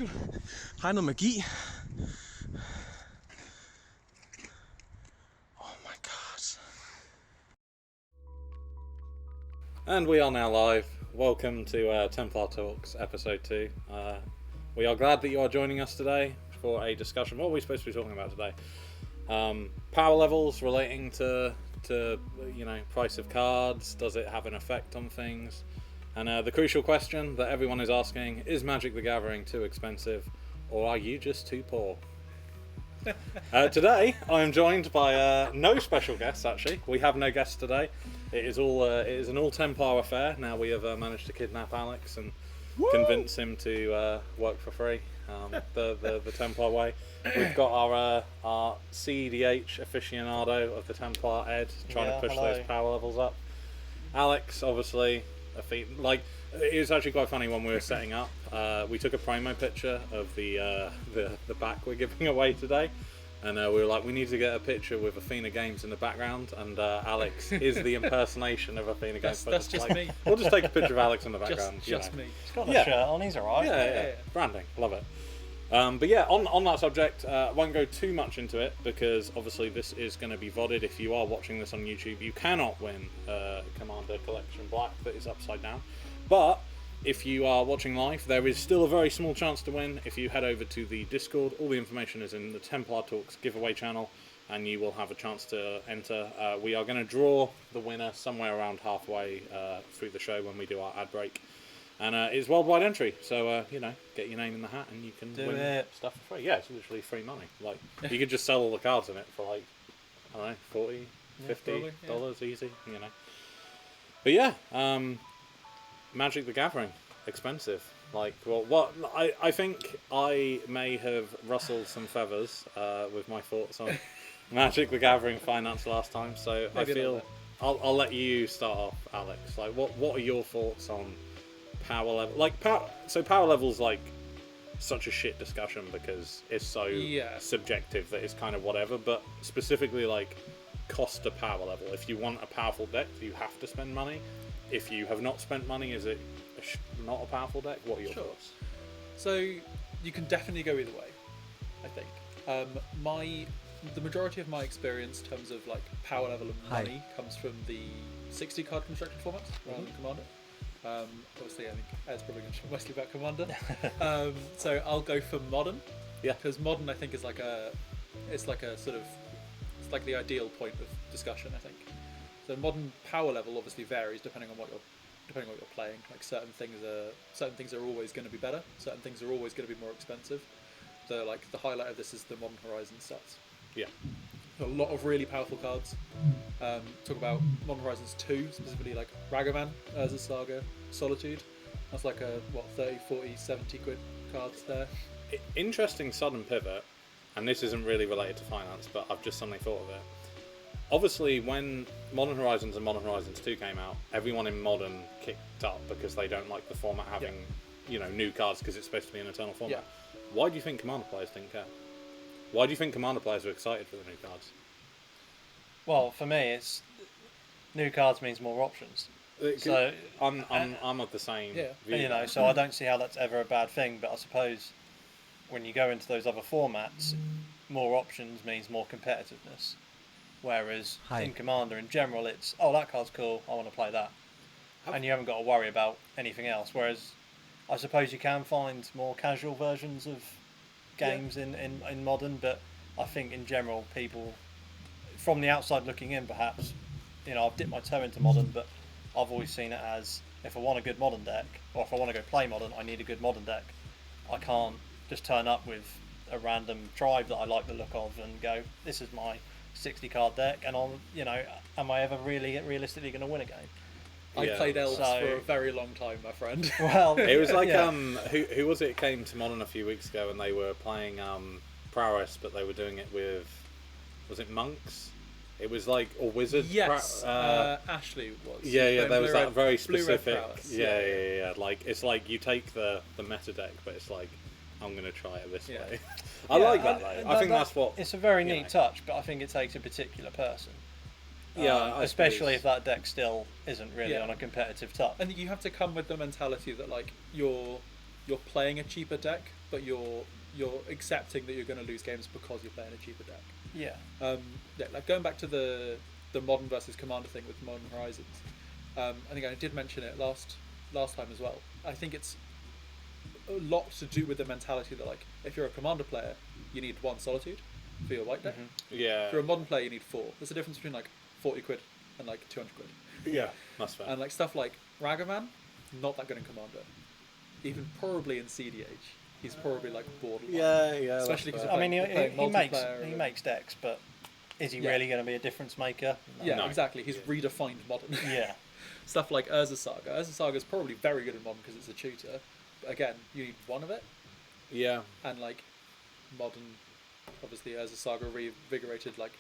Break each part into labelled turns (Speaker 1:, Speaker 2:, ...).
Speaker 1: Gud. Har jeg noget magi? Oh my god.
Speaker 2: And we are now live. Welcome to Templar Talks episode 2. We are glad that you are joining us today for a discussion. What are we supposed to be talking about today? Power levels relating to price of cards. Does it have an effect on things? And the crucial question that everyone is asking, is Magic the Gathering too expensive, or are you just too poor? Today I am joined by no special guests. Actually, we have no guests today. It is an all Templar affair. Now we have managed to kidnap Alex and convince him to work for free, the Templar way. We've got our CEDH aficionado of the Templar, Ed, trying to push those power levels up. Alex, obviously, it was actually quite funny when we were setting up. We took a promo picture of the back we're giving away today, and we were like, we need to get a picture with Athena Games in the background, and Alex is the impersonation of Athena Games.
Speaker 3: That's just me.
Speaker 2: We'll just take a picture of Alex in the background.
Speaker 3: Just me.
Speaker 4: He's got a shirt on, he's alright.
Speaker 2: Yeah. Branding, love it. But yeah, on that subject, won't go too much into it because obviously this is going to be VODed. If you are watching this on YouTube, you cannot win Commander Collection Black that is upside down. But if you are watching live, there is still a very small chance to win if you head over to the Discord. All the information is in the Templar Talks giveaway channel, and you will have a chance to enter. We are going to draw the winner somewhere around halfway through the show when we do our ad break. And it's worldwide entry, so get your name in the hat and you can win stuff for free. Yeah, it's literally free money. Like you could just sell all the cards in it for like, I don't know, $40, $50 easy, But yeah, Magic the Gathering, expensive. Like, well, I think I may have rustled some feathers with my thoughts on Magic the Gathering finance last time. So maybe I feel I'll let you start off, Alex. Like, what are your thoughts on power level? Like, power level's like such a shit discussion because it's so subjective that it's kind of whatever. But specifically, like, cost to power level. If you want a powerful deck, do you have to spend money? If you have not spent money, is it not a powerful deck? What are your thoughts?
Speaker 3: So you can definitely go either way, I think. The majority of my experience in terms of like power level and money comes from the 60 card constructed formats rather than Commander. Obviously, I think Ed's probably going to talk mostly about Commander. So I'll go for Modern. Yeah. Because Modern, I think, is like it's like the ideal point of discussion, I think. So Modern power level obviously varies depending on what you're playing. Like certain things are always going to be better. Certain things are always going to be more expensive. So like the highlight of this is the Modern Horizon stats.
Speaker 2: Yeah.
Speaker 3: A lot of really powerful cards. Talk about Modern Horizons 2, specifically like Ragavan, Urza Saga, Solitude. That's like 30, 40, 70 quid cards there.
Speaker 2: Interesting sudden pivot, and this isn't really related to finance, but I've just suddenly thought of it. Obviously, when Modern Horizons and Modern Horizons 2 came out, everyone in Modern kicked up because they don't like the format having, new cards because it's supposed to be an eternal format. Yeah. Why do you think Commander players didn't care? Why do you think Commander players are excited for the new cards?
Speaker 4: Well, for me, it's new cards means more options. So
Speaker 2: I'm of the same view.
Speaker 4: So I don't see how that's ever a bad thing. But I suppose when you go into those other formats, more options means more competitiveness. Whereas in Commander, in general, it's, that card's cool, I want to play that. And you haven't got to worry about anything else. Whereas I suppose you can find more casual versions of games in Modern, but I think in general, people, from the outside looking in perhaps, I've dipped my toe into Modern, but I've always seen it as, if I want a good Modern deck, or if I want to go play Modern, I need a good Modern deck. I can't just turn up with a random tribe that I like the look of and go, this is my 60 card deck, and am I ever really realistically going to win a game?
Speaker 3: I played Elves for a very long time, my friend.
Speaker 4: Well,
Speaker 2: it was like who was it came to Modern a few weeks ago and they were playing Prowess, but they were doing it with, was it monks? It was like, or wizards.
Speaker 3: Yes, Ashley was.
Speaker 2: Yeah, there was that very specific.
Speaker 3: Prowess.
Speaker 2: Yeah. Like, it's like you take the meta deck, but it's like, I'm going to try it this way. I like that though. I think that's what...
Speaker 4: It's a very neat touch, but I think it takes a particular person.
Speaker 2: Yeah,
Speaker 4: especially if that deck still isn't really on a competitive touch.
Speaker 3: And you have to come with the mentality that like you're you're playing a cheaper deck, but you're accepting that you're going to lose games because you're playing a cheaper deck.
Speaker 4: Yeah.
Speaker 3: Yeah, like going back to the modern versus commander thing with Modern Horizons. I think I did mention it last time as well. I think it's a lot to do with the mentality that, like, if you're a commander player, you need 1 solitude for your white deck.
Speaker 2: Yeah.
Speaker 3: If you're a modern player, you need 4. There's a difference between like 40 quid and like 200 quid.
Speaker 2: Yeah, that's fair.
Speaker 3: And like stuff like Ragavan, not that good in commander. Even probably in CDH, he's probably like borderline.
Speaker 2: Yeah.
Speaker 3: Especially because
Speaker 4: I mean, he
Speaker 3: he
Speaker 4: makes decks, but is he
Speaker 3: Yeah.
Speaker 4: really going to be a difference maker? No.
Speaker 3: Yeah,
Speaker 2: No.
Speaker 3: exactly. He's redefined modern.
Speaker 4: Yeah.
Speaker 3: Stuff like Urza Saga. Urza Saga is probably very good in modern because it's a tutor. But again, you need 1 of it.
Speaker 2: Yeah.
Speaker 3: And like modern, obviously Urza Saga reinvigorated like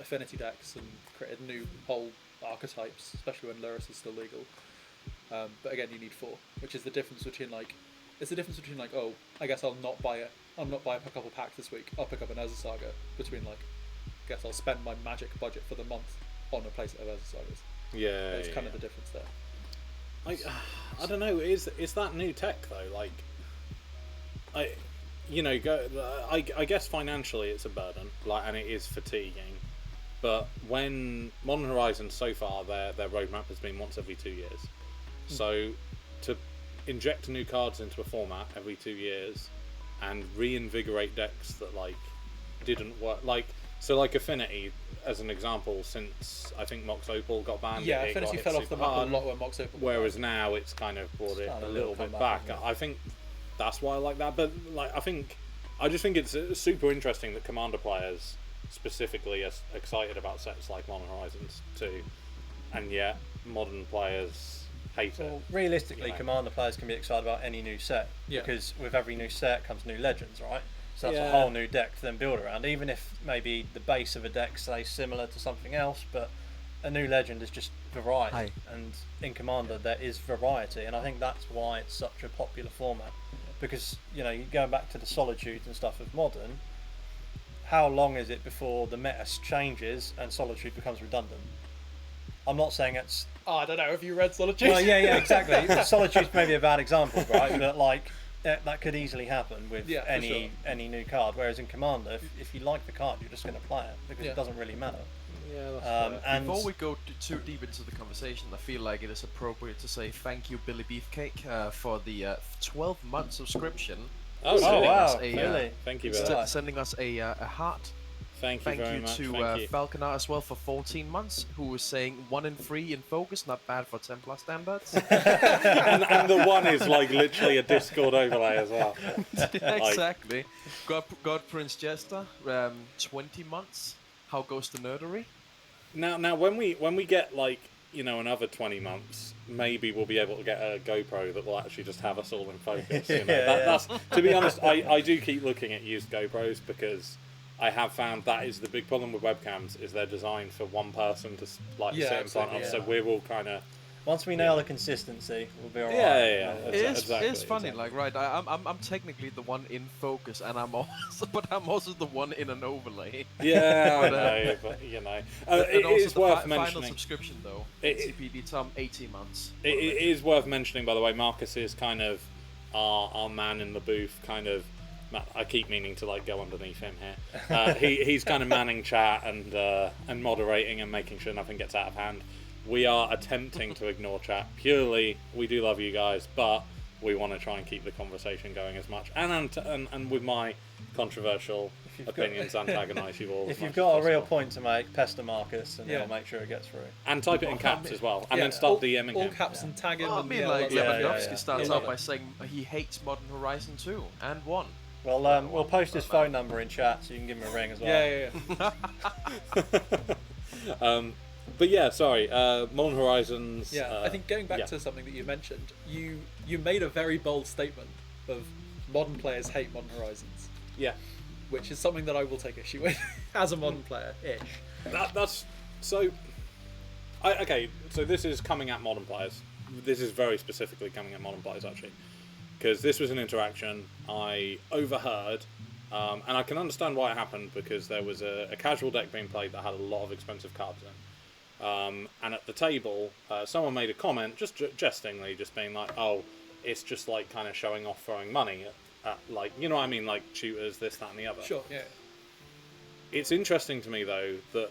Speaker 3: affinity decks and created new whole archetypes, especially when Luris is still legal. But again, you need 4, which is the difference between like, oh, I guess I'll not buy a couple packs this week. I'll pick up an Urza Saga. Between like, I guess I'll spend my Magic budget for the month on a playset of Urza Sagas.
Speaker 2: Yeah.
Speaker 3: It's kind of the difference there.
Speaker 2: I don't know. Is that new tech though? Like, I guess financially it's a burden, like, and it is fatiguing. But when Modern Horizons so far, their roadmap has been once every 2 years. So to inject new cards into a format every 2 years and reinvigorate decks that like didn't work, like Affinity as an example, since I think Mox Opal got banned.
Speaker 3: Yeah,
Speaker 2: it
Speaker 3: Affinity
Speaker 2: got
Speaker 3: fell
Speaker 2: hit
Speaker 3: off the
Speaker 2: super
Speaker 3: map a
Speaker 2: hard,
Speaker 3: lot when Mox Opal.
Speaker 2: whereas now it's kind of brought it
Speaker 4: Started
Speaker 2: a
Speaker 4: a
Speaker 2: little
Speaker 4: little
Speaker 2: bit
Speaker 4: comeback,
Speaker 2: back.
Speaker 4: yeah.
Speaker 2: I think that's why I like that. But like, I just think it's super interesting that Commander players specifically are excited about sets like Modern Horizons 2, and yet modern players hate it.
Speaker 4: Well, realistically,
Speaker 2: You know.
Speaker 4: Commander players can be excited about any new set,
Speaker 3: Yeah.
Speaker 4: because with every new set comes new legends, right? So that's
Speaker 2: Yeah.
Speaker 4: a whole new deck to then build around, even if maybe the base of a deck stays similar to something else, but a new legend is just variety.
Speaker 5: Hi.
Speaker 4: And in Commander there is variety, and I think that's why it's such a popular format. Because, you know, you going back to the solitudes and stuff of Modern, how long is it before the meta changes and Solitude becomes redundant? I'm not saying it's...
Speaker 3: Oh, I don't know. Have you read Solitude?
Speaker 4: Well, yeah, exactly. Solitude's maybe a bad example, right? But like, that could easily happen with
Speaker 3: Yeah, for
Speaker 4: any
Speaker 3: sure.
Speaker 4: new card. Whereas in Commander, if you like the card, you're just going to play it because
Speaker 3: Yeah.
Speaker 4: it doesn't really matter.
Speaker 2: Yeah, that's fair.
Speaker 4: And
Speaker 5: Before we go too deep into the conversation, I feel like it is appropriate to say thank you, Billy Beefcake, for the 12-month subscription.
Speaker 2: Oh,
Speaker 5: Sending
Speaker 4: wow,
Speaker 5: us a,
Speaker 4: really?
Speaker 2: Thank you,
Speaker 4: Good
Speaker 2: Bill.
Speaker 4: stuff.
Speaker 5: Sending us a heart.
Speaker 2: Thank you
Speaker 5: Thank
Speaker 2: very
Speaker 5: you
Speaker 2: much.
Speaker 5: to
Speaker 2: Thank you.
Speaker 5: Falconer as well for 14 months, who was saying 1 in 3 in focus, not bad for Templar standards.
Speaker 2: and the one is like literally a Discord overlay as well.
Speaker 5: Exactly. God Prince Jester, 20 months. How goes the nerdery?
Speaker 2: Now, when we get like, you know, another 20 months, maybe we'll be able to get a GoPro that will actually just have us all in focus. You know? That's, to be honest, I do keep looking at used GoPros because I have found that is the big problem with webcams, is they're designed for one person to like
Speaker 3: Yeah,
Speaker 2: sit in front of.
Speaker 3: absolutely,
Speaker 2: So
Speaker 3: yeah.
Speaker 2: we're all kind of
Speaker 4: once we nail the consistency, we'll be alright.
Speaker 2: yeah.
Speaker 5: It's funny,
Speaker 2: exactly.
Speaker 5: like, right? I'm technically the one in focus, and I'm also the one in an overlay.
Speaker 2: Yeah, I
Speaker 5: But,
Speaker 2: know, but you know,
Speaker 5: And
Speaker 2: it
Speaker 5: also
Speaker 2: is
Speaker 5: the
Speaker 2: worth
Speaker 5: final
Speaker 2: mentioning.
Speaker 5: subscription though.
Speaker 2: It-
Speaker 5: CPD Tom 18 months.
Speaker 2: It is worth mentioning, by the way. Marcus is kind of our man in the booth. Kind of, I keep meaning to like go underneath him here. He's kind of manning chat and moderating and making sure nothing gets out of hand. We are attempting to ignore chat purely. We do love you guys, but we want to try and keep the conversation going as much. And with my controversial opinions, antagonise you all.
Speaker 4: If
Speaker 2: as
Speaker 4: you've
Speaker 2: much
Speaker 4: got
Speaker 2: as
Speaker 4: a real
Speaker 2: possible.
Speaker 4: point to make, pester Marcus, and
Speaker 3: Yeah.
Speaker 4: he'll make sure it gets through.
Speaker 2: And type it in caps as well, and then start DMing
Speaker 3: all
Speaker 2: him.
Speaker 3: caps and tag him.
Speaker 5: I
Speaker 3: and
Speaker 5: mean,
Speaker 3: yeah,
Speaker 5: like
Speaker 3: all that stuff.
Speaker 5: Lewandowski starts
Speaker 3: Yeah.
Speaker 5: out by saying he hates Modern Horizon 2 and 1.
Speaker 4: Well, we'll post his phone number in chat so you can give him a ring as well.
Speaker 3: Yeah.
Speaker 2: But yeah, sorry. Modern Horizons.
Speaker 3: Yeah, I think going back
Speaker 2: yeah.
Speaker 3: to something that you mentioned, you made a very bold statement of modern players hate Modern Horizons,
Speaker 2: Yeah.
Speaker 3: which is something that I will take issue with as a modern player-ish.
Speaker 2: That's so. Okay, so this is coming at modern players. This is very specifically coming at modern players, actually, because this was an interaction I overheard, and I can understand why it happened, because there was a casual deck being played that had a lot of expensive cards in. And at the table, someone made a comment, just jestingly, just being like, "Oh, it's just like kind of showing off, throwing money at like, you know what I mean, like tutors, this, that, and the other.
Speaker 3: Sure, yeah.
Speaker 2: It's interesting to me though that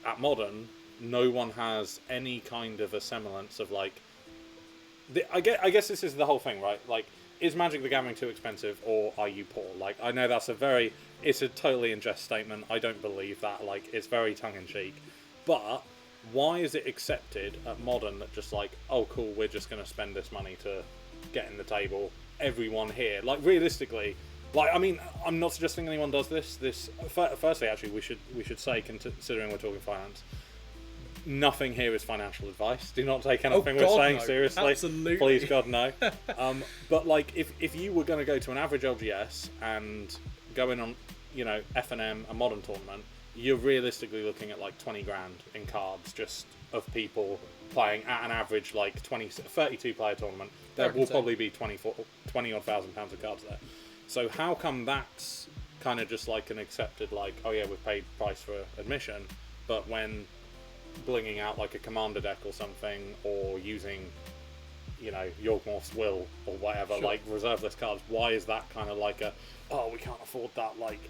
Speaker 2: at Modern, no one has any kind of a semblance of like. I guess this is the whole thing, right? Like, is Magic the Gathering too expensive, or are you poor? Like, I know that's it's a totally in jest statement. I don't believe that. Like, it's very tongue in cheek. But why is it accepted at Modern that just like, oh, cool, we're just going to spend this money to get in the table? Everyone here, like, realistically, like, I mean, I'm not suggesting anyone does this. Firstly, actually, we should say, considering we're talking finance, nothing here is financial advice. Do not take anything we're saying seriously.
Speaker 3: Absolutely.
Speaker 2: Please, God, no. But like, if you were going to go to an average LGS and go in on, you know, F&M, a Modern tournament, you're realistically looking at like 20 grand in cards just of people playing at an average like 32 player tournament. There will probably be 20 odd thousand pounds of cards there. So how come that's kind of just like an accepted, like, oh yeah, we've paid price for admission, but when blinging out like a commander deck or something, or using, you know, Yorkmoth's Will or whatever, like reserve list cards, why is that kind of like oh, we can't afford that, like,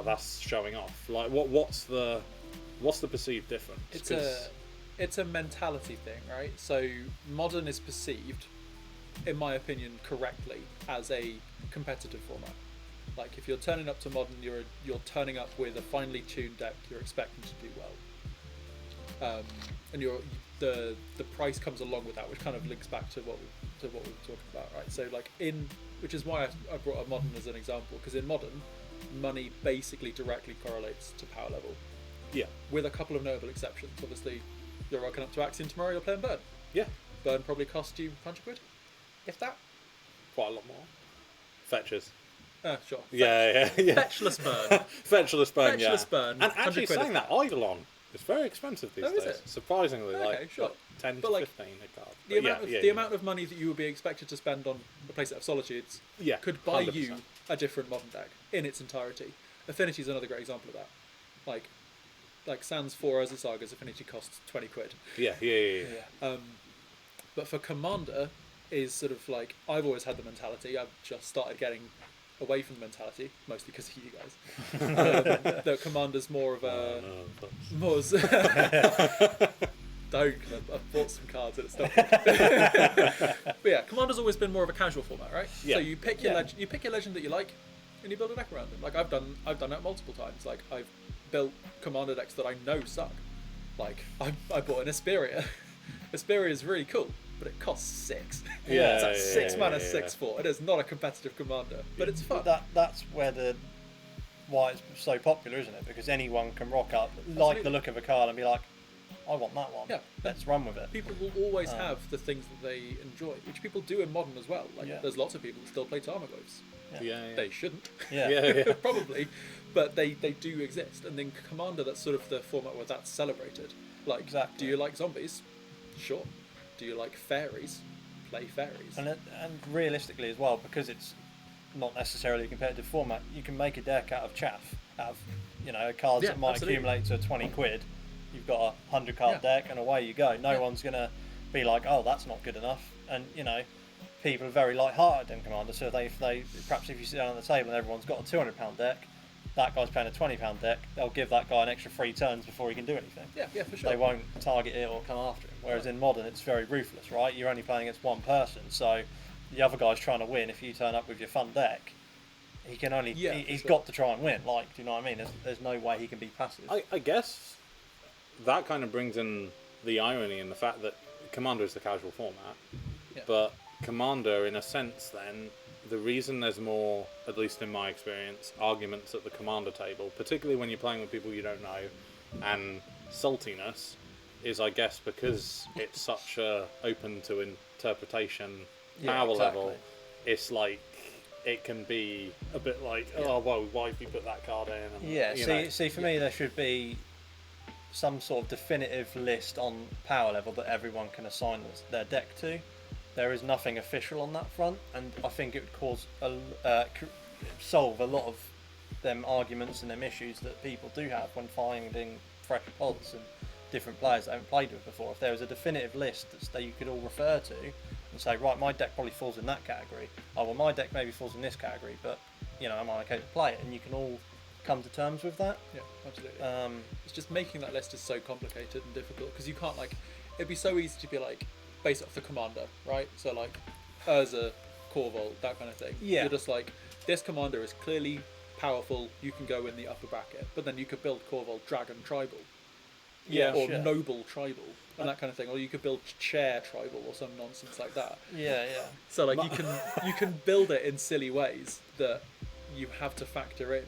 Speaker 2: that's showing off? Like, what's the perceived difference?
Speaker 3: It's a mentality thing, right? So Modern is perceived, in my opinion, correctly as a competitive format. Like, if you're turning up to Modern, you're turning up with a finely tuned deck. You're expecting to do well, and the price comes along with that, which kind of links back to what we were talking about, right? So like which is why I brought up Modern as an example, because in Modern, money basically directly correlates to power level.
Speaker 2: Yeah.
Speaker 3: With a couple of notable exceptions. Obviously, you're rocking up to Axiom tomorrow, you're playing Burn.
Speaker 2: Yeah.
Speaker 3: Burn probably cost you £100, if that.
Speaker 2: Quite a lot more. Fetchers.
Speaker 3: Sure.
Speaker 2: Yeah.
Speaker 3: Fetchless Burn.
Speaker 2: Fetchless Burn, yeah.
Speaker 3: Fetchless Burn.
Speaker 2: And actually saying that, Eidolon is very expensive these days.
Speaker 3: Is it?
Speaker 2: Surprisingly,
Speaker 3: Okay,
Speaker 2: like,
Speaker 3: sure.
Speaker 2: 10
Speaker 3: But
Speaker 2: to
Speaker 3: like,
Speaker 2: 15 a card.
Speaker 3: The amount of money that you would be expected to spend on a playset of Solitudes could buy
Speaker 2: 100%.
Speaker 3: you a different Modern deck in its entirety. Affinity is another great example of that. Like Sans 4 as a Saga's Affinity costs £20.
Speaker 2: Yeah.
Speaker 3: But for Commander is sort of like, I've always had the mentality, I've just started getting away from the mentality, mostly because of you guys, that Commander's more of a... Don't, because I've bought some cards and it's not. But yeah, Commander's always been more of a casual format, right?
Speaker 2: Yeah.
Speaker 3: So you pick your legend that you like, and you build a deck around them. Like I've done that multiple times. Like I've built Commander decks that I know suck. Like I bought an Asperia. Asperia is really cool, but it costs 6. It's like 6 mana, 6/4. It is not a competitive Commander, but it's fun.
Speaker 4: That's where why it's so popular, isn't it? Because anyone can rock up, like the look of a card, and be like, I want that one.
Speaker 3: Yeah.
Speaker 4: Let's run with it.
Speaker 3: People will always have the things that they enjoy, which people do in Modern as well. Like there's lots of people that still play Tarmogoyfs.
Speaker 2: Yeah.
Speaker 3: They shouldn't.
Speaker 2: Yeah.
Speaker 3: Probably, but they do exist. And then Commander, that's sort of the format where that's celebrated. Like,
Speaker 4: exactly.
Speaker 3: Do you like zombies? Sure. Do you like fairies? Play fairies.
Speaker 4: And realistically as well, because it's not necessarily a competitive format, you can make a deck out of chaff, out of, you know, cards that might accumulate to £20. You've got a 100 card deck, and away you go. No one's gonna be like, oh, that's not good enough. And you know, people are very light-hearted in Commander, so they perhaps if you sit down on the table and everyone's got a £200 deck, that guy's playing a £20 deck, they'll give that guy an extra 3 turns before he can do anything.
Speaker 3: Yeah, for sure.
Speaker 4: They won't target it or come after him. Whereas in Modern, it's very ruthless, right? You're only playing against one person, so the other guy's trying to win. If you turn up with your fun deck, he can only he's got to try and win. Like, do you know what I mean? There's no way he can be passive.
Speaker 2: I guess that kind of brings in the irony in the fact that Commander is the casual format, but Commander, in a sense, then, the reason there's more, at least in my experience, arguments at the Commander table, particularly when you're playing with people you don't know, and saltiness, is, I guess, because it's such a open to interpretation power level, it's like, it can be a bit like, oh, well, why have you put that card in? And,
Speaker 4: see, for me, there should be some sort of definitive list on power level that everyone can assign their deck to. There is nothing official on that front, and I think it would cause solve a lot of them arguments and them issues that people do have when finding fresh pods and different players they haven't played with before. If there was a definitive list that you could all refer to, and say, right, my deck probably falls in that category. Oh, well, my deck maybe falls in this category, but, am I okay to play it? And you can all come to terms with that.
Speaker 3: Yeah, absolutely. It's just making that list is so complicated and difficult, because you can't, it'd be so easy to be base it off the commander, right? So Urza, Corval, that kind of thing.
Speaker 4: Yeah.
Speaker 3: You're just this commander is clearly powerful, you can go in the upper bracket, but then you could build Corval Dragon Tribal.
Speaker 4: Yeah,
Speaker 3: or
Speaker 4: sure.
Speaker 3: Noble Tribal, and that kind of thing. Or you could build Chair Tribal or some nonsense like that.
Speaker 4: Yeah.
Speaker 3: So you can build it in silly ways that you have to factor in.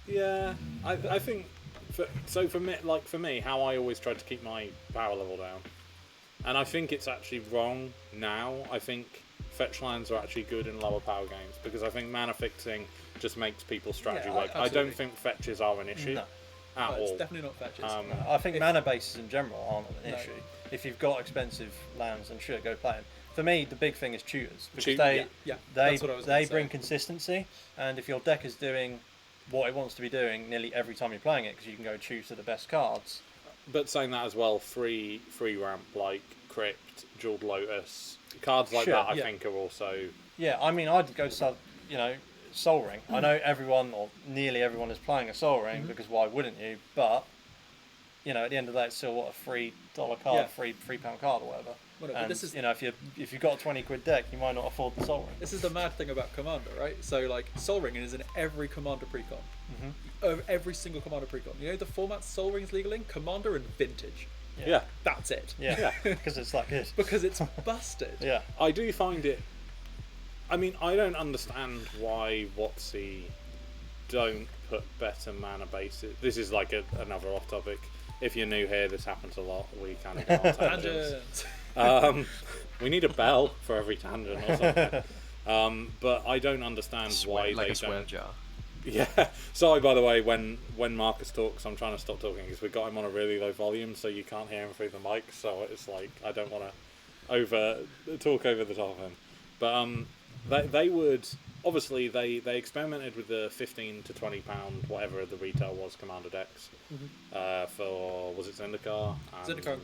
Speaker 2: Yeah, I think for me, how I always try to keep my power level down, and I think it's actually wrong now. I think fetch lands are actually good in lower power games, because I think mana fixing just makes people's strategy work. I don't think fetches are an issue at all.
Speaker 3: It's definitely not fetches.
Speaker 4: I think mana bases in general aren't an issue. If you've got expensive lands, then sure, go play them. For me, the big thing is tutors, because they bring consistency, and if your deck is doing what it wants to be doing nearly every time you're playing it, because you can go choose to the best cards.
Speaker 2: But saying that as well, free ramp like Crypt, Jeweled Lotus, cards like that, I think are also...
Speaker 4: Yeah, I mean, I'd go Sol Ring. I know everyone, or nearly everyone, is playing a Sol Ring, because why wouldn't you? But, at the end of the day, it's still, what, a $3 card, £3 card or whatever.
Speaker 3: Well,
Speaker 4: and,
Speaker 3: this is,
Speaker 4: if you've got a 20 quid deck, you might not afford the Sol Ring.
Speaker 3: This is the mad thing about Commander, right? So, Sol Ring is in every Commander precon. Every single Commander precon. You know the formats Sol Ring is legal in? Commander and Vintage.
Speaker 2: Yeah.
Speaker 3: That's it.
Speaker 4: Yeah. Because it's like this.
Speaker 3: Because it's busted.
Speaker 4: Yeah.
Speaker 2: I do find it... I mean, I don't understand why WotC don't put better mana bases. This is another off topic. If you're new here, this happens a lot. We kind of go on tangents. We need a bell for every tangent or something. But I don't understand why they don't.
Speaker 5: Jar.
Speaker 2: Yeah. Sorry, by the way, when Marcus talks, I'm trying to stop talking because we got him on a really low volume, so you can't hear him through the mic. So it's I don't want to talk over the top of him. But they would obviously they experimented with the £15 to £20 whatever the retail was Commander decks for, was it Zendikar?
Speaker 3: Zendikar and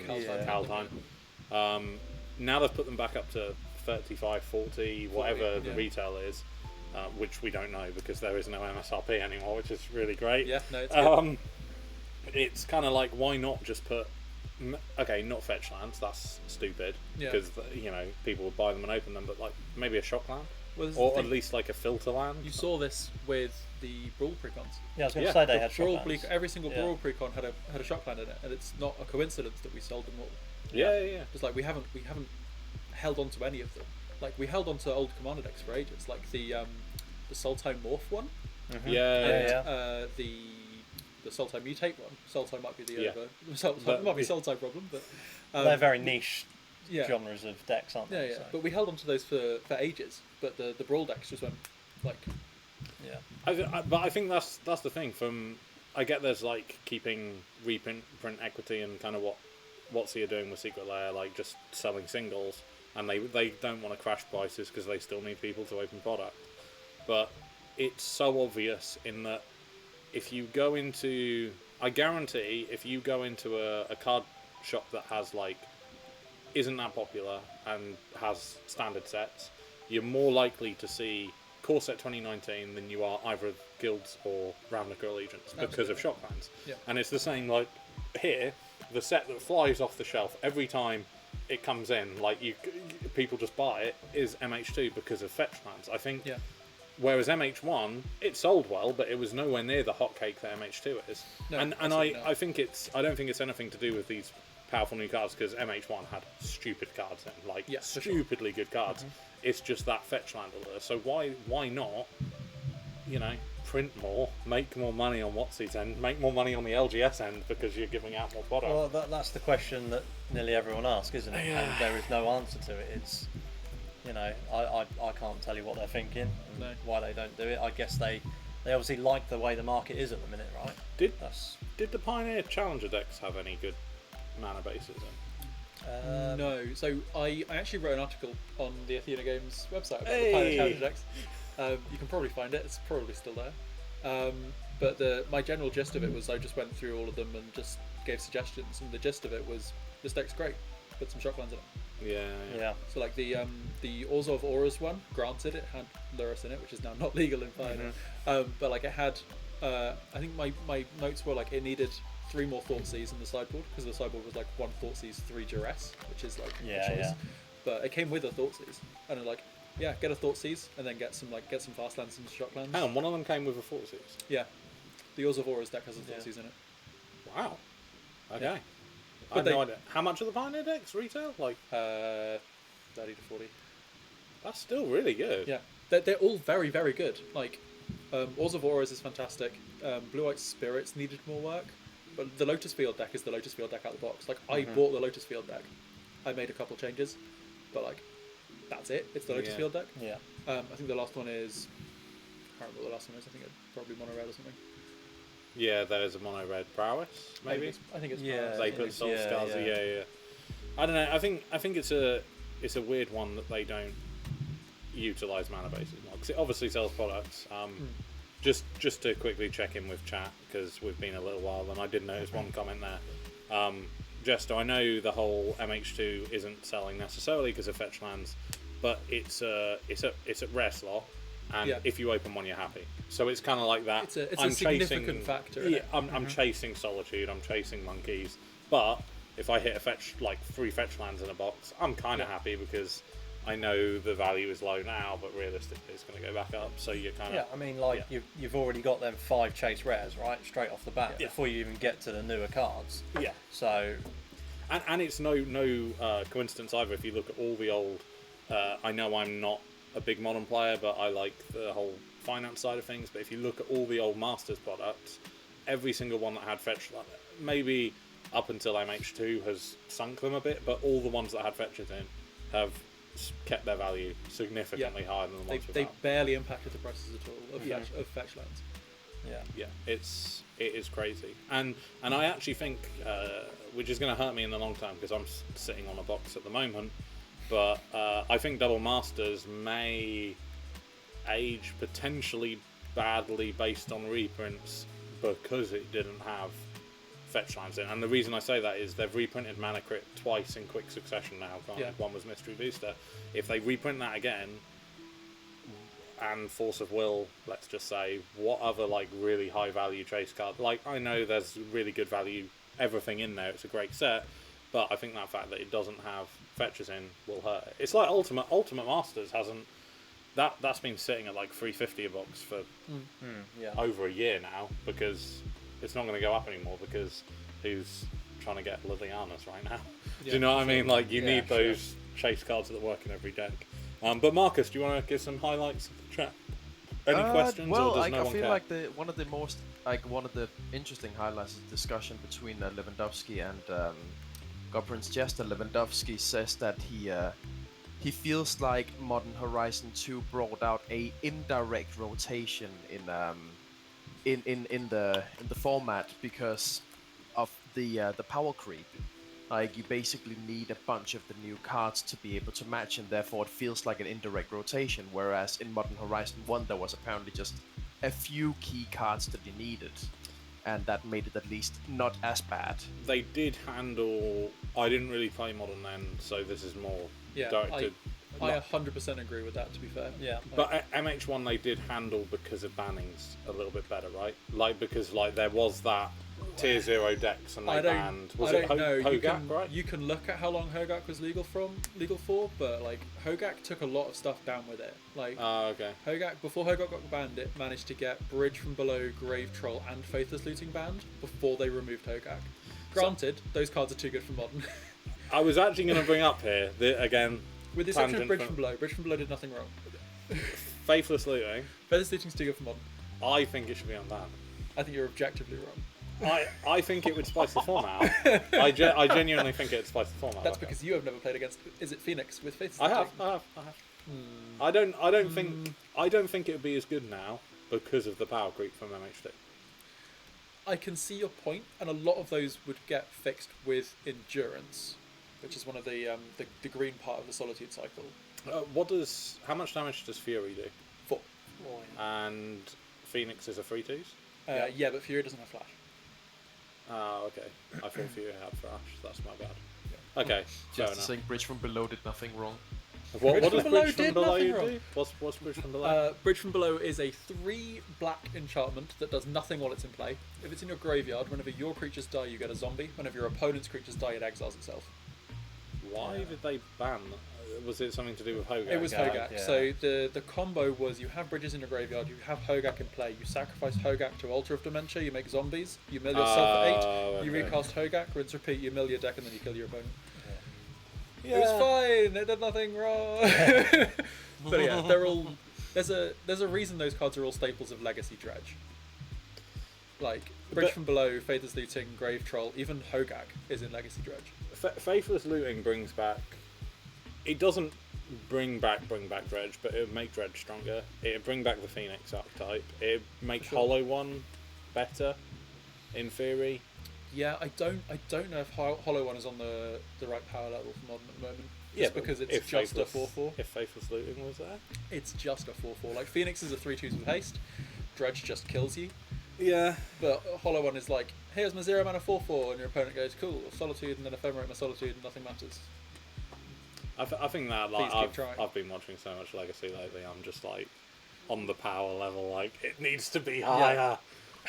Speaker 2: Kaldheim. Now they've put them back up to 35, 40, whatever the retail is, which we don't know because there is no MSRP anymore, which is really great.
Speaker 3: Yeah, no, it's good.
Speaker 2: It's kind of why not just put not fetch lands, that's stupid because people would buy them and open them, but maybe a shock land, or at least a filter land.
Speaker 3: You saw this with the Brawl precons.
Speaker 4: Yeah, I was going to say they had shock lands.
Speaker 3: Every single Brawl precon had a shock land in it, and it's not a coincidence that we sold them all.
Speaker 2: Yeah.
Speaker 3: It's we haven't held on to any of them. We held on to old Commander decks for ages, the Sultai Morph one. The Sultai Mutate one. Sultai might be the might be Sultai problem, but
Speaker 4: they're very niche genres of decks, aren't they?
Speaker 3: Yeah. So. But we held on to those for ages. But the Brawl decks just went
Speaker 2: But I think that's the thing. I get there's keeping reprint equity and kind of what's he doing with Secret Lair, just selling singles, and they don't want to crash prices because they still need people to open product. But it's so obvious in that. If you go into, I guarantee, if you go into a card shop that has isn't that popular and has standard sets, you're more likely to see Core Set 2019 than you are either Guilds or Ravnica Allegiance because of shock lands.
Speaker 3: Yeah.
Speaker 2: And it's the same here, the set that flies off the shelf every time it comes in, people just buy it, is MH2 because of fetch lands. I think. Yeah. Whereas MH1, it sold well, but it was nowhere near the hotcake that MH2 is. No, and I think I don't think it's anything to do with these powerful new cards because MH1 had stupid cards in, stupidly good cards. Mm-hmm. It's just that fetch land allure. So why not, print more, make more money on WotC's end, make more money on the LGS end because you're giving out more product.
Speaker 4: Well, that's the question that nearly everyone asks, isn't it? And there is no answer to it. It's I can't tell you what they're thinking and why they don't do it. I guess they obviously like the way the market is at the minute, right?
Speaker 2: Did the Pioneer Challenger decks have any good mana bases in?
Speaker 3: No. So I actually wrote an article on the Athena Games website about the Pioneer Challenger decks. You can probably find it. It's probably still there. But my general gist of it was I just went through all of them and just gave suggestions, and the gist of it was this deck's great. Put some shock lands in it.
Speaker 4: Yeah.
Speaker 3: So like the Orzo of Auras one, granted it had Lurrus in it, which is now not legal in Pioneer, but like it had, I think my notes were like it needed 3 more Thoughtseize in the sideboard because the sideboard was like 1 Thoughtseize, 3 Duress, which is like a choice.
Speaker 4: Yeah.
Speaker 3: But it came with a Thoughtseize, and I'm like, yeah, get a Thoughtseize and then get some fast lands and shock lands.
Speaker 2: Hang on, one of them came with a Thoughtseize.
Speaker 3: Yeah, the Orzo of Auras deck has a Thoughtseize in it.
Speaker 2: Wow. Okay.
Speaker 3: Yeah.
Speaker 2: I have no idea. How much are the Pioneer decks retail? Like
Speaker 3: 30 to 40.
Speaker 2: That's still really good.
Speaker 3: Yeah, they're all very, very good. Like, Orzo of Auras is fantastic. Blue White Spirits needed more work, but the Lotus Field deck is the Lotus Field deck out of the box. Like, I bought the Lotus Field deck. I made a couple changes, but like, that's it. It's the Lotus Field deck.
Speaker 4: Yeah.
Speaker 3: I think the last one is. I can't remember what the last one is. I think it's probably mono red or something.
Speaker 2: Yeah, there's a mono red prowess, maybe.
Speaker 3: I think it's
Speaker 4: Yeah.
Speaker 2: They put Soul Scars.
Speaker 4: yeah.
Speaker 2: Yeah. I don't know. I think it's a weird one that they don't utilize mana bases more because it obviously sells products. Just to quickly check in with chat because we've been a little while and I did notice one comment there. Jester, I know the whole MH2 isn't selling necessarily because of fetch lands, but it's a rare slot. And if you open one, you're happy. So it's kind of like that.
Speaker 3: It's a significant factor.
Speaker 2: Yeah, I'm chasing Solitude. I'm chasing Monkeys. But if I hit a fetch, like 3 fetch lands in a box, I'm kind of happy because I know the value is low now, but realistically it's going to go back up. So you're kind of...
Speaker 4: Yeah, I mean, like, you've already got them 5 chase rares, right? Straight off the bat, before you even get to the newer cards.
Speaker 2: Yeah.
Speaker 4: So...
Speaker 2: And it's no coincidence either if you look at all the old... I know I'm not a big modern player, but I like the whole finance side of things. But if you look at all the old Masters products, every single one that had fetch, maybe up until MH2 has sunk them a bit, but all the ones that had fetches in have kept their value significantly higher than the ones without.
Speaker 3: They barely impacted the prices at all of fetch lands.
Speaker 2: Yeah, it is crazy, and I actually think, which is going to hurt me in the long term because I'm sitting on a box at the moment. But I think Double Masters may age potentially badly based on reprints because it didn't have fetch lines in. And the reason I say that is they've reprinted Mana Crit twice in quick succession now. One was Mystery Booster. If they reprint that again, and Force of Will, let's just say, what other like really high value chase card? Like, I know there's really good value, everything in there. It's a great set. But I think that fact that it doesn't have fetches in will hurt it. It's like Ultimate Masters hasn't... That's been sitting at like $350 a box for over a year now because it's not going to go up anymore because who's trying to get Lilianas right now? Do you know what I mean? Like, you need those chase cards that work in every deck. But Marcus, do you want to give some highlights of the chat? Any questions?
Speaker 5: Well,
Speaker 2: or does no
Speaker 5: I
Speaker 2: one
Speaker 5: feel
Speaker 2: care?
Speaker 5: like one of the interesting highlights is the discussion between Lewandowski and Godprince Jester. Lewandowski says that he feels like Modern Horizon 2 brought out a indirect rotation in the format because of the power creep. Like, you basically need a bunch of the new cards to be able to match, and therefore it feels like an indirect rotation. Whereas in Modern Horizon 1 there was apparently just a few key cards that you needed, and that made it at least not as bad.
Speaker 2: They did handle... I didn't really play Modern then, so this is more directed...
Speaker 3: I 100% agree with that, to be fair.
Speaker 4: Yeah.
Speaker 2: But MH1 they did handle because of bannings a little bit better, right? Like, because like there was that tier 0 decks and they banned... Was it Hogak, right?
Speaker 3: You can look at how long Hogak was legal for, but like Hogak took a lot of stuff down with it. Like,
Speaker 2: okay.
Speaker 3: Hogak, before Hogak got banned, it managed to get Bridge from Below, Grave Troll, and Faithless Looting banned before they removed Hogak. Granted, those cards are too good for Modern.
Speaker 2: I was actually going to bring up here, again...
Speaker 3: With the exception of Bridge from Below. Bridge from Below did nothing wrong.
Speaker 2: Faithless Looting.
Speaker 3: Faithless Looting's too good for Modern.
Speaker 2: I think it should be unbanned.
Speaker 3: I think you're objectively wrong.
Speaker 2: I think it would spice the format out. I genuinely think it would spice the format.
Speaker 3: That's because you have never played against... Is it Phoenix with Faithless
Speaker 2: I
Speaker 3: Looting?
Speaker 2: have. I don't think it would be as good now because of the power creep from MH2.
Speaker 3: I can see your point, and a lot of those would get fixed with Endurance, which is one of the green part of the Solitude cycle.
Speaker 2: How much damage does Fury do?
Speaker 3: 4.
Speaker 2: And Phoenix is a 3/2s?
Speaker 3: Yeah, but Fury doesn't have flash.
Speaker 2: Oh, okay. I thought Fury had flash. That's my bad. Okay, fair
Speaker 5: Just
Speaker 2: enough.
Speaker 5: saying, Bridge from Below did nothing wrong.
Speaker 2: What
Speaker 3: Bridge
Speaker 2: does
Speaker 3: from Below
Speaker 2: Bridge from
Speaker 3: did
Speaker 2: Below
Speaker 3: nothing
Speaker 2: do?
Speaker 3: wrong.
Speaker 2: What's Bridge from Below?
Speaker 3: Bridge from Below is a 3 black enchantment that does nothing while it's in play. If it's in your graveyard, whenever your creatures die, you get a zombie. Whenever your opponent's creatures die, it exiles itself.
Speaker 2: Why did they ban? Was it something to do with Hogak?
Speaker 3: It was
Speaker 4: Hogak,
Speaker 3: Hogak.
Speaker 4: yeah.
Speaker 3: So the combo was you have bridges in your graveyard, you have Hogak in play, you sacrifice Hogak to Altar of Dementia, you make zombies, you mill yourself at 8, you
Speaker 2: okay.
Speaker 3: recast Hogak, rinse repeat, you mill your deck, and then you kill your opponent.
Speaker 2: Yeah.
Speaker 3: It was fine. It did nothing wrong. But yeah, they're all. There's a reason those cards are all staples of Legacy Dredge. Like Bridge from Below, Faithless Looting, Grave Troll, even Hogak is in Legacy Dredge.
Speaker 2: Faithless Looting brings back. It doesn't bring back Dredge, but it would make Dredge stronger. It would bring back the Phoenix archetype. It would make
Speaker 3: Sure.
Speaker 2: Hollow One better, in theory.
Speaker 3: Yeah, I don't know if Hollow One is on the right power level for Modern at the moment.
Speaker 2: Yeah,
Speaker 3: Just because it's just a 4/4.
Speaker 2: If Faithless Looting was there.
Speaker 3: It's just a 4/4. Like Phoenix is a 3/2s with haste. Dredge just kills you.
Speaker 2: Yeah.
Speaker 3: But Hollow One is like, here's my 0 mana 4/4, and your opponent goes, cool, Solitude, and then Ephemerate my Solitude, and nothing matters.
Speaker 2: I think that
Speaker 3: Please keep
Speaker 2: like
Speaker 3: trying.
Speaker 2: I've been watching so much Legacy lately. I'm just like on the power level. Like it needs to be higher.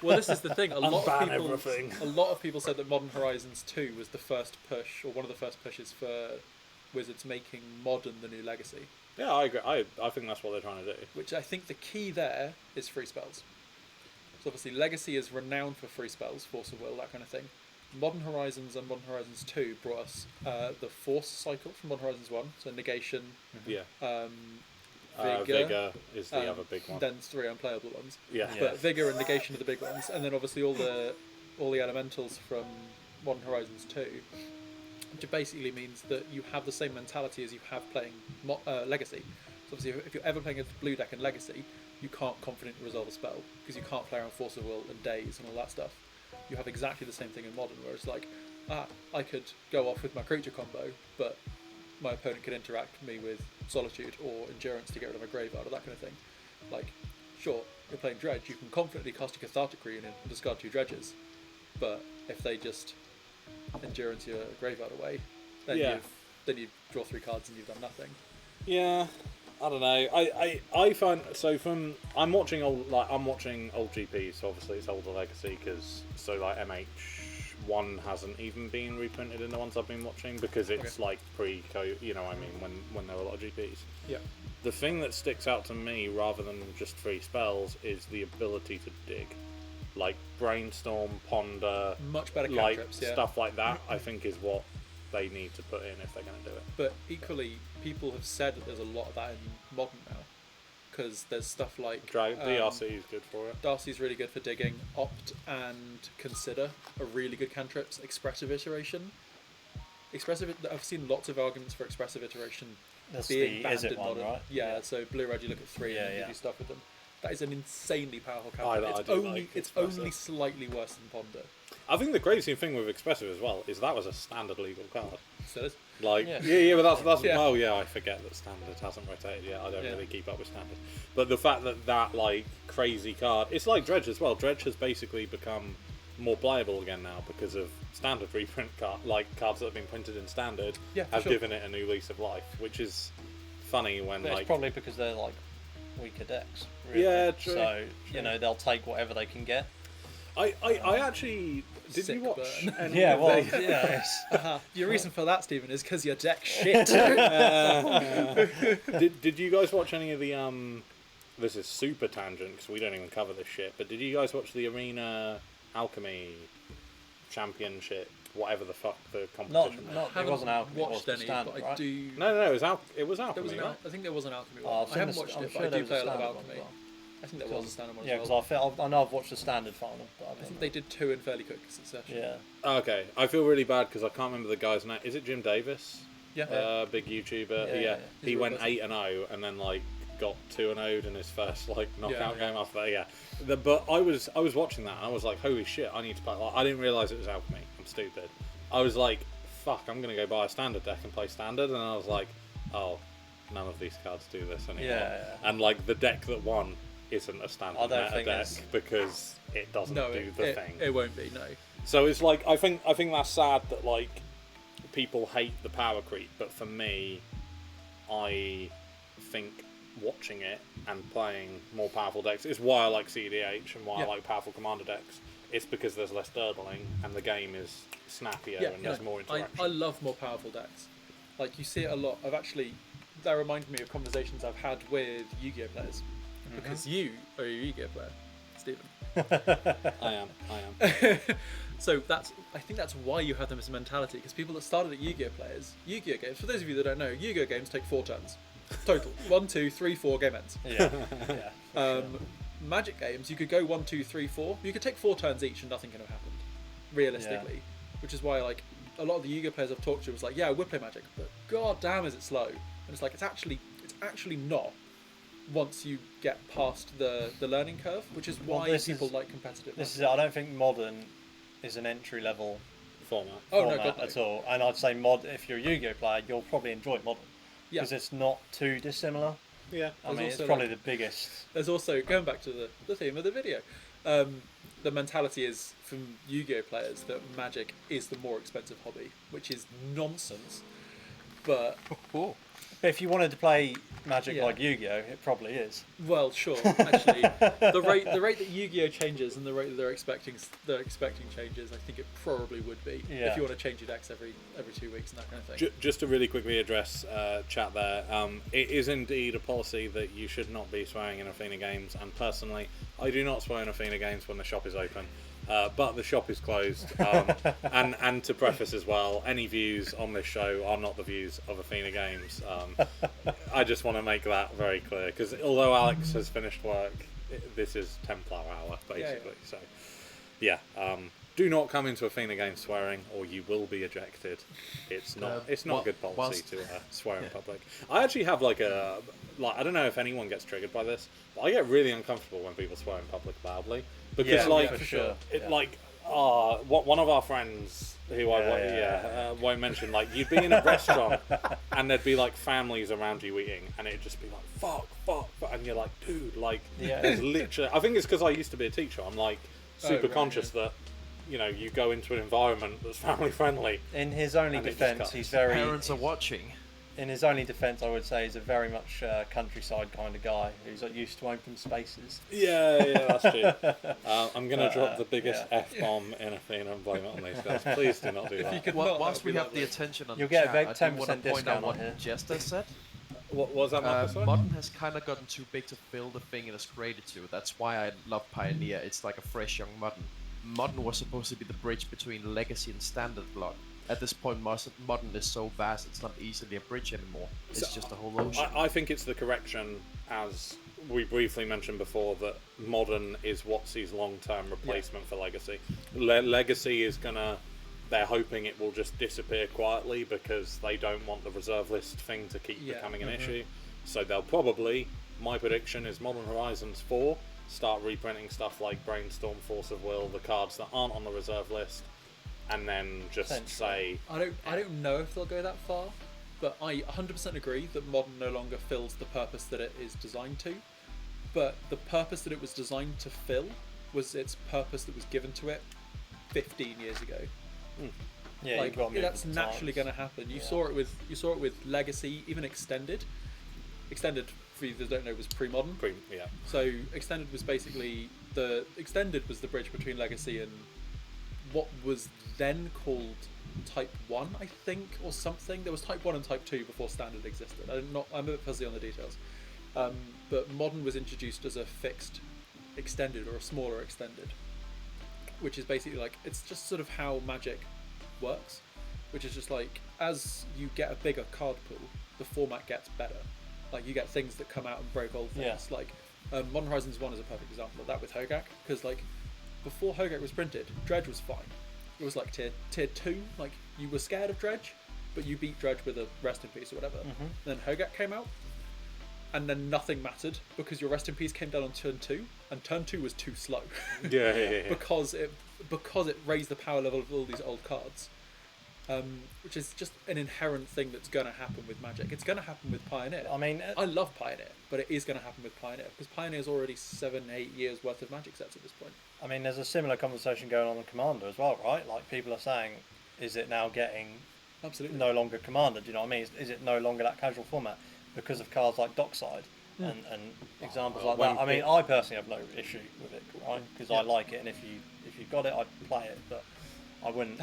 Speaker 3: Well, this is the thing. A lot
Speaker 2: Unban
Speaker 3: of
Speaker 2: everything.
Speaker 3: people said that Modern Horizons 2 was the first push, or one of the first pushes for Wizards making Modern the new Legacy.
Speaker 2: Yeah, I agree. I think that's what they're trying to do.
Speaker 3: Which I think the key there is free spells. So obviously Legacy is renowned for free spells, Force of Will, that kind of thing. Modern Horizons and Modern Horizons 2 brought us the Force cycle from Modern Horizons 1, so Negation,
Speaker 2: Yeah.
Speaker 3: Vigor,
Speaker 2: Vigor is the other big one.
Speaker 3: then 3 unplayable ones.
Speaker 2: Yeah.
Speaker 3: But Vigor and Negation are the big ones, and then obviously all the elementals from Modern Horizons 2, which basically means that you have the same mentality as you have playing Legacy. So obviously, if you're ever playing a blue deck in Legacy, you can't confidently resolve a spell because you can't play around Force of Will and Daze and all that stuff. You have exactly the same thing in Modern, where it's like, I could go off with my creature combo, but my opponent could interact with me with Solitude or Endurance to get rid of a graveyard or that kind of thing. Like, sure, you're playing Dredge, you can confidently cast a Cathartic Reunion and discard 2 Dredges, but if they just Endurance your graveyard away, then you draw 3 cards and you've done nothing.
Speaker 2: Yeah. I don't know. I find I'm watching old GPs. So obviously it's older Legacy because MH1 hasn't even been reprinted in the ones I've been watching because it's like pre-COVID. You know what I mean? When there were a lot of GPs.
Speaker 3: Yeah.
Speaker 2: The thing that sticks out to me rather than just 3 spells is the ability to dig, like Brainstorm, Ponder,
Speaker 3: Much better
Speaker 2: like
Speaker 3: cantrips, yeah.
Speaker 2: stuff like that. I think is what they need to put in if they're going to do it.
Speaker 3: But equally, people have said that there's a lot of that in Modern now, because there's stuff like
Speaker 2: DRC is good for it.
Speaker 3: Darcy's really good for digging. Opt and Consider are really good cantrips. Expressive Iteration. I've seen lots of arguments for Expressive Iteration
Speaker 4: That's
Speaker 3: being
Speaker 4: the
Speaker 3: banned
Speaker 4: Is It
Speaker 3: in
Speaker 4: one,
Speaker 3: Modern.
Speaker 4: right?
Speaker 3: Yeah, so Blue Red, you look at 3 and you do stuff with them. That is an insanely powerful cantrip. It's only slightly worse than Ponder.
Speaker 2: I think the crazy thing with Expressive as well is that was a standard legal card.
Speaker 3: So there's
Speaker 2: Like,
Speaker 4: Yeah.
Speaker 2: but that's
Speaker 3: Yeah.
Speaker 2: well, yeah, I forget that standard hasn't rotated yet. I don't
Speaker 3: Yeah.
Speaker 2: really keep up with standard. But the fact that like crazy card, it's like Dredge as well. Dredge has basically become more playable again now because of standard reprint cards that have been printed in standard have given it a new lease of life, which is funny when
Speaker 4: But
Speaker 2: like
Speaker 4: it's probably because they're like weaker decks. Really.
Speaker 2: Yeah, true.
Speaker 4: So they'll take whatever they can get.
Speaker 2: I actually did
Speaker 3: Sick
Speaker 2: you watch?
Speaker 3: burn.
Speaker 2: any
Speaker 4: Yeah,
Speaker 2: of
Speaker 4: well,
Speaker 2: the-
Speaker 3: Uh-huh. Your reason for that, Stephen, is because your deck shit.
Speaker 2: Did you guys watch any of the This is super tangent because we don't even cover this shit. But did you guys watch the Arena Alchemy Championship? Whatever the fuck the competition was?
Speaker 4: It wasn't Alchemy. It was
Speaker 3: watched
Speaker 4: the
Speaker 3: any,
Speaker 4: standard,
Speaker 3: but I
Speaker 4: right?
Speaker 3: do.
Speaker 2: No, it was Alchemy.
Speaker 3: There was
Speaker 2: right?
Speaker 3: I think there was an Alchemy
Speaker 4: Oh,
Speaker 3: one.
Speaker 4: I've
Speaker 3: I
Speaker 4: seen
Speaker 3: haven't
Speaker 4: the-
Speaker 3: watched
Speaker 4: I'm
Speaker 3: it,
Speaker 4: sure
Speaker 3: but I
Speaker 4: there
Speaker 3: do
Speaker 4: was a
Speaker 3: play a lot of
Speaker 4: standard one as
Speaker 3: Alchemy.
Speaker 4: well.
Speaker 3: I think there was a standard one
Speaker 4: Yeah,
Speaker 3: as well.
Speaker 4: because I know I've watched the standard final, but
Speaker 3: I think they did 2 in fairly quick succession.
Speaker 4: Yeah.
Speaker 2: Okay, I feel really bad because I can't remember the guy's name. Is it Jim Davis?
Speaker 3: Yeah.
Speaker 2: Big YouTuber.
Speaker 4: Yeah, yeah.
Speaker 2: He
Speaker 3: He's
Speaker 2: went
Speaker 3: real
Speaker 2: 8-0 and then like got 2-0 in his first like knockout
Speaker 3: Yeah.
Speaker 2: game after that. Yeah, but I was watching that and I was like, holy shit, I need to play. Like, I didn't realize it was Alchemy. I'm stupid. I was like, fuck, I'm gonna go buy a standard deck and play standard, and I was like, oh, none of these cards do this anymore.
Speaker 4: Yeah.
Speaker 2: And like the deck that won isn't a standard
Speaker 4: I don't
Speaker 2: meta
Speaker 4: think
Speaker 2: deck
Speaker 4: it's-
Speaker 2: because it doesn't
Speaker 3: No,
Speaker 2: do the thing.
Speaker 3: it won't be, no.
Speaker 2: So it's like I think that's sad that like people hate the power creep, but for me, I think watching it and playing more powerful decks is why I like CDH and why I like powerful commander decks. It's because there's less durdling and the game is snappier and there's more interaction.
Speaker 3: I love more powerful decks. Like, you see it a lot. That reminded me of conversations I've had with Yu-Gi-Oh players. Because you are a Yu-Gi-Oh player, Stephen.
Speaker 2: I am.
Speaker 3: So I think that's why you have them as a mentality, because people that started at Yu-Gi-Oh players, Yu-Gi-Oh games, for those of you that don't know, Yu-Gi-Oh games take 4 turns. Total. 1, 2, 3, 4, game ends.
Speaker 4: Yeah.
Speaker 3: Magic games, you could go 1, 2, 3, 4. You could take 4 turns each and nothing could have happened, realistically. Which is why, like, a lot of the Yu-Gi-Oh players I've talked to was like, yeah, I would play Magic, but god damn is it slow. And it's like, it's actually not once you get past the learning curve, which is why people like competitive.
Speaker 4: I don't think Modern is an entry level
Speaker 2: format
Speaker 4: at all. And I'd say if you're a Yu-Gi-Oh player, you'll probably enjoy Modern. Because it's not too dissimilar.
Speaker 2: Yeah.
Speaker 4: I mean, it's probably the biggest.
Speaker 3: There's also, going back to the theme of the video, the mentality is from Yu-Gi-Oh players that Magic is the more expensive hobby, which is nonsense. But
Speaker 4: if you wanted to play Magic like Yu-Gi-Oh, it probably is.
Speaker 3: Well, sure. Actually, the rate that Yu-Gi-Oh changes and the rate that they're expecting changes, I think it probably would be if you want to change your decks every 2 weeks and that kind of thing.
Speaker 2: Just to really quickly address chat there, it is indeed a policy that you should not be swearing in Athena Games, and personally, I do not swear in Athena Games when the shop is open. But the shop is closed. And to preface as well, any views on this show are not the views of Athena Games. I just want to make that very clear, because although Alex has finished work, this is Templar hour, basically. So, do not come into Athena Games swearing, or you will be ejected. It's not good policy to swear in public. I actually have I don't know if anyone gets triggered by this, but I get really uncomfortable when people swear in public loudly. Because
Speaker 4: for sure.
Speaker 2: One of our friends who I won't mention, like, you'd be in a restaurant and there'd be like families around you eating, and it'd just be like fuck, and you're like, dude, like, there's literally. I think it's because I used to be a teacher. I'm like super conscious that, you know, you go into an environment that's family friendly.
Speaker 4: In his only defence, he's very.
Speaker 5: Parents are watching.
Speaker 4: In his only defence, I would say he's a very much countryside kind of guy who's used to open spaces.
Speaker 2: Yeah, that's true. I'm going to drop the biggest F-bomb in Athena and blame it on these guys. Please do not do that.
Speaker 5: Once we have the attention on
Speaker 4: You'll
Speaker 5: the
Speaker 4: get
Speaker 5: chat,
Speaker 4: a big
Speaker 5: I do want to
Speaker 4: 10%
Speaker 5: point out
Speaker 4: discount
Speaker 5: what
Speaker 4: on here.
Speaker 5: Jester said.
Speaker 2: What was that, Marcus?
Speaker 5: Modern has kind of gotten too big to fill the thing it has created to. That's why I love Pioneer. It's like a fresh young Modern. Modern was supposed to be the bridge between Legacy and Standard Blood. At this point, Modern is so vast, it's not easily a bridge anymore. It's just a whole ocean.
Speaker 2: I think it's the correction, as we briefly mentioned before, that Modern is what sees long-term replacement for Legacy. Legacy is gonna... They're hoping it will just disappear quietly because they don't want the reserve list thing to keep becoming an issue. So they'll probably, my prediction is Modern Horizons 4, start reprinting stuff like Brainstorm, Force of Will, the cards that aren't on the reserve list, and then just say...
Speaker 3: I don't know if they'll go that far, but I 100% agree that Modern no longer fills the purpose that it is designed to. But the purpose that it was designed to fill was its purpose that was given to it 15 years ago.
Speaker 4: Yeah,
Speaker 3: like, that's naturally going to happen. You saw it with Legacy, even Extended. Extended, for you that don't know, was pre-modern. So Extended was basically the bridge between Legacy and what was then called Type 1, I think, or something. There was Type 1 and Type 2 before Standard existed. I'm a bit fuzzy on the details. But Modern was introduced as a fixed Extended, or a smaller Extended, which is basically like, it's just sort of how Magic works, which is just like, as you get a bigger card pool, the format gets better. Like, you get things that come out and break old things. Like Modern Horizons 1 is a perfect example of that with Hogak, because like, before Hogak was printed, Dredge was fine. It was like tier 2, like, you were scared of Dredge, but you beat Dredge with a Rest in Peace or whatever. Then Hogak came out, and then nothing mattered, because your Rest in Peace came down on turn 2, and turn 2 was too slow. Because it raised the power level of all these old cards. Which is just an inherent thing that's going to happen with Magic. It's going to happen with Pioneer. I mean, I love Pioneer, but it is going to happen with Pioneer, because Pioneer's already 7-8 years worth of Magic sets at this point.
Speaker 4: I mean, there's a similar conversation going on in Commander as well, right? Like, people are saying, is it now getting
Speaker 3: Absolutely.
Speaker 4: no longer Commander? Do you know what I mean? Is it no longer that casual format because of cards like Dockside and examples like that? I mean, I personally have no issue with it, right? Because I like it, and if you got it, I'd play it, but I wouldn't.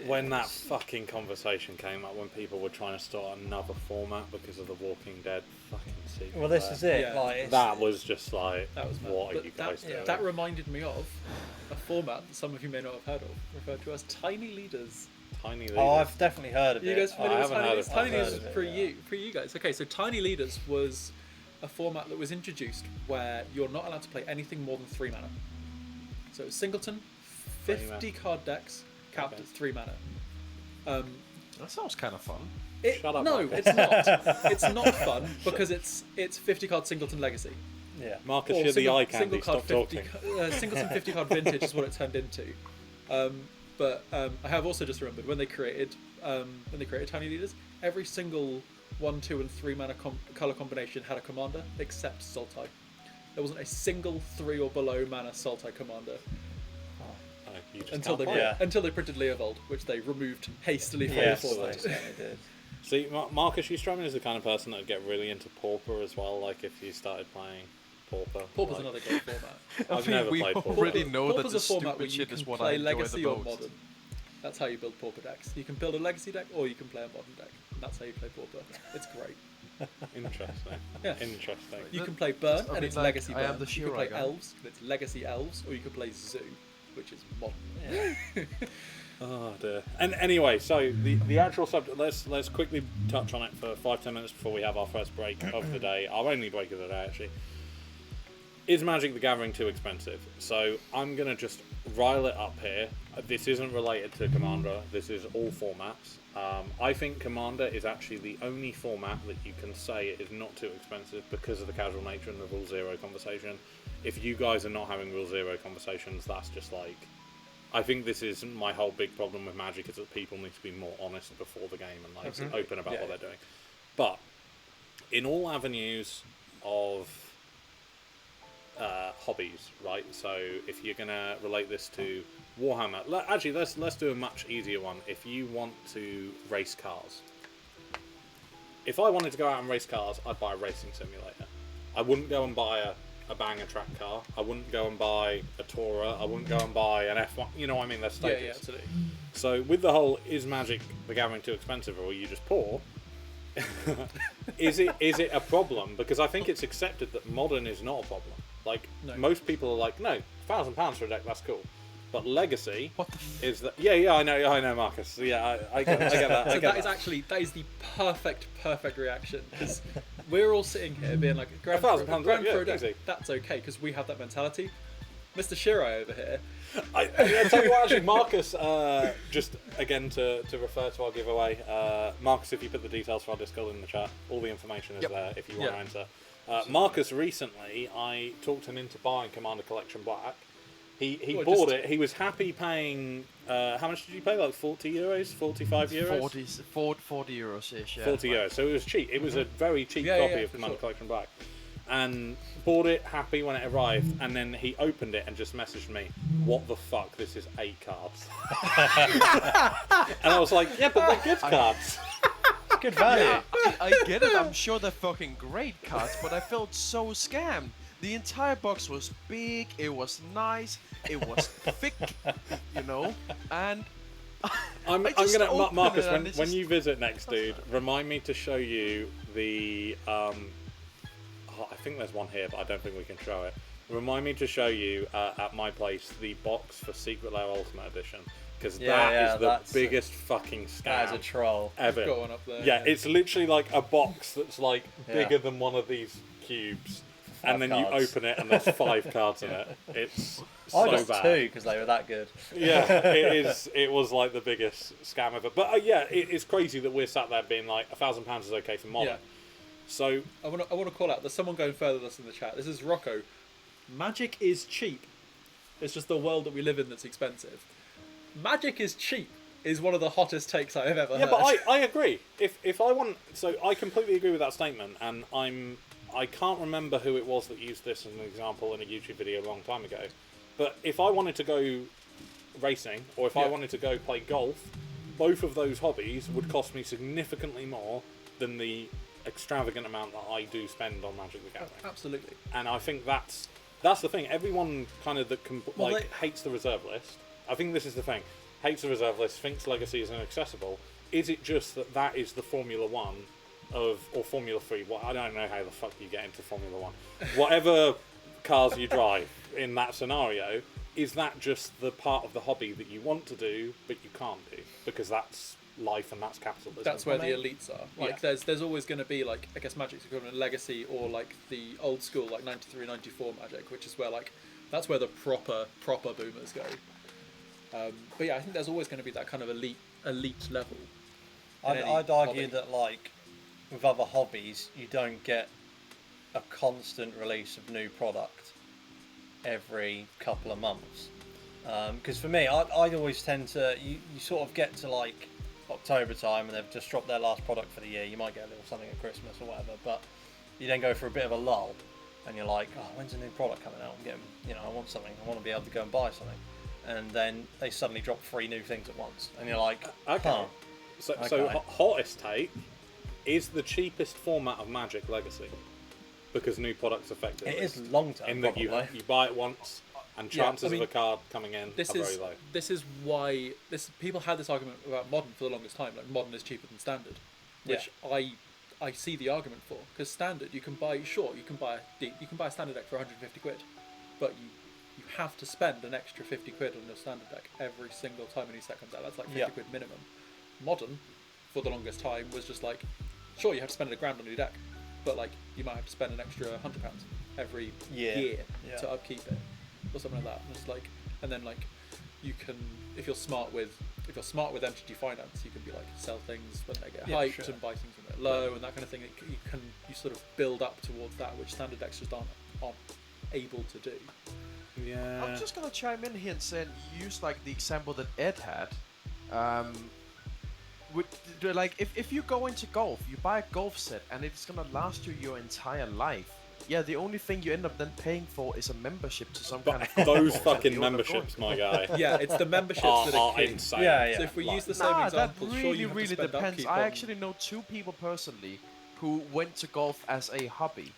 Speaker 2: When that fucking conversation came up, when people were trying to start another format because of the Walking Dead fucking sequel.
Speaker 4: Well, this is it.
Speaker 3: Yeah.
Speaker 4: Like,
Speaker 2: That was just like,
Speaker 3: That was mad.
Speaker 2: what are
Speaker 3: But
Speaker 2: you guys doing?
Speaker 3: that reminded me of a format that some of you may not have heard of, referred to as Tiny Leaders.
Speaker 2: Tiny
Speaker 4: Oh,
Speaker 2: leaders.
Speaker 4: I've definitely heard of
Speaker 3: You
Speaker 4: it.
Speaker 3: guys familiar with
Speaker 2: haven't
Speaker 3: Tiny
Speaker 2: heard
Speaker 3: Leaders?
Speaker 2: of
Speaker 3: Tiny
Speaker 2: it.
Speaker 3: Leaders
Speaker 4: I've
Speaker 3: was
Speaker 4: heard of
Speaker 3: for
Speaker 4: it,
Speaker 3: you guys. Okay, so Tiny Leaders was a format that was introduced where you're not allowed to play anything more than 3 mana. So singleton, 50 card decks, capped
Speaker 2: Okay.
Speaker 3: at 3 mana.
Speaker 5: That sounds kind of fun.
Speaker 2: Shut up,
Speaker 3: No,
Speaker 2: Michael.
Speaker 3: it's not. It's not fun because it's 50 card singleton legacy.
Speaker 4: Yeah.
Speaker 2: Marcus,
Speaker 3: Or
Speaker 2: you're the
Speaker 3: single-
Speaker 2: eye candy.
Speaker 3: single card
Speaker 2: Stop
Speaker 3: 50
Speaker 2: talking.
Speaker 3: singleton 50 card vintage is what it turned into. But I have also just remembered when they created Tiny Leaders, every single 1, 2, and 3 mana color combination had a commander except Sultai. There wasn't a single 3 or below mana Sultai commander
Speaker 2: Oh, you just
Speaker 3: until
Speaker 2: can't
Speaker 3: they
Speaker 2: play.
Speaker 4: Yeah.
Speaker 3: until they printed Leovold, which they removed hastily from
Speaker 4: Yes,
Speaker 3: the
Speaker 4: they
Speaker 3: format.
Speaker 4: certainly did.
Speaker 2: See, Marcus, you strike me as the kind of person that would get really into Pauper as well. Like if you started playing Pauper.
Speaker 3: Pauper's
Speaker 2: like,
Speaker 3: another great format.
Speaker 2: I've never
Speaker 5: we
Speaker 2: played Pauper.
Speaker 5: already know that
Speaker 3: Pauper's
Speaker 5: the
Speaker 3: a format where
Speaker 5: stupid
Speaker 3: you
Speaker 5: shit
Speaker 3: can
Speaker 5: is what I
Speaker 3: play
Speaker 5: enjoy
Speaker 3: Legacy
Speaker 5: the
Speaker 3: or
Speaker 5: most.
Speaker 3: Modern. That's how you build Pauper decks. You can build a Legacy deck or you can play a Modern deck. And that's how you play Pauper. It's great.
Speaker 2: Interesting.
Speaker 3: Yeah.
Speaker 2: Interesting.
Speaker 3: You can play Burn,
Speaker 5: I mean,
Speaker 3: and it's
Speaker 5: like,
Speaker 3: Legacy
Speaker 5: I
Speaker 3: Burn.
Speaker 5: am the
Speaker 3: You can
Speaker 5: Shiro
Speaker 3: play
Speaker 5: guy.
Speaker 3: Elves, and it's Legacy Elves, or you can play Zoo, which is Modern.
Speaker 4: Yeah.
Speaker 2: Oh dear. And anyway, so the actual subject. Let's quickly touch on it for 5-10 minutes before we have our first break of the day. Our only break of the day, actually. Is Magic the Gathering too expensive? So I'm gonna just rile it up here. This isn't related to Commander. This is all formats. I think Commander is actually the only format that you can say it is not too expensive because of the casual nature and the Rule Zero conversation. If you guys are not having Rule Zero conversations, that's just like... I think this is my whole big problem with Magic, is that people need to be more honest before the game and like open about what they're doing. But in all avenues of hobbies, right? So if you're gonna relate this to Warhammer, actually let's do a much easier one. If you want to race cars, if I wanted to go out and race cars, I'd buy a racing simulator. I wouldn't go and buy a banger track car. I wouldn't go and buy a Tourer. I wouldn't go and buy an F1. You know what I mean? There's stages.
Speaker 3: Yeah, absolutely.
Speaker 2: So with the whole, is Magic the Gathering too expensive, or are you just poor? Is it a problem? Because I think it's accepted that Modern is not a problem. Like
Speaker 3: No.
Speaker 2: most people are like, no, £1,000 for a deck, that's cool. But Legacy
Speaker 5: What the
Speaker 2: is that? Yeah, I know, Marcus. Yeah, I get that. I
Speaker 3: So
Speaker 2: get
Speaker 3: that is the perfect reaction, because we're all sitting here being like, grand
Speaker 2: £1,000,
Speaker 3: for
Speaker 2: yeah,
Speaker 3: a deck,
Speaker 2: easy.
Speaker 3: that's okay, because we have that mentality. Mr. Shirai over here,
Speaker 2: I tell you what, actually, Marcus, just again to refer to our giveaway, Marcus, if you put the details for our Discord in the chat, all the information is there if you want to enter. Marcus, recently, I talked him into buying Commander Collection Black. He bought it. He was happy paying. How much did you pay? Like €40, €45?
Speaker 5: 40 euros ish. Yeah.
Speaker 2: 40 euros. So it was cheap. It was a very cheap copy of Commander Collection Black. And bought it, happy when it arrived, and then he opened it and just messaged me, "What the fuck? This is 8 cards." And I was like, "Yeah, but they're gift cards."
Speaker 4: Good value.
Speaker 5: I get it. I'm sure they're fucking great cards, but I felt so scammed. The entire box was big. It was nice. It was thick, you know. And
Speaker 2: I'm
Speaker 5: just
Speaker 2: gonna
Speaker 5: opened
Speaker 2: Marcus
Speaker 5: it and
Speaker 2: when
Speaker 5: it's
Speaker 2: when
Speaker 5: just-
Speaker 2: you visit next, dude. Remind me to show you the. I think there's one here, but I don't think we can show it. Remind me to show you at my place the box for Secret Lair Ultimate Edition, because that is
Speaker 4: that's
Speaker 2: the biggest fucking scam
Speaker 4: That is a troll.
Speaker 2: ever.
Speaker 3: got one up there.
Speaker 2: Yeah, it's literally like a box that's like
Speaker 4: Yeah.
Speaker 2: bigger than one of these cubes, and then you
Speaker 4: cards.
Speaker 2: open it and there's 5 cards in it. It's
Speaker 4: I
Speaker 2: so
Speaker 4: got
Speaker 2: bad.
Speaker 4: 2 because they were that good.
Speaker 2: Yeah, it is. It was like the biggest scam ever. But yeah, it's crazy that we're sat there being like £1,000 is okay for Modern.
Speaker 3: Yeah.
Speaker 2: So
Speaker 3: I want to call out. There's someone going further than us in the chat. This is Rocco. Magic is cheap. It's just the world that we live in that's expensive. Magic is cheap is one of the hottest takes I have ever
Speaker 2: yeah,
Speaker 3: heard.
Speaker 2: but I agree. If I want, so I completely agree with that statement, and I can't remember who it was that used this as an example in a YouTube video a long time ago. But if I wanted to go racing, or if I
Speaker 3: Yeah.
Speaker 2: wanted to go play golf, both of those hobbies would cost me significantly more than the extravagant amount that I do spend on Magic the Gathering.
Speaker 3: Absolutely.
Speaker 2: And I think that's the thing. Everyone kind of hates the reserve list. I think this is the thing. Hates the reserve list, thinks Legacy is inaccessible. Is it just that is the Formula 1 or Formula 3? Well, I don't know how the fuck you get into Formula 1. Whatever cars you drive in that scenario, is that just the part of the hobby that you want to do but you can't do because that's life and that's capitalism?
Speaker 3: That's where the elites are. Like, there's always going to be, like, I guess Magic's equivalent Legacy, or like the old school, like 93, 94 Magic, which is where, like, that's where the proper boomers go. But yeah, I think there's always going to be that kind of elite level.
Speaker 4: I'd argue that, like, with other hobbies, you don't get a constant release of new product every couple of months. Because for me, I'd always tend to, you sort of get to, like, October time and they've just dropped their last product for the year. You might get a little something at Christmas or whatever, but you then go for a bit of a lull and you're like, oh, when's a new product coming out? I'm getting, I want something. I want to be able to go and buy something. And then they suddenly drop 3 new things at once, and you're like,
Speaker 2: okay.
Speaker 4: Huh.
Speaker 2: So hottest take is the cheapest format of Magic Legacy because new products affect it.
Speaker 4: It is long term.
Speaker 2: In that you buy it once, and chances of a card coming in are very low.
Speaker 3: This is why people had this argument about Modern for the longest time. Like, Modern is cheaper than Standard, which I see the argument for, because Standard you can buy a Standard deck for 150 quid, but you have to spend an extra 50 quid on your Standard deck every single time a new set comes out. That's like 50 quid minimum. Modern, for the longest time, was just like, sure, you have to spend £1,000 on your deck, but like you might have to spend an extra £100 every year to upkeep it, or something like that. And it's like, and then like you can, if you're smart with MTG finance, you can be like sell things when they get hyped and buy things when they're low and that kind of thing. You sort of build up towards that, which Standard decks just aren't able to do.
Speaker 2: Yeah.
Speaker 5: I'm just gonna chime in here and say, use like the example that Ed had. Like if you go into golf, you buy a golf set and it's gonna last you your entire life. Yeah, the only thing you end up then paying for is a membership to some kind of golf
Speaker 2: those
Speaker 5: course
Speaker 2: fucking memberships, my guy.
Speaker 3: Yeah, it's the memberships that are king.
Speaker 2: Insane.
Speaker 4: Yeah.
Speaker 3: So if we use the same example,
Speaker 5: that
Speaker 3: sure, you
Speaker 5: really
Speaker 3: have to spend
Speaker 5: depends.
Speaker 3: upkeep
Speaker 5: I
Speaker 3: on-
Speaker 5: actually know 2 people personally who went to golf as a hobby,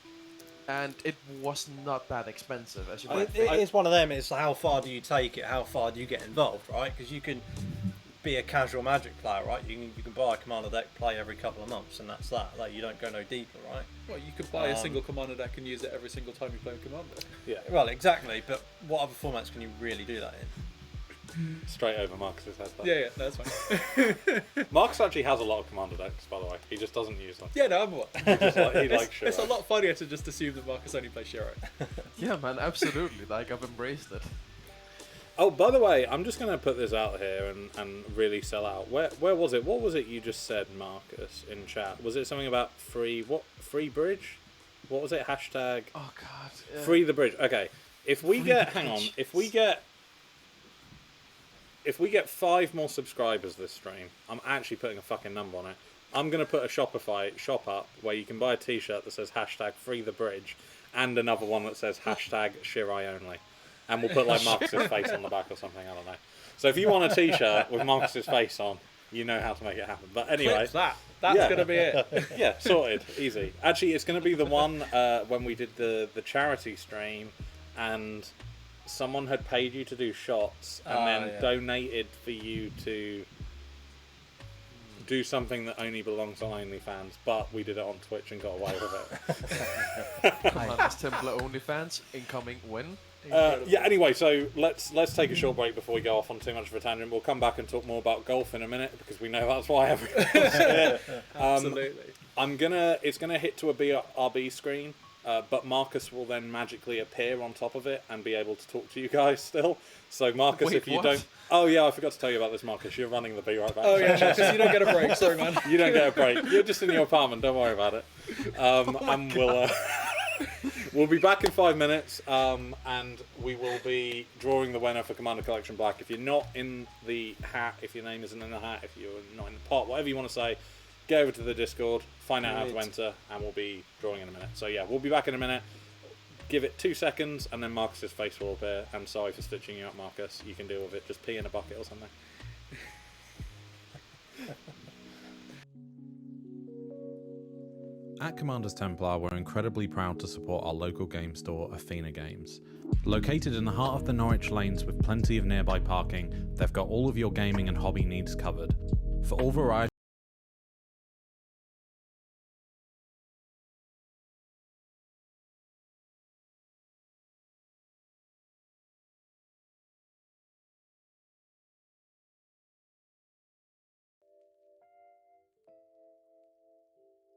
Speaker 5: and it was not that expensive as you might think.
Speaker 4: It is one of them. It's how far do you take it? How far do you get involved, right? Because you can be a casual Magic player, right? You can buy a Commander deck, play every couple of months, and that's that. Like, you don't go no deeper, right?
Speaker 3: Well, you could buy a single Commander deck and use it every single time you play a Commander.
Speaker 2: Yeah.
Speaker 4: Well, exactly. But what other formats can you really do that in?
Speaker 2: Straight over Marcus's head.
Speaker 3: Yeah, that's fine.
Speaker 2: Marcus actually has a lot of Commander decks, by the way. He just doesn't use them.
Speaker 3: Yeah, no, I'm what?
Speaker 2: He likes Shiro.
Speaker 3: It's a lot funnier to just assume that Marcus only plays Shiro.
Speaker 5: Yeah, man, absolutely. Like, I've embraced it.
Speaker 2: Oh, by the way, I'm just going to put this out here and really sell out. Where was it? What was it you just said, Marcus, in chat? Was it something about free bridge? What was it? Hashtag
Speaker 5: Oh god.
Speaker 2: free the bridge. Okay. If we get if we get 5 more subscribers this stream, I'm actually putting a fucking number on it. I'm going to put a Shopify shop up where you can buy a t-shirt that says hashtag free the bridge and another one that says hashtag Shirai only. And we'll put like Marcus's face on the back or something, I don't know. So if you want a t-shirt with Marcus's face on, you know how to make it happen. But anyway.
Speaker 3: Clip that. That's going to be it.
Speaker 2: Yeah, sorted. Easy. Actually, it's going to be the one when we did the charity stream and someone had paid you to do shots and then donated for you to do something that only belongs on OnlyFans, but we did it on Twitch and got away with it.
Speaker 5: Commanders Templar OnlyFans incoming when?
Speaker 2: Yeah, anyway, so let's take a short break before we go off on too much of a tangent. We'll come back and talk more about golf in a minute because we know that's why everyone's here.
Speaker 3: Absolutely.
Speaker 2: It's gonna hit to a BRB screen, but Marcus will then magically appear on top of it and be able to talk to you guys still. So Marcus,
Speaker 5: Wait,
Speaker 2: if you
Speaker 5: what?
Speaker 2: don't... Oh yeah, I forgot to tell you about this, Marcus. You're running the Be Right Back.
Speaker 3: Oh yeah, because you don't get a break. Sorry, man.
Speaker 2: You don't get a break. You're just in your apartment. Don't worry about it. And we'll be back in 5 minutes, and we will be drawing the winner for Commander Collection Black. If you're not in the hat, if your name isn't in the hat, if you're not in the pot, whatever you want to say, go over to the Discord, find out how to enter, and we'll be drawing in a minute. So yeah, we'll be back in a minute. Give it 2 seconds, and then Marcus's face will appear. I'm sorry for stitching you up, Marcus. You can deal with it. Just pee in a bucket or something. At Commanders Templar, we're incredibly proud to support our local game store, Athena Games. Located in the heart of the Norwich lanes with plenty of nearby parking, they've got all of your gaming and hobby needs covered. For all variety.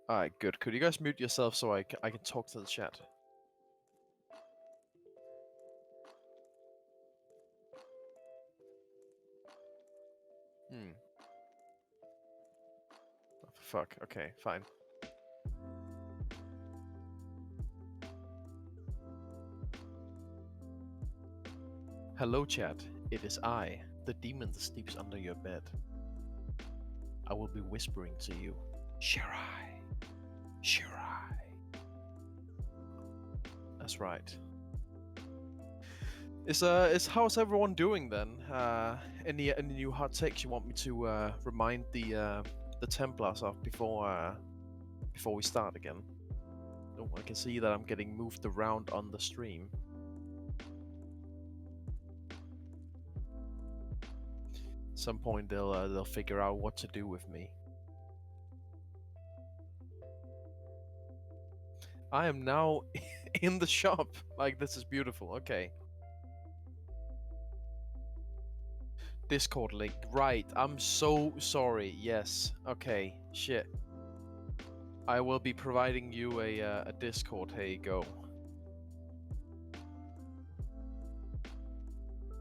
Speaker 5: Alright, good. Could you guys mute yourself so I can talk to the chat? Oh, fuck. Okay, fine. Hello, chat. It is I, the demon that sleeps under your bed. I will be whispering to you, Shirai, Shirai. That's right. How's everyone doing then? Any new hot takes you want me to remind the Templars of before we start again? Oh, I can see that I'm getting moved around on the stream. Some point they'll figure out what to do with me. I am now in the shop. Like, this is beautiful. Okay. Discord link. Right. I'm so sorry. Yes. Okay. Shit. I will be providing you a Discord. Here you go.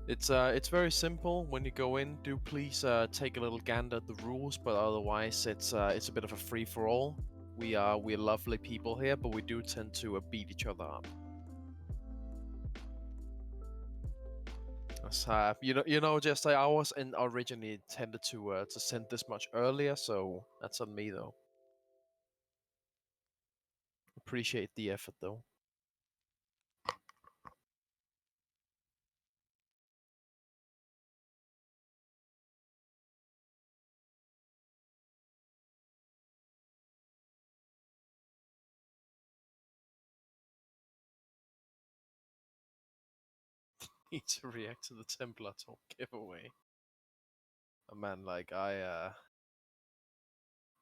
Speaker 5: It's very simple. When you go in, do please take a little gander at the rules, but otherwise it's a bit of a free for all. We're lovely people here, but we do tend to beat each other up. Just I was originally intended to send this much earlier, so that's on me though. Appreciate the effort though. Need to react to the Templar Talk giveaway. Oh, man, like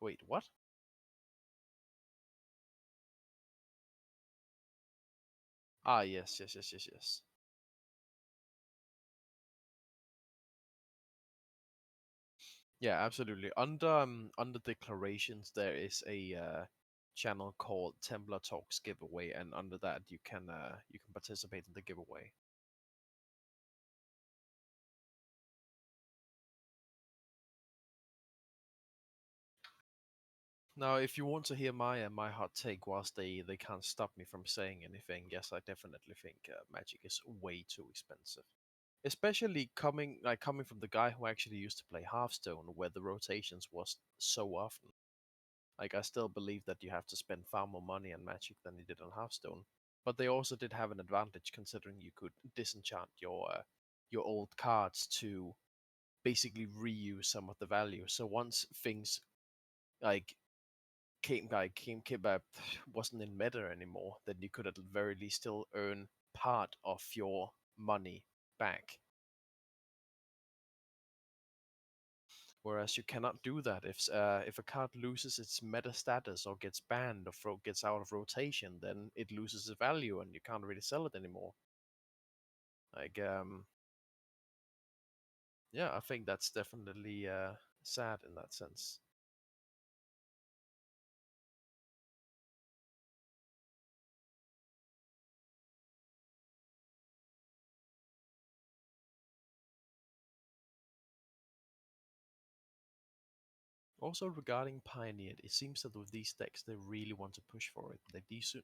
Speaker 5: wait, what? Ah, yes. Yeah, absolutely. Under declarations, there is a channel called Templar Talks giveaway, and under that you can participate in the giveaway. Now, if you want to hear my hot take, whilst they can't stop me from saying anything, yes, I definitely think Magic is way too expensive. Especially coming from the guy who actually used to play Hearthstone, where the rotations was so often. Like, I still believe that you have to spend far more money on Magic than you did on Hearthstone. But they also did have an advantage, considering you could disenchant your old cards to basically reuse some of the value. So once things like came wasn't in meta anymore, then you could at the very least still earn part of your money back. Whereas you cannot do that if a card loses its meta status or gets banned or gets out of rotation, then it loses its value and you can't really sell it anymore. Like, yeah, I think that's definitely sad in that sense. Also, regarding Pioneered, it seems that with these decks, they really want to push for it. They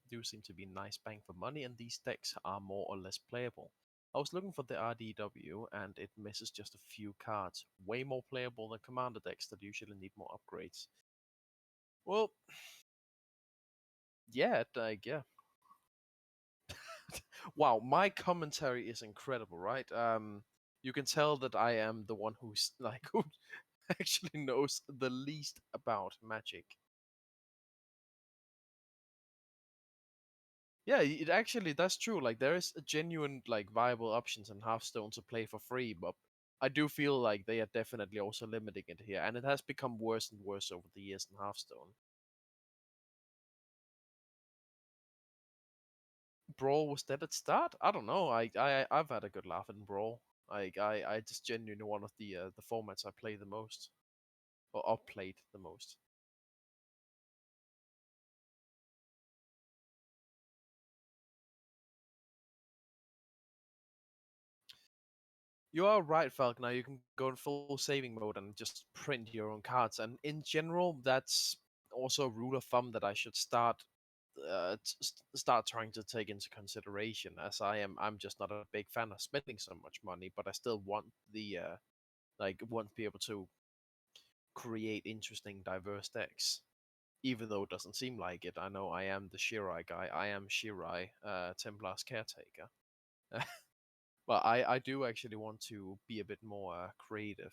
Speaker 5: do seem to be nice bang for money, and these decks are more or less playable. I was looking for the RDW, and it misses just a few cards. Way more playable than Commander decks that usually need more upgrades. Well, yeah, yeah. Wow, my commentary is incredible, right? You can tell that I am the one who's who actually knows the least about Magic. Yeah, it actually that's true. Like there is a genuine like viable options in Hearthstone to play for free, but I do feel like they are definitely also limiting it here, and it has become worse and worse over the years in Hearthstone. Brawl was dead at start. I don't know. I've had a good laugh in Brawl. Like I just genuinely one of the formats I play the most, or up played the most. You are right, Falconer. You can go in full saving mode and just print your own cards. And in general, that's also a rule of thumb that I should start trying to take into consideration. As I'm just not a big fan of spending so much money, but I still want want to be able to create interesting, diverse decks. Even though it doesn't seem like it, I know I am the Shirai guy. I am Shirai, Templar's caretaker. But I do actually want to be a bit more creative.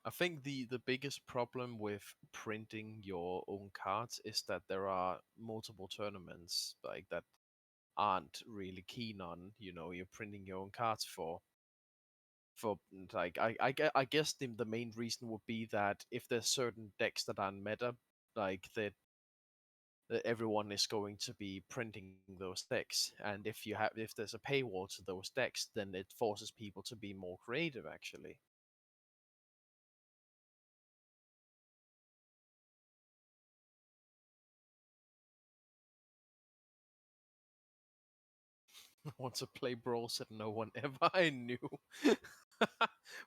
Speaker 5: I think the biggest problem with printing your own cards is that there are multiple tournaments like that aren't really keen on, you're printing your own cards for like I guess the main reason would be that if there's certain decks that are meta, like that everyone is going to be printing those decks, and if there's a paywall to those decks, then it forces people to be more creative actually. Want to play Brawl, said no one ever I knew.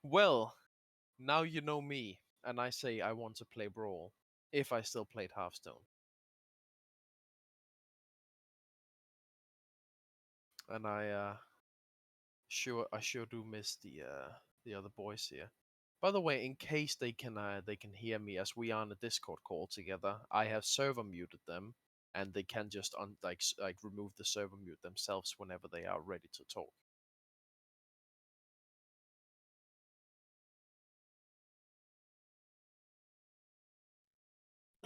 Speaker 5: Well, now you know me, and I say I want to play Brawl if I still played Hearthstone. And I sure do miss the other boys here. By the way, in case they can hear me as we are on a Discord call together, I have server muted them, and they can just remove the server mute themselves whenever they are ready to talk.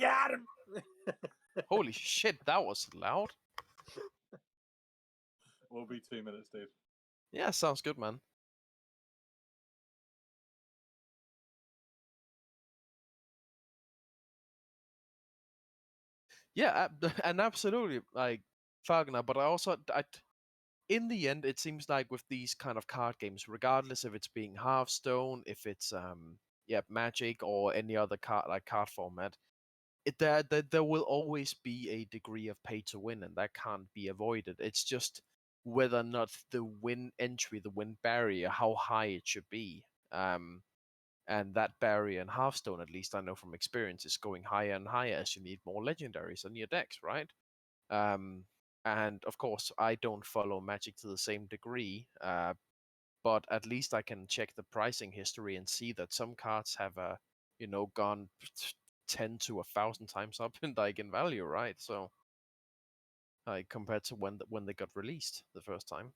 Speaker 4: Got him.
Speaker 5: Holy shit, that was loud.
Speaker 2: Will be 2 minutes, dude.
Speaker 5: Yeah, sounds good, man. Yeah, and absolutely, like Fagner. But in the end, it seems like with these kind of card games, regardless if it's being Hearthstone, if it's Magic or any other card format, there will always be a degree of pay to win, and that can't be avoided. It's just whether or not the win barrier, how high it should be. And that barrier in Hearthstone, at least I know from experience, is going higher and higher as you need more legendaries on your decks, right? Um, and of course, I don't follow Magic to the same degree, but at least I can check the pricing history and see that some cards have gone 10 to 1,000 times up in value, right? So, compared to when they got released the first time.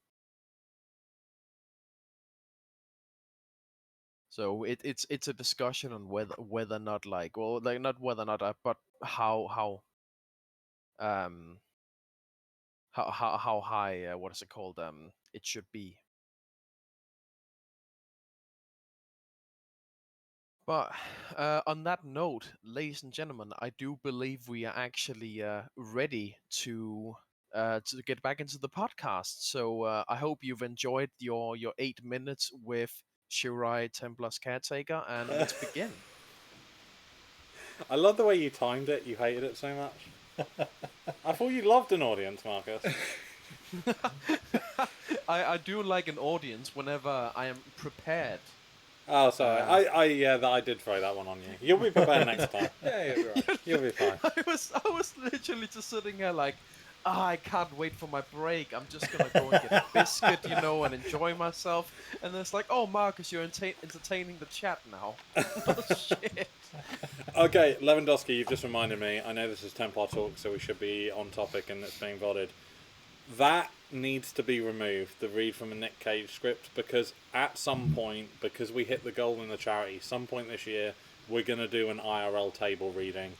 Speaker 5: So it's a discussion on whether or not not whether or not but um how high what is it called it should be. But on that note, ladies and gentlemen, I do believe we are actually ready to get back into the podcast. So I hope you've enjoyed your 8 minutes with Shirai Templar's caretaker, and let's begin.
Speaker 2: I love the way you timed it. You hated it so much. I thought you loved an audience, Marcus.
Speaker 5: I do like an audience whenever I am prepared.
Speaker 2: Oh, sorry. I did throw that one on you. You'll be prepared next time.
Speaker 3: Yeah, you'll be right.
Speaker 2: You'll be fine.
Speaker 5: I was literally just sitting here like, I can't wait for my break. I'm just gonna go and get a biscuit, and enjoy myself. And then it's like, oh, Marcus, you're entertaining the chat now. Oh, shit.
Speaker 2: Okay, Lewandowski, you've just reminded me. I know this is Templar Talk, so we should be on topic, and it's being VODed. That needs to be removed, the read from a Nick Cage script, because at some point, because we hit the goal in the charity, some point this year, we're going to do an IRL table reading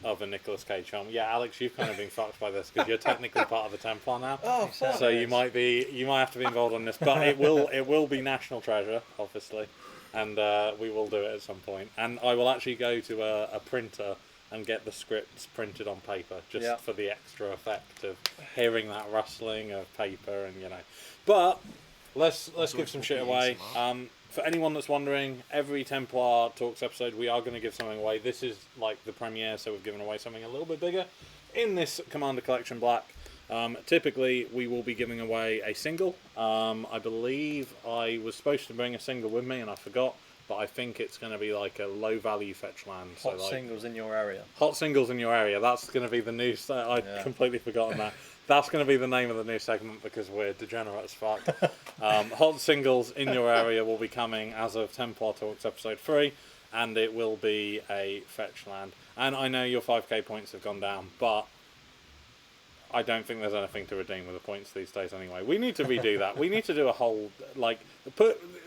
Speaker 2: of a Nicolas Cage film. Yeah, Alex, you've kind of been fucked by this because you're technically part of the Templar now.
Speaker 4: Oh,
Speaker 2: so you might have to be involved on this, but it will be National Treasure, obviously, and we will do it at some point. And I will actually go to a printer and get the scripts printed on paper just for the extra effect of hearing that rustling of paper and But let's give some shit away. For anyone that's wondering, every Templar Talks episode we are going to give something away. This is like the premiere, so we've given away something a little bit bigger in this Commander Collection Black. Typically we will be giving away a single. I believe I was supposed to bring a single with me and I forgot, but I think it's going to be like a low value fetch land.
Speaker 4: Hot singles in your area.
Speaker 2: Hot singles in your area. That's going to be the new. I'd completely forgotten that. That's going to be the name of the new segment because we're degenerate as fuck. Hot singles in your area will be coming as of Templar Talks episode 3, and it will be a fetch land. And I know your 5k points have gone down, but I don't think there's anything to redeem with the points these days anyway. We need to redo that. We need to do a whole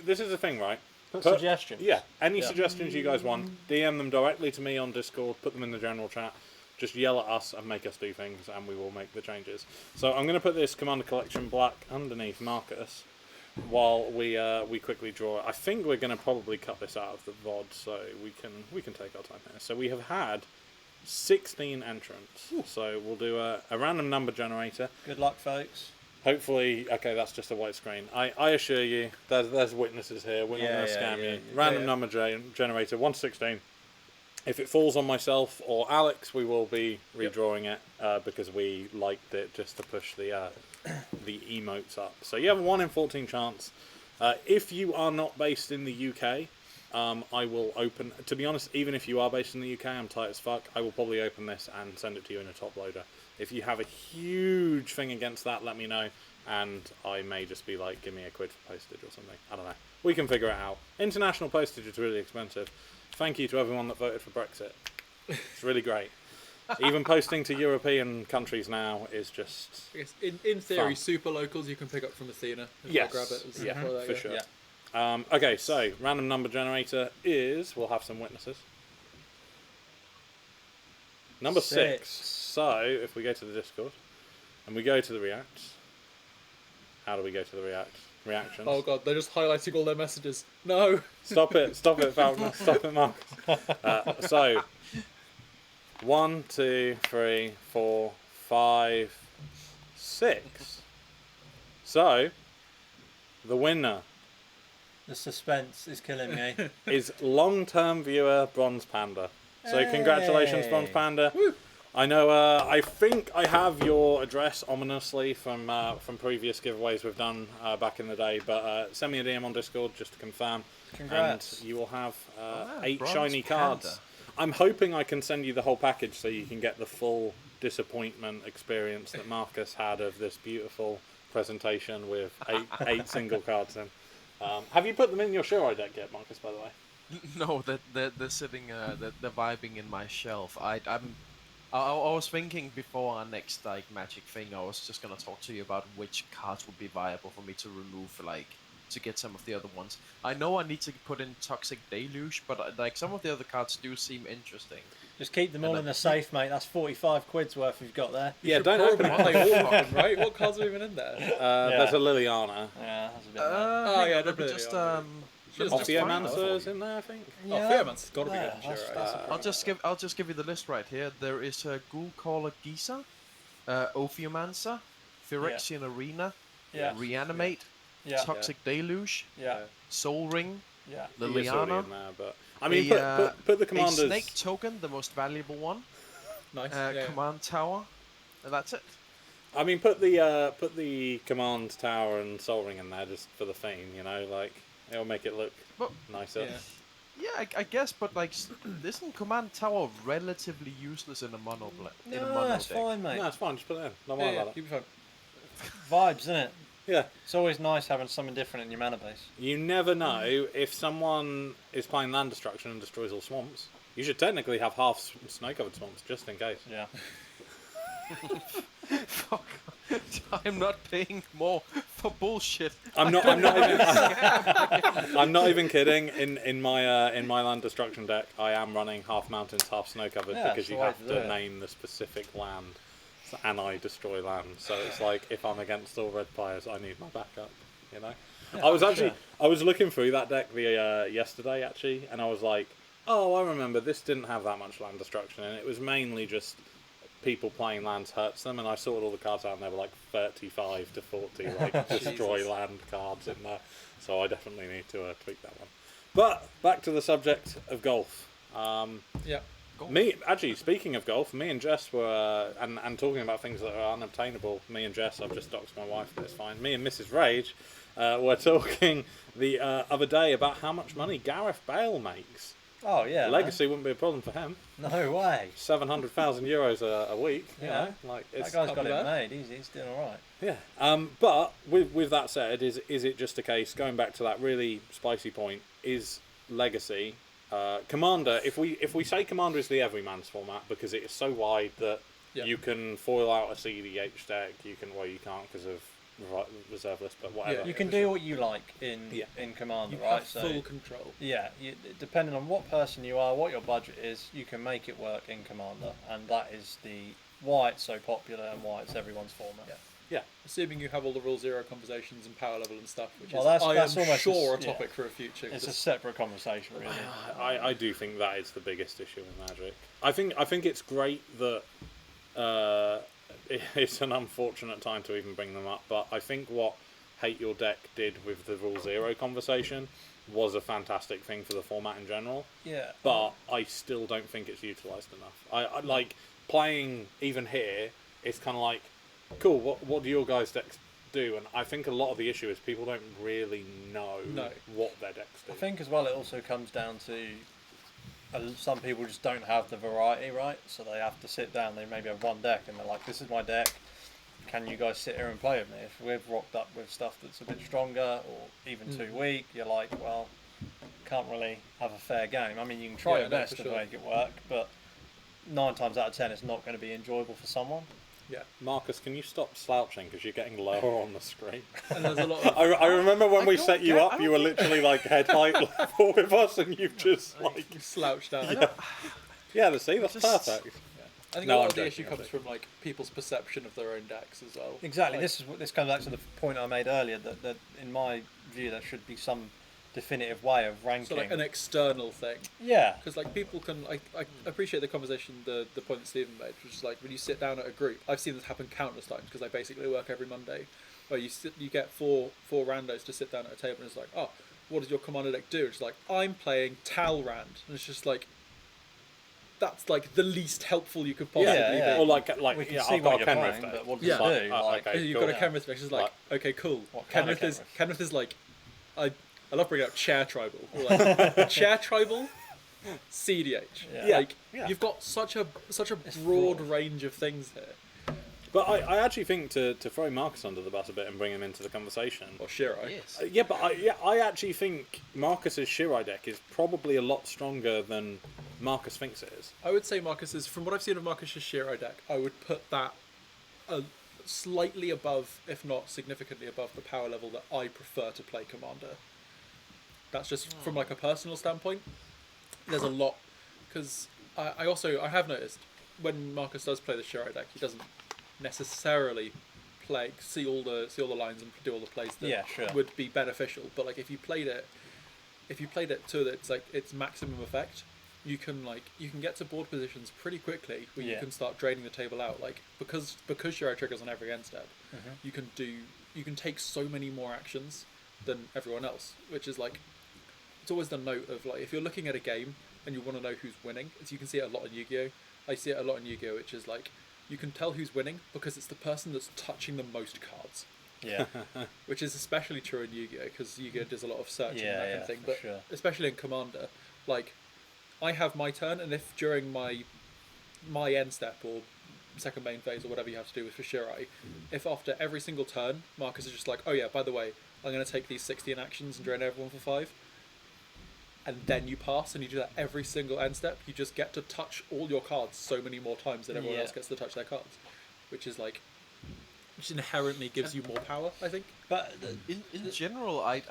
Speaker 2: this is the thing, right?
Speaker 4: Suggestions.
Speaker 2: Yeah, any suggestions you guys want, DM them directly to me on Discord, put them in the general chat, just yell at us and make us do things and we will make the changes. So I'm going to put this Commander Collection Black underneath Marcus while we quickly draw it. I think we're going to probably cut this out of the VOD so we can take our time here. So we have had 16 entrants. Ooh. So we'll do a random number generator.
Speaker 4: Good luck, folks.
Speaker 2: Hopefully, okay, that's just a white screen. I assure you, there's witnesses here. We're not going to scam you. Random number generator, 1 to 16. If it falls on myself or Alex, we will be redrawing it because we liked it just to push the emotes up. So you have a 1 in 14 chance. If you are not based in the UK, I will open... To be honest, even if you are based in the UK, I'm tight as fuck, I will probably open this and send it to you in a top loader. If you have a huge thing against that, let me know, and I may just be like, give me a quid for postage or something. I don't know. We can figure it out. International postage is really expensive. Thank you to everyone that voted for Brexit. It's really great. Even posting to European countries now is just...
Speaker 3: In theory,
Speaker 2: fun.
Speaker 3: super locals you can pick up from Athena.
Speaker 2: Yes.
Speaker 3: Grab it.
Speaker 2: For sure. Yeah. Okay, so random number generator is... We'll have some witnesses. Number 6. So, if we go to the Discord, and we go to the reacts, how do we go to the reactions?
Speaker 3: Oh god, they're just highlighting all their messages. No!
Speaker 2: Stop it, Falconer, stop it, Marcus. So, 1, 2, 3, 4, 5, 6. So, the winner
Speaker 4: The suspense is killing me.
Speaker 2: is long-term viewer Bronze Panda. So, congratulations, Bronze Panda. Woo. I know. I think I have your address ominously from previous giveaways we've done back in the day. But send me a DM on Discord just to confirm.
Speaker 4: Congrats!
Speaker 2: And you will have 8 shiny cards. I'm hoping I can send you the whole package so you can get the full disappointment experience that Marcus had of this beautiful presentation with 8 single cards in. Have you put them in your Shiro deck yet, Marcus? By the way.
Speaker 5: No, they're sitting, they're vibing in my shelf. I was thinking before our next Magic thing, I was just gonna talk to you about which cards would be viable for me to remove, to get some of the other ones. I know I need to put in Toxic Deluge, but some of the other cards do seem interesting.
Speaker 4: Just keep them all in the safe, mate. That's 45 quid's worth you've got there.
Speaker 2: Yeah, don't open it.
Speaker 3: Play all of them, right? What cards are even in there?
Speaker 2: There's a Liliana.
Speaker 4: Yeah, that's a bit.
Speaker 3: Definitely.
Speaker 5: Just
Speaker 2: Ophiomancer's in there, I think.
Speaker 3: Ophiomancer's got to be good. Sure,
Speaker 5: I'll just give you the list right here. There is Ghoul Caller Gisa, Ophiomancer, Phyrexian Arena, Reanimate, Toxic Deluge, Soul Ring, Liliana.
Speaker 2: But I mean, put the commanders.
Speaker 5: A Snake Token, the most valuable one.
Speaker 3: Nice.
Speaker 5: Command Tower, and that's it.
Speaker 2: I mean, put the command tower and Soul Ring in there just for the theme, it'll make it look nicer.
Speaker 5: Yeah, I guess, but isn't Command Tower relatively useless in a mono deck?
Speaker 4: That's fine, mate.
Speaker 2: No, it's fine. Just put it in. Don't worry about it.
Speaker 3: Keep it fun.
Speaker 4: Vibes, isn't it?
Speaker 2: Yeah.
Speaker 4: It's always nice having something different in your mana base.
Speaker 2: You never know if someone is playing land destruction and destroys all swamps. You should technically have half snow-covered swamps just in case.
Speaker 4: Yeah.
Speaker 5: Fuck. I'm not paying more for bullshit.
Speaker 2: I'm not even. I'm not even kidding. In my land destruction deck, I am running half mountains, half snow covered
Speaker 4: Yeah,
Speaker 2: because you
Speaker 4: that's
Speaker 2: have
Speaker 4: the way
Speaker 2: to
Speaker 4: to do it.
Speaker 2: name the specific land, and I destroy land. So it's like if I'm against all red players, I need my backup. You know.
Speaker 4: Yeah,
Speaker 2: I was
Speaker 4: for
Speaker 2: actually
Speaker 4: sure.
Speaker 2: I was looking through that deck yesterday actually, and I was like, oh, I remember this didn't have that much land destruction, and it was mainly just people playing lands hurts them, and I sorted all the cards out, and there were like 35 to 40 like destroy
Speaker 3: Jesus.
Speaker 2: land cards in there. So I definitely need to tweak that one. But back to the subject of golf.
Speaker 3: Yeah.
Speaker 2: Me actually, speaking of golf, me and Jess were and talking about things that are unobtainable. Me and Jess, I've just doxed my wife, but it's fine. Me and Mrs. Rage were talking the other day about how much money Gareth Bale makes.
Speaker 4: Oh yeah.
Speaker 2: Legacy wouldn't be a problem for him.
Speaker 4: Man. No way.
Speaker 2: 700,000 euros a week. You
Speaker 4: Yeah.
Speaker 2: know, like it's
Speaker 4: That guy's got
Speaker 3: not
Speaker 4: it
Speaker 3: bad.
Speaker 4: made. He's doing all right.
Speaker 2: yeah. But with that said, is it just a case going back to that really spicy point? Is Legacy Commander? If we say Commander is the everyman's format because it is so wide that
Speaker 3: Yeah.
Speaker 2: you can foil out a CDH deck, you can't because of reserve list, but whatever.
Speaker 3: Yeah,
Speaker 4: You can
Speaker 3: for
Speaker 4: do
Speaker 3: sure.
Speaker 4: what you like in
Speaker 2: Yeah.
Speaker 4: Commander,
Speaker 3: You
Speaker 4: right?
Speaker 3: have full control.
Speaker 4: Yeah, depending on what person you are, what your budget is, you can make it work in Commander, and that is why it's so popular and why it's everyone's format.
Speaker 3: Yeah.
Speaker 2: Yeah.
Speaker 3: Assuming you have all the rule zero conversations and power level and stuff, which
Speaker 4: Well,
Speaker 3: is
Speaker 4: that's
Speaker 3: I am
Speaker 4: almost
Speaker 3: sure a
Speaker 4: yeah.
Speaker 3: topic for a future.
Speaker 4: It's a
Speaker 3: Just-
Speaker 4: separate conversation, really.
Speaker 2: I do think that is the biggest issue with Magic. I think it's great that it's an unfortunate time to even bring them up, but I think what Hate Your Deck did with the Rule Zero conversation was a fantastic thing for the format in general.
Speaker 4: Yeah.
Speaker 2: But I still don't think it's utilised enough. I like playing even here. It's kind of like, cool. What do your guys' decks do? And I think a lot of the issue is people don't really know
Speaker 3: No.
Speaker 2: what their decks do.
Speaker 4: I think as well it also comes down to some people just don't have the variety, right? So they have to sit down, they maybe have one deck and they're like, this is my deck, can you guys sit here and play with me? If we've rocked up with stuff that's a bit stronger or even too weak, you're like, well, can't really have a fair game. I mean, you can try
Speaker 3: Yeah,
Speaker 4: your
Speaker 3: no,
Speaker 4: best
Speaker 3: for
Speaker 4: to
Speaker 3: sure.
Speaker 4: make it work, but 9 times out of 10 it's not going to be enjoyable for someone.
Speaker 3: yeah.
Speaker 2: Marcus, can you stop slouching because you're getting lower on the screen?
Speaker 3: And there's a lot of
Speaker 2: I remember when we
Speaker 5: don't
Speaker 2: set you
Speaker 5: get-
Speaker 2: up,
Speaker 5: I
Speaker 2: you were
Speaker 5: don't get-
Speaker 2: literally like head height level with us, and you've just like
Speaker 3: slouched down.
Speaker 2: yeah. See, that's
Speaker 5: just-
Speaker 2: perfect.
Speaker 3: I think
Speaker 2: No,
Speaker 3: a lot
Speaker 2: I'm
Speaker 3: of the
Speaker 2: joking,
Speaker 3: issue
Speaker 2: I'm
Speaker 3: comes from like people's perception of their own decks as well.
Speaker 4: Exactly.
Speaker 3: Like,
Speaker 4: This comes back to the point I made earlier that in my view there should be some definitive way of ranking.
Speaker 3: so like an external thing,
Speaker 4: yeah.
Speaker 3: because like people can. I appreciate the conversation, the point that Stephen made, which is like when you sit down at a group. I've seen this happen countless times because I basically work every Monday, where you get four randos to sit down at a table and it's like, oh, what does your commander deck do? It's like, I'm playing Talrand, and it's just like. That's like the least helpful you could possibly
Speaker 4: Yeah.
Speaker 2: Or like
Speaker 4: We can
Speaker 2: yeah,
Speaker 4: see
Speaker 2: I've got
Speaker 4: what
Speaker 2: a
Speaker 4: you're
Speaker 2: Kenrith
Speaker 4: playing,
Speaker 2: deck.
Speaker 4: but what does
Speaker 3: Yeah.
Speaker 4: it do?
Speaker 2: Oh,
Speaker 4: Like,
Speaker 2: okay.
Speaker 3: be. You've
Speaker 2: cool.
Speaker 3: got a Kenrith deck. It's just like, okay, cool.
Speaker 4: What kind of
Speaker 3: Kenrith is like, I love bringing up chair tribal. Or like, chair tribal, CDH.
Speaker 4: Yeah.
Speaker 3: Like
Speaker 2: Yeah.
Speaker 3: you've got such a
Speaker 4: broad.
Speaker 3: broad range of things here.
Speaker 2: But I actually think to throw Marcus under the bus a bit and bring him into the conversation.
Speaker 3: Or Shirai.
Speaker 5: Yes.
Speaker 2: Yeah, but I actually think Marcus's Shirai deck is probably a lot stronger than Marcus thinks it is.
Speaker 3: I would say Marcus's, from what I've seen of Marcus's Shirai deck, I would put that slightly above, if not significantly above, the power level that I prefer to play Commander. That's just from like a personal standpoint. There's a lot, because I have noticed when Marcus does play the Shirai deck, he doesn't necessarily see all the lines and do all the plays that
Speaker 4: Yeah, sure.
Speaker 3: would be beneficial. But like if you played it to its maximum effect, you can get to board positions pretty quickly where you
Speaker 4: Yeah.
Speaker 3: can start draining the table out. Like because Shirai triggers on every end step, you can take so many more actions than everyone else, which is like it's always the note of like if you're looking at a game and you want to know who's winning, you can see it a lot in Yu-Gi-Oh! I see it a lot in Yu-Gi-Oh! Which is like you can tell who's winning because it's the person that's touching the most cards,
Speaker 4: Yeah.
Speaker 3: which is especially true in Yu-Gi-Oh! Because Yu-Gi-Oh! Does a lot of searching and
Speaker 4: Yeah,
Speaker 3: that kind
Speaker 4: yeah,
Speaker 3: of thing.
Speaker 4: for
Speaker 3: But
Speaker 4: sure.
Speaker 3: especially in Commander, like I have my turn, and if during my end step or second main phase or whatever you have to do with for Shirai, if after every single turn Marcus is just like, oh yeah, by the way, I'm going to take these 16 actions and drain everyone for 5, and then you pass and you do that every single end step, you just get to touch all your cards so many more times than everyone
Speaker 4: Yeah.
Speaker 3: else gets to touch their cards, which is like which inherently gives you more power, I think.
Speaker 4: But
Speaker 5: In general, I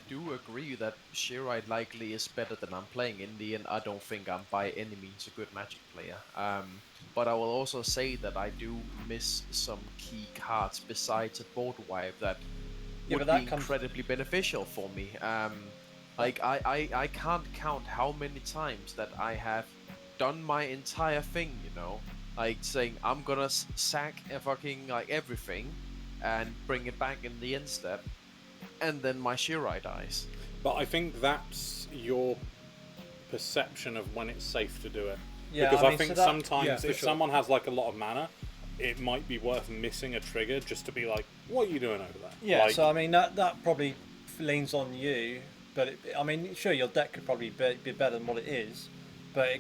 Speaker 5: do agree that Shirai likely is better than I'm playing. In the end, I don't think I'm by any means a good Magic player. But I will also say that I do miss some key cards besides a board wipe that would be incredibly beneficial for me. Like I can't count how many times that I have done my entire thing, you know, like saying I'm gonna sack fucking like everything and bring it back in the end step, and then my Shirai dies.
Speaker 2: But I think that's your perception of when it's safe to do it.
Speaker 4: Yeah,
Speaker 2: because
Speaker 4: I
Speaker 2: I,
Speaker 4: mean,
Speaker 2: think
Speaker 4: so that-
Speaker 2: sometimes
Speaker 3: yeah, for
Speaker 2: if
Speaker 3: sure.
Speaker 2: someone has like a lot of mana, it might be worth missing a trigger just to be like, what are you doing over there?
Speaker 4: yeah,
Speaker 2: Like,
Speaker 4: so I mean that probably leans on you, but I mean, sure, your deck could probably be better than what it is, but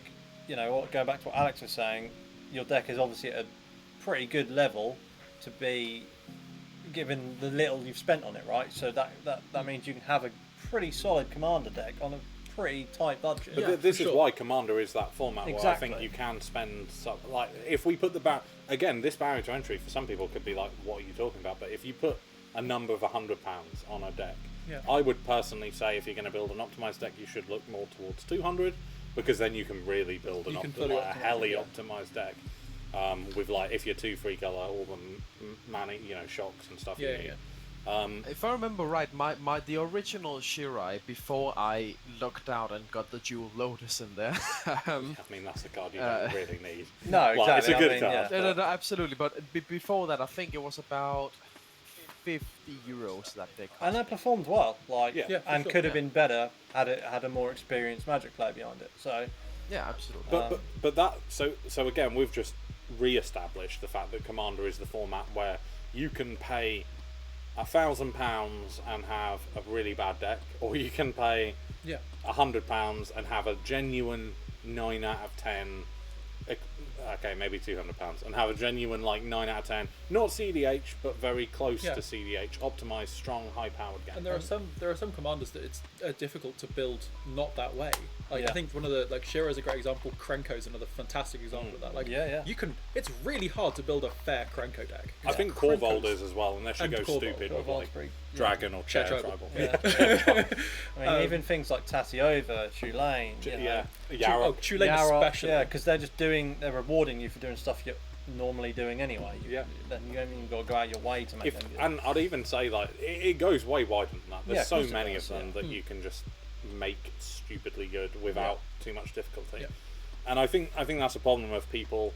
Speaker 4: you know, going back to what Alex was saying, your deck is obviously at a pretty good level to be given the little you've spent on it, right? So that means you can have a pretty solid commander deck on a pretty tight budget.
Speaker 2: But
Speaker 3: Yeah,
Speaker 2: this
Speaker 3: for
Speaker 2: is
Speaker 3: sure.
Speaker 2: why Commander is that format where I
Speaker 4: Exactly.
Speaker 2: think you can spend some, like if we put again, this barrier to entry for some people could be like, what are you talking about? But if you put a number of £100 on a deck,
Speaker 3: Yeah.
Speaker 2: I would personally say if you're going to build an optimized deck, you should look more towards 200 because then you can really build
Speaker 3: You
Speaker 2: an
Speaker 3: can fully
Speaker 2: a
Speaker 3: optimize
Speaker 2: heli
Speaker 3: it, yeah.
Speaker 2: optimized deck. With like if you're 2/3 color, all the mana, you know, shocks and stuff
Speaker 3: Yeah,
Speaker 2: you need.
Speaker 3: yeah.
Speaker 5: If I remember right, the original Shirai before I looked out and got the Jewel Lotus in there.
Speaker 2: I mean, that's a card you don't really need.
Speaker 4: No,
Speaker 2: Like,
Speaker 4: exactly.
Speaker 2: it's a
Speaker 4: I
Speaker 2: good
Speaker 4: mean,
Speaker 2: card.
Speaker 4: yeah.
Speaker 5: No, absolutely. But before that, I think it was about €50 that they cost.
Speaker 4: And that performed well, like,
Speaker 2: Yeah.
Speaker 3: Yeah, for
Speaker 4: and
Speaker 3: sure,
Speaker 4: could have
Speaker 5: yeah.
Speaker 4: been better had it had a more experienced Magic player behind it. So
Speaker 5: Yeah, absolutely.
Speaker 2: But that so again we've just re-established the fact that Commander is the format where you can pay £1,000 and have a really bad deck, or you can pay
Speaker 3: Yeah.
Speaker 2: £100 and have a genuine 9 out of 10. Okay, maybe £200 and have a genuine like 9 out of 10, not CDH but very close
Speaker 3: Yeah.
Speaker 2: to CDH, optimized, strong, high-powered game.
Speaker 3: And there are some commanders that it's difficult to build not that way. Like
Speaker 4: Yeah.
Speaker 3: I think one of the Shira is a great example. Krenko is another fantastic example of that. Like
Speaker 4: Yeah, yeah.
Speaker 3: it's really hard to build a fair Krenko deck.
Speaker 2: I think Corvold is as well, unless you
Speaker 3: And
Speaker 2: go
Speaker 3: Corvold.
Speaker 2: stupid with
Speaker 4: Corvold's
Speaker 2: like
Speaker 4: pretty-
Speaker 2: Dragon or Chair
Speaker 3: Chair
Speaker 2: Tribal.
Speaker 3: Tribal.
Speaker 4: I mean, even things like Tatiova, Tulane, you know,
Speaker 2: Yeah,
Speaker 3: Oh,
Speaker 2: Yarok.
Speaker 3: Tulane
Speaker 4: Yarok,
Speaker 3: especially.
Speaker 4: yeah, because they're rewarding you for doing stuff you're normally doing anyway.
Speaker 2: Yeah.
Speaker 4: Then you haven't even got to go out your way to make them good.
Speaker 2: And I'd even say like it goes way wider than that. There's
Speaker 4: Yeah, of
Speaker 2: so
Speaker 4: course it
Speaker 2: many
Speaker 4: does,
Speaker 2: of them
Speaker 4: yeah.
Speaker 2: that you can just make stupidly good without too much difficulty.
Speaker 3: Yeah.
Speaker 2: And I think that's a problem of people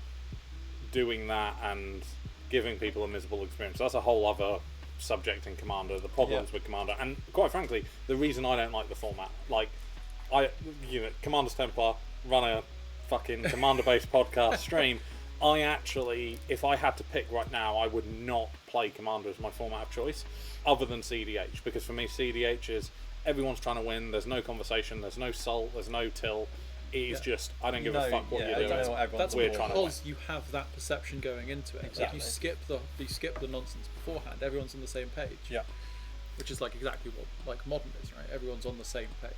Speaker 2: doing that and giving people a miserable experience. That's a whole other subject in Commander. The problems with Commander, and quite frankly, the reason I don't like the format. Like, Commanders Templar run a fucking Commander-based podcast stream. I actually, if I had to pick right now, I would not play Commander as my format of choice, other than CDH, because for me CDH is everyone's trying to win. There's no conversation. There's no soul. There's no till. It is just I don't give a fuck what
Speaker 4: yeah,
Speaker 2: you're
Speaker 4: I don't
Speaker 2: doing.
Speaker 4: know what everyone's
Speaker 3: That's
Speaker 2: We're
Speaker 4: doing.
Speaker 2: trying to win.
Speaker 3: because you have that perception going into it. Like
Speaker 4: Exactly.
Speaker 3: you skip the nonsense beforehand. Everyone's on the same page.
Speaker 4: Yeah.
Speaker 3: Which is like exactly what like modern is, right? Everyone's on the same page.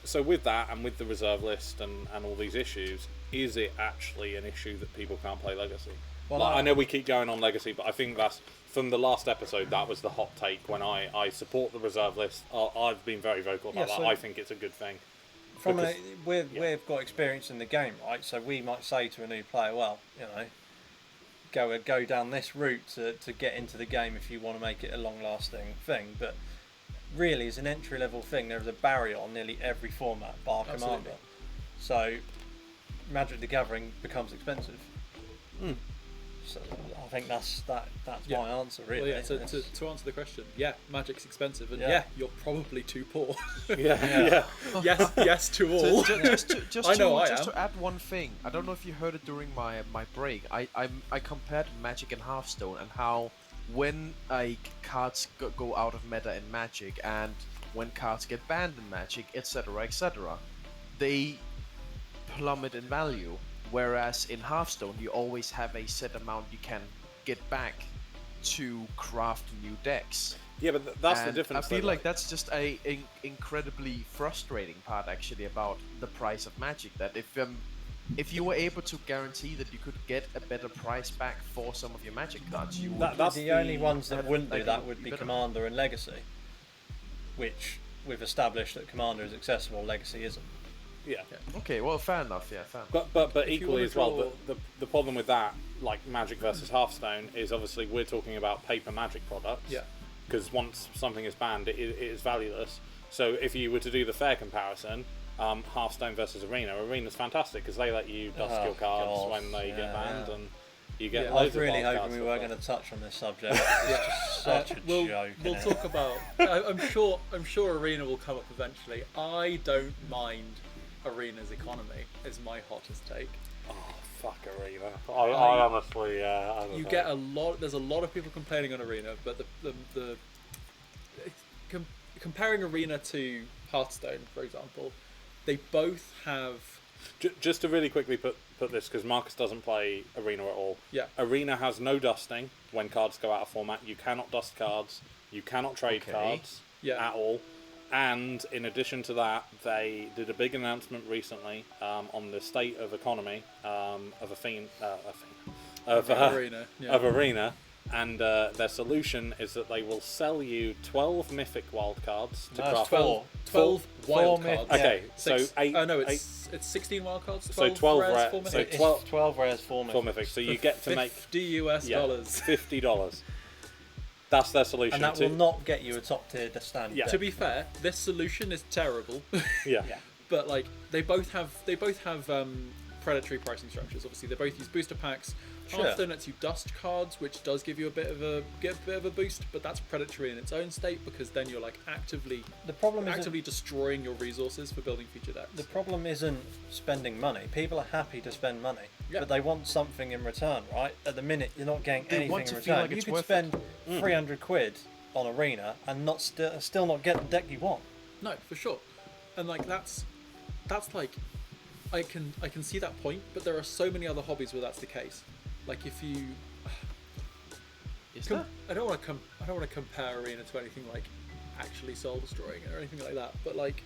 Speaker 2: So with that and with the reserve list and all these issues, is it actually an issue that people can't play Legacy?
Speaker 4: Well,
Speaker 2: Like, I know we keep going on Legacy, but I think that's from the last episode. That was the hot take when I support the reserve list. I've been very vocal about
Speaker 4: Yeah,
Speaker 2: that.
Speaker 4: so-
Speaker 2: I think it's a good thing.
Speaker 4: From
Speaker 2: Because-
Speaker 4: we've got experience in the game, right? So we might say to a new player, well, you know, go down this route to get into the game if you want to make it a long-lasting thing. But really, as an entry-level thing, there is a barrier on nearly every format, bar
Speaker 3: Absolutely.
Speaker 4: Commander. So Magic the Gathering becomes expensive. So I think that's
Speaker 3: Yeah.
Speaker 4: my answer, really.
Speaker 3: Well, yeah. So
Speaker 4: It's-
Speaker 3: to answer the question, yeah, Magic's expensive, and
Speaker 4: Yeah.
Speaker 3: yeah, you're probably too poor.
Speaker 2: Yeah.
Speaker 3: yes to all.
Speaker 5: Just
Speaker 3: I know I
Speaker 5: just
Speaker 3: am.
Speaker 5: to add one thing, I don't know if you heard it during my break. I compared Magic and Hearthstone and how when cards go out of meta in Magic and when cards get banned in Magic, etc., they plummet in value. Whereas in Hearthstone, you always have a set amount you can get back to craft new decks.
Speaker 2: Yeah, but that's the
Speaker 5: And
Speaker 2: difference.
Speaker 5: I feel
Speaker 2: though,
Speaker 5: like that's just a incredibly frustrating part actually about the price of Magic. That if if you were able to guarantee that you could get a better price back for some of your Magic cards, you would.
Speaker 2: That's
Speaker 4: the only ones that
Speaker 5: have,
Speaker 4: wouldn't do
Speaker 5: like,
Speaker 4: that
Speaker 5: a
Speaker 4: would be
Speaker 5: better-
Speaker 4: Commander and Legacy, which we've established that Commander is accessible, Legacy isn't.
Speaker 2: Yeah.
Speaker 5: Okay, well, fair enough. Yeah, fair enough.
Speaker 2: But
Speaker 3: you
Speaker 2: equally
Speaker 3: wanna
Speaker 2: as well,
Speaker 3: draw-
Speaker 2: the problem with that, like Magic versus Hearthstone, is obviously we're talking about paper Magic products.
Speaker 3: Yeah.
Speaker 2: Because once something is banned, it is valueless. So if you were to do the fair comparison, Hearthstone versus Arena's fantastic because they let you dust
Speaker 4: Oh,
Speaker 2: your cards
Speaker 4: God.
Speaker 2: when they get banned,
Speaker 4: Yeah.
Speaker 2: and you get
Speaker 3: Yeah.
Speaker 4: I
Speaker 2: loads
Speaker 4: was
Speaker 2: of
Speaker 4: really
Speaker 2: wild
Speaker 4: hoping
Speaker 2: cards
Speaker 4: we
Speaker 2: for
Speaker 4: were
Speaker 2: fun.
Speaker 4: going to touch on this subject. It's just such a
Speaker 3: we'll
Speaker 4: joke.
Speaker 3: we'll
Speaker 4: innit?
Speaker 3: talk about. I'm sure Arena will come up eventually. I don't mind Arena's economy. Is my hottest take.
Speaker 2: Oh, fuck Arena. I honestly, I don't
Speaker 3: You
Speaker 2: know.
Speaker 3: get a lot. There's a lot of people complaining on Arena, but comparing Arena to Hearthstone, for example, they both have.
Speaker 2: Just to really quickly put this, because Marcus doesn't play Arena at all.
Speaker 3: Yeah.
Speaker 2: Arena has no dusting when cards go out of format. You cannot dust cards. You cannot trade
Speaker 5: Okay.
Speaker 2: cards
Speaker 3: Yeah.
Speaker 2: at all. And in addition to that, they did a big announcement recently on the state of economy of
Speaker 3: Arena. Yeah.
Speaker 2: of Arena, and their solution is that they will sell you 12 mythic wildcards to
Speaker 4: No, it's
Speaker 2: craft
Speaker 3: 12 wild
Speaker 4: myth-
Speaker 3: cards.
Speaker 2: Okay,
Speaker 3: Six.
Speaker 2: so eight.
Speaker 3: Oh no, it's 16 wild cards. 12
Speaker 2: 12
Speaker 3: rares,
Speaker 2: rare-
Speaker 3: 4
Speaker 2: so
Speaker 3: mythics.
Speaker 2: 12
Speaker 4: rares, 4
Speaker 2: 4 mythics. So you get to make
Speaker 3: $50 US.
Speaker 2: $50. That's their solution.
Speaker 4: And that
Speaker 2: to,
Speaker 4: will not get you a top tier standard.
Speaker 2: Yeah.
Speaker 3: To be fair, this solution is terrible.
Speaker 2: yeah.
Speaker 4: Yeah.
Speaker 3: But like they both have predatory pricing structures. Obviously, they both use booster packs.
Speaker 4: Sure.
Speaker 3: Hearthstone lets you dust cards, which does give you a bit of a boost, but that's predatory in its own state because then you're like actively
Speaker 4: The problem isn't,
Speaker 3: destroying your resources for building future decks.
Speaker 4: the problem isn't spending money. People are happy to spend money,
Speaker 3: Yeah.
Speaker 4: but they want something in return, right? At the minute, you're not getting
Speaker 5: They
Speaker 4: anything
Speaker 5: want
Speaker 4: in
Speaker 5: to feel
Speaker 4: return.
Speaker 5: like
Speaker 4: You
Speaker 5: it's
Speaker 4: could
Speaker 5: worth
Speaker 4: spend 300 quid on Arena and not still not get the deck you want.
Speaker 3: No, for sure. And like that's like I can see that point, but there are so many other hobbies where that's the case. Like if you
Speaker 5: Is there?
Speaker 3: I don't want to compare Arena to anything like actually soul destroying or anything like that, but like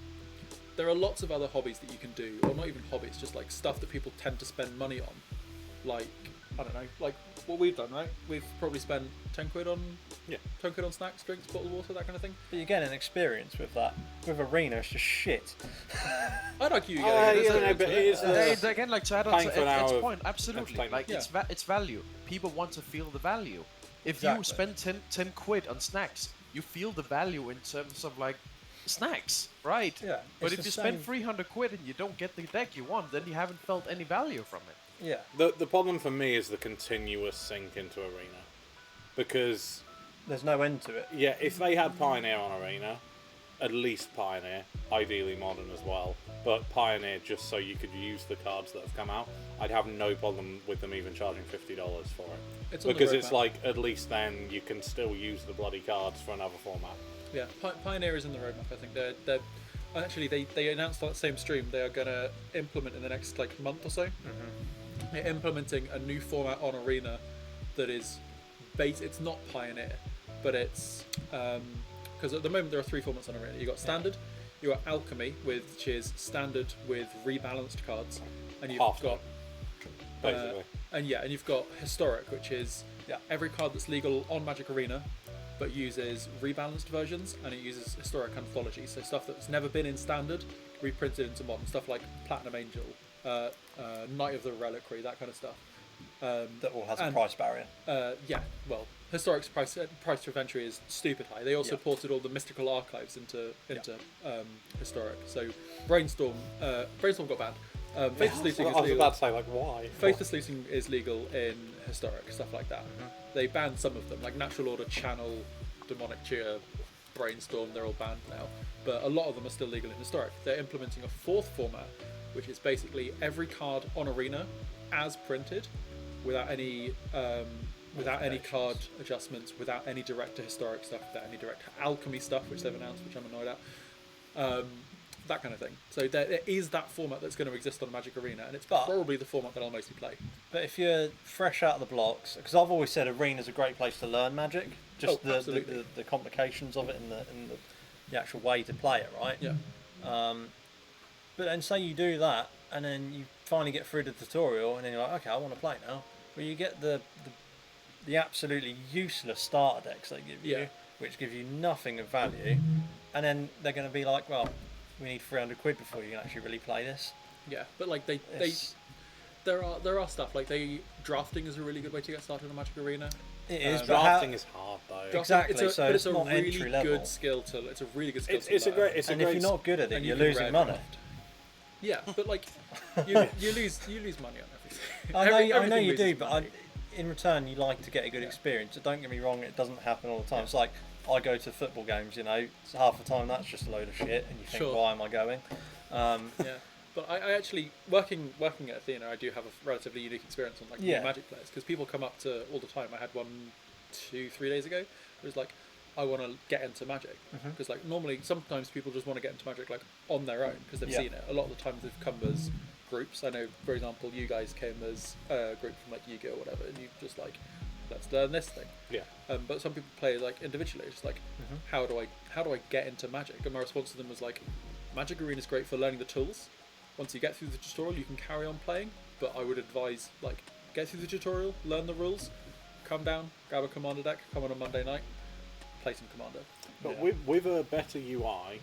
Speaker 3: there are lots of other hobbies that you can do, or not even hobbies, just like stuff that people tend to spend money on. Like I don't know, like what we've done, right? We've probably spent 10 quid on 10 quid on snacks, drinks, bottled water, that kind of thing.
Speaker 4: But you get an experience with that. With Arena, it's just shit.
Speaker 3: I'd argue you get
Speaker 2: Yeah,
Speaker 3: an
Speaker 2: no,
Speaker 3: experience
Speaker 2: but
Speaker 3: with
Speaker 2: it
Speaker 3: it.
Speaker 2: is
Speaker 5: Again, like to add on
Speaker 2: paying
Speaker 5: to
Speaker 2: for an hour
Speaker 5: Ed's
Speaker 2: of
Speaker 5: point, absolutely.
Speaker 2: entertainment.
Speaker 5: Like
Speaker 3: Yeah.
Speaker 5: it's value. People want to feel the value. If
Speaker 4: Exactly.
Speaker 5: you spend 10 quid on snacks, you feel the value in terms of like snacks, right?
Speaker 4: Yeah,
Speaker 5: But
Speaker 4: it's
Speaker 5: if
Speaker 4: the
Speaker 5: you spend
Speaker 4: same-
Speaker 5: 300 quid and you don't get the deck you want, then you haven't felt any value from it.
Speaker 4: Yeah.
Speaker 2: The problem for me is the continuous sink into Arena, because
Speaker 4: There's no end to it.
Speaker 2: yeah, if they had Pioneer on Arena, at least Pioneer, ideally Modern as well, but Pioneer just so you could use the cards that have come out, I'd have no problem with them even charging $50 for it.
Speaker 3: It's on the
Speaker 2: Because it's
Speaker 3: roadmap.
Speaker 2: like, at least then you can still use the bloody cards for another format.
Speaker 3: Yeah, Pioneer is in the roadmap. I think they're actually they announced on that same stream they are going to implement in the next like month or so. They're implementing a new format on Arena that is it's not Pioneer, but it's because at the moment there are 3 formats on Arena. You got Standard, you got Alchemy, which is Standard with rebalanced cards, and you've
Speaker 2: Hearthstone,
Speaker 3: got
Speaker 2: basically.
Speaker 3: and you've got Historic, which is every card that's legal on Magic Arena, but uses rebalanced versions, and it uses Historic Anthology, so stuff that's never been in Standard, reprinted into Modern, stuff like Platinum Angel, Knight of the Reliquary, that kind of stuff.
Speaker 4: That all has a
Speaker 3: and-
Speaker 4: price barrier.
Speaker 3: Yeah, well, Historic's price to entry is stupid high. They also
Speaker 4: Yeah.
Speaker 3: ported all the mystical archives into Historic. So Brainstorm got banned. Faithless Looting
Speaker 2: I
Speaker 3: is
Speaker 2: was
Speaker 3: legal.
Speaker 2: about to say, like, why?
Speaker 3: Faithless Looting is legal in Historic, stuff like that. They banned some of them, like Natural Order, Channel, Demonic Cheer, Brainstorm, they're all banned now. But a lot of them are still legal in Historic. They're implementing a 4th format, which is basically every card on Arena as printed, without any card adjustments, without any direct to Historic stuff, without any direct to Alchemy stuff, which they've announced, which I'm annoyed at. That kind of thing. So there is that format that's going to exist on Magic Arena, and it's
Speaker 4: But-
Speaker 3: probably the format that I'll mostly play.
Speaker 4: But if you're fresh out of the blocks, because I've always said Arena's a great place to learn Magic, just
Speaker 3: Oh, absolutely.
Speaker 4: the complications of it and the actual way to play it, right?
Speaker 3: Yeah.
Speaker 4: But then say you do that, and then you finally get through the tutorial, and then you're like, okay, I want to play now. Well, you get the absolutely useless starter decks they give you, which give you nothing of value, and then they're going to be like, well, we need 300 quid before you can actually really play this.
Speaker 3: Yeah, but like there are stuff like drafting is a really good way to get started in Magic Arena.
Speaker 4: It is, but
Speaker 2: drafting is hard though.
Speaker 4: Exactly, so
Speaker 3: it's a
Speaker 4: not
Speaker 3: really
Speaker 4: entry level.
Speaker 3: good skill to. It's a really good skill.
Speaker 2: It's a great.
Speaker 4: And if you're not good at it, you're losing money.
Speaker 3: Yeah, but like you lose money on everything.
Speaker 4: I know you do, but in return you like to get a good experience. So don't get me wrong, it doesn't happen all the time. It's like I go to football games, so half the time that's just a load of shit, and you think, why am I going?
Speaker 3: Yeah, but I actually working at Athena, I do have a relatively unique experience on new Magic players, because people come up to all the time. I had one 2-3 days ago. It was like, I want to get into Magic, because like normally sometimes people just want to get into Magic like on their own because they've seen it. A lot of the times they've come as groups. I know, for example, you guys came as a group from like Yu-Gi-Oh or whatever, and you just like, let's learn this thing. Yeah. But some people play like individually. It's like, how do I get into Magic? And my response to them was like, Magic Arena is great for learning the tools. Once you get through the tutorial, you can carry on playing. But I would advise like, get through the tutorial, learn the rules, come down, grab a Commander deck, come on a Monday night, play some Commander.
Speaker 2: But with a better UI,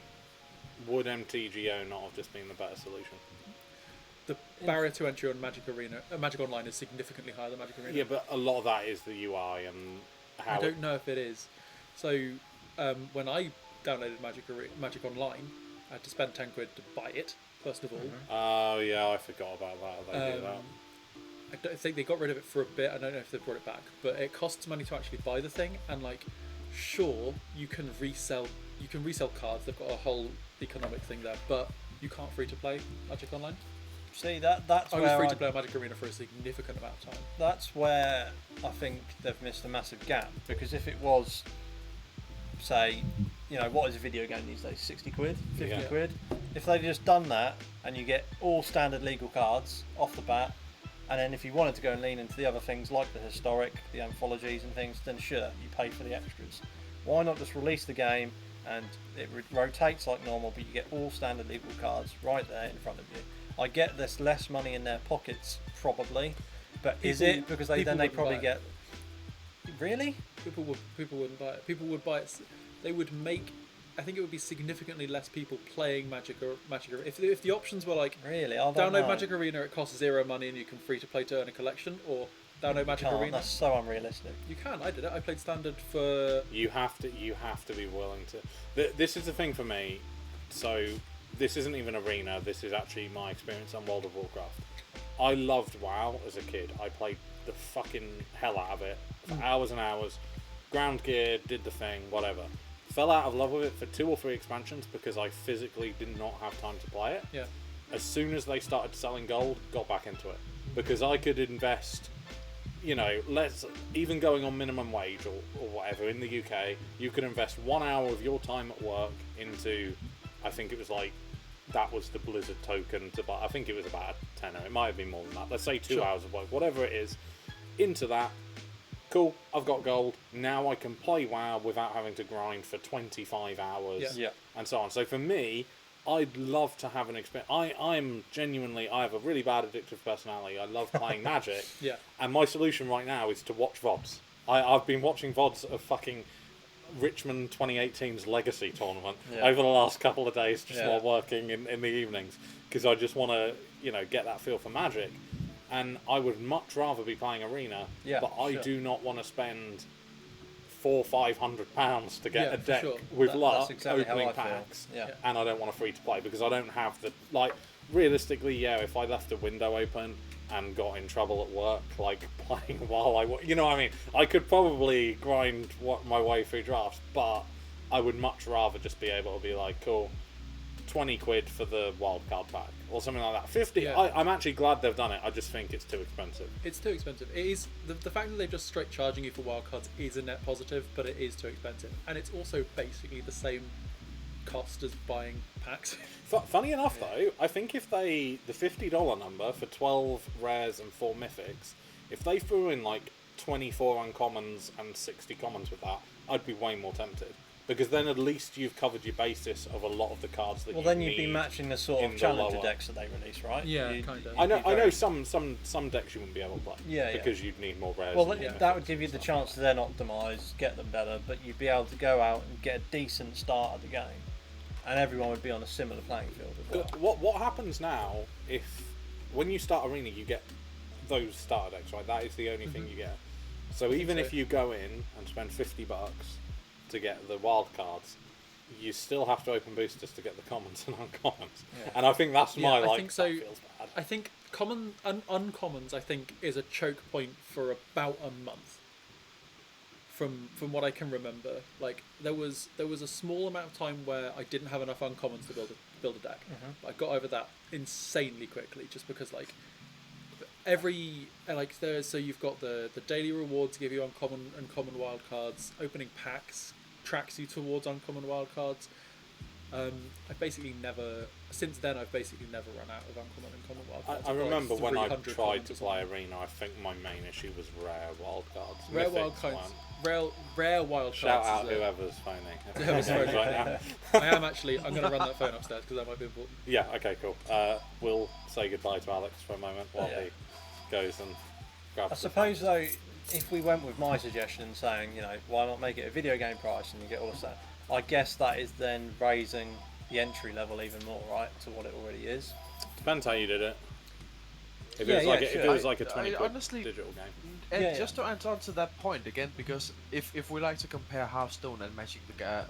Speaker 2: would MTGO not have just been the better solution?
Speaker 3: The barrier to entry on Magic Arena, Magic Online is significantly higher than Magic Arena.
Speaker 2: Yeah, but a lot of that is the UI and how.
Speaker 3: I don't know if it is. So when I downloaded Magic Online, I had to spend 10 quid to buy it first of all.
Speaker 2: Oh yeah, I forgot about that. They do that.
Speaker 3: I don't think they got rid of it for a bit. I don't know if they brought it back, but it costs money to actually buy the thing. And like, sure, you can resell cards. They've got a whole economic thing there, but you can't free to play Magic Online.
Speaker 4: See, that's
Speaker 3: I
Speaker 4: where
Speaker 3: was free to play Magic Arena for a significant amount of time.
Speaker 4: That's where I think they've missed a massive gap, because if it was, say, what is a video game these days? 60 quid, 50 quid. If they'd just done that and you get all standard legal cards off the bat, and then if you wanted to go and lean into the other things like the historic, the anthologies and things, then sure, you pay for the extras. Why not just release the game and it rotates like normal, but you get all standard legal cards right there in front of you? I get there's less money in their pockets probably, but is it because they probably get really?
Speaker 3: People wouldn't buy it. People would buy it. They would make. I think it would be significantly less people playing Magic Arena. If the options were like,
Speaker 4: really,
Speaker 3: download Magic Arena, it costs 0 money and you can free to play to earn a collection, or download Magic Arena.
Speaker 4: That's so unrealistic.
Speaker 3: You can. I did it. I played standard for.
Speaker 2: You have to be willing to. This is the thing for me. So this isn't even Arena. This is actually my experience on World of Warcraft. I loved WoW as a kid. I played the fucking hell out of it for hours and hours. Ground gear, did the thing, whatever. Fell out of love with it for 2 or 3 expansions because I physically did not have time to play it.
Speaker 3: Yeah.
Speaker 2: As soon as they started selling gold, got back into it because I could invest. Let's even going on minimum wage or whatever in the UK, you could invest 1 hour of your time at work into. I think it was like that was the Blizzard token to buy. I think it was about a tenner. It might have been more than that. Let's say 2 hours of work, whatever it is. Into that. Cool, I've got gold. Now I can play WoW without having to grind for 25 hours and so on. So for me, I'd love to have an experience. I have a really bad addictive personality. I love playing Magic. And my solution right now is to watch VODs. I've been watching VODs of fucking Richmond 2018's Legacy tournament over the last couple of days just while working in the evenings because I just want to, get that feel for Magic. And I would much rather be playing Arena, but I do not want to spend £400-500 to get a deck with luck opening packs, and I don't want a free to play because I don't have the realistically, if I left a window open and got in trouble at work, playing while I could probably grind my way through drafts, but I would much rather just be able to be like, cool, 20 quid for the wildcard pack or something like that. 50. I'm actually glad they've done it. I just think it's too expensive. It's
Speaker 3: too expensive. It is the fact that they're just straight charging you for wildcards is a net positive, but it is too expensive, and it's also basically the same cost as buying packs.
Speaker 2: Funny enough, though, I think if the $50 number for 12 rares and 4 mythics, if they threw in 24 uncommons and 60 commons with that, I'd be way more tempted. because then at least you've covered your basis of a lot of the cards that
Speaker 4: Well,
Speaker 2: you
Speaker 4: then
Speaker 2: need.
Speaker 4: you'd be matching the sort
Speaker 2: in
Speaker 4: of
Speaker 2: the
Speaker 4: challenger
Speaker 2: lower.
Speaker 4: decks that they release, right?
Speaker 3: Yeah, kind of.
Speaker 2: I know some decks you wouldn't be able to play.
Speaker 4: Yeah,
Speaker 2: because you'd need more rares.
Speaker 4: Well,
Speaker 2: and more
Speaker 4: that would
Speaker 2: mythics
Speaker 4: give you
Speaker 2: and
Speaker 4: the
Speaker 2: stuff.
Speaker 4: chance to then optimise, get them better, but you'd be able to go out and get a decent start at the game, and everyone would be on a similar playing field as well.
Speaker 2: What happens now if when you start Arena you get those starter decks, right? That is the only thing you get. So even if you go in and spend $50 to get the wild cards, you still have to open boosters to get the commons and uncommons.
Speaker 4: Yeah.
Speaker 2: And I think that's my
Speaker 3: I
Speaker 2: like.
Speaker 3: think so.
Speaker 2: That feels bad.
Speaker 3: I think uncommons, I think, is a choke point for about a month. From what I can remember, like there was a small amount of time where I didn't have enough uncommons to build a deck. But I got over that insanely quickly, just because like so you've got the daily rewards give you uncommon and common wild cards. Opening packs tracks you towards uncommon wild cards. I've basically never run out of uncommon and common wild cards.
Speaker 2: I remember when I
Speaker 3: 300
Speaker 2: tried to
Speaker 3: commons or
Speaker 2: play
Speaker 3: something.
Speaker 2: Arena, I think my main issue was rare wild cards.
Speaker 3: Rare
Speaker 2: Mythics
Speaker 3: wild cards.
Speaker 2: weren't.
Speaker 3: Rare wild
Speaker 2: Shout
Speaker 3: cards.
Speaker 2: out
Speaker 3: is
Speaker 2: whoever's phoning.
Speaker 3: Whoever's phoning.
Speaker 2: Right now.
Speaker 3: I'm going to run that phone upstairs because that might be important.
Speaker 2: Yeah, okay, cool. We'll say goodbye to Alex for a moment while he goes and grabs
Speaker 4: I
Speaker 2: the
Speaker 4: suppose
Speaker 2: phone.
Speaker 4: though, if we went with my suggestion, saying why not make it a video game price and you get all of that, I guess that is then raising the entry level even more, right, to what it already is.
Speaker 2: Depends how you did it. If
Speaker 4: Yeah,
Speaker 2: it was like
Speaker 4: yeah,
Speaker 2: if
Speaker 4: sure.
Speaker 2: it was like a 20
Speaker 5: I
Speaker 2: quid
Speaker 5: honestly-
Speaker 2: digital game.
Speaker 5: And
Speaker 4: Yeah,
Speaker 5: just to add on to that point again, because if we like to compare Hearthstone and Magic the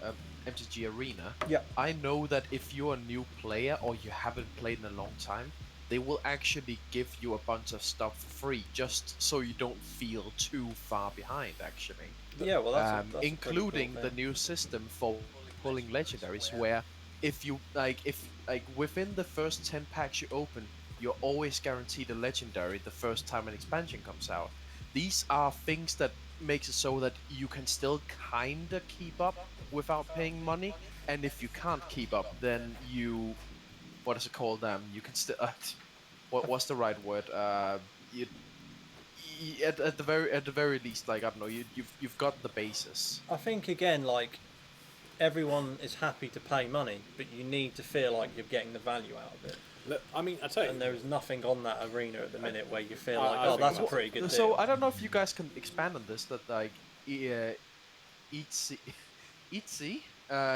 Speaker 5: MTG Arena,
Speaker 4: Yeah.
Speaker 5: I know that if you're a new player or you haven't played in a long time, they will actually give you a bunch of stuff for free, just so you don't feel too far behind. Actually,
Speaker 4: Yeah, well, that's a pretty
Speaker 5: including
Speaker 4: cool
Speaker 5: the
Speaker 4: thing.
Speaker 5: new system for pulling legendaries, where if you if within the first 10 packs you open, you're always guaranteed a legendary the first time an expansion comes out. These are things that makes it so that you can still kinda keep up without paying money, and if you can't keep up, then you, what is it called? You can still what's the right word? At the very least, like I don't know, you've got the basis.
Speaker 4: I think again, like everyone is happy to pay money, but you need to feel like you're getting the value out of it.
Speaker 2: Look, I mean, I tell you,
Speaker 4: And there is nothing on that arena at the minute where you feel
Speaker 2: I
Speaker 4: like,
Speaker 2: think
Speaker 4: that's a
Speaker 2: that's-
Speaker 4: pretty good deal.
Speaker 5: So I don't know if you guys can expand on this. That like, Etsy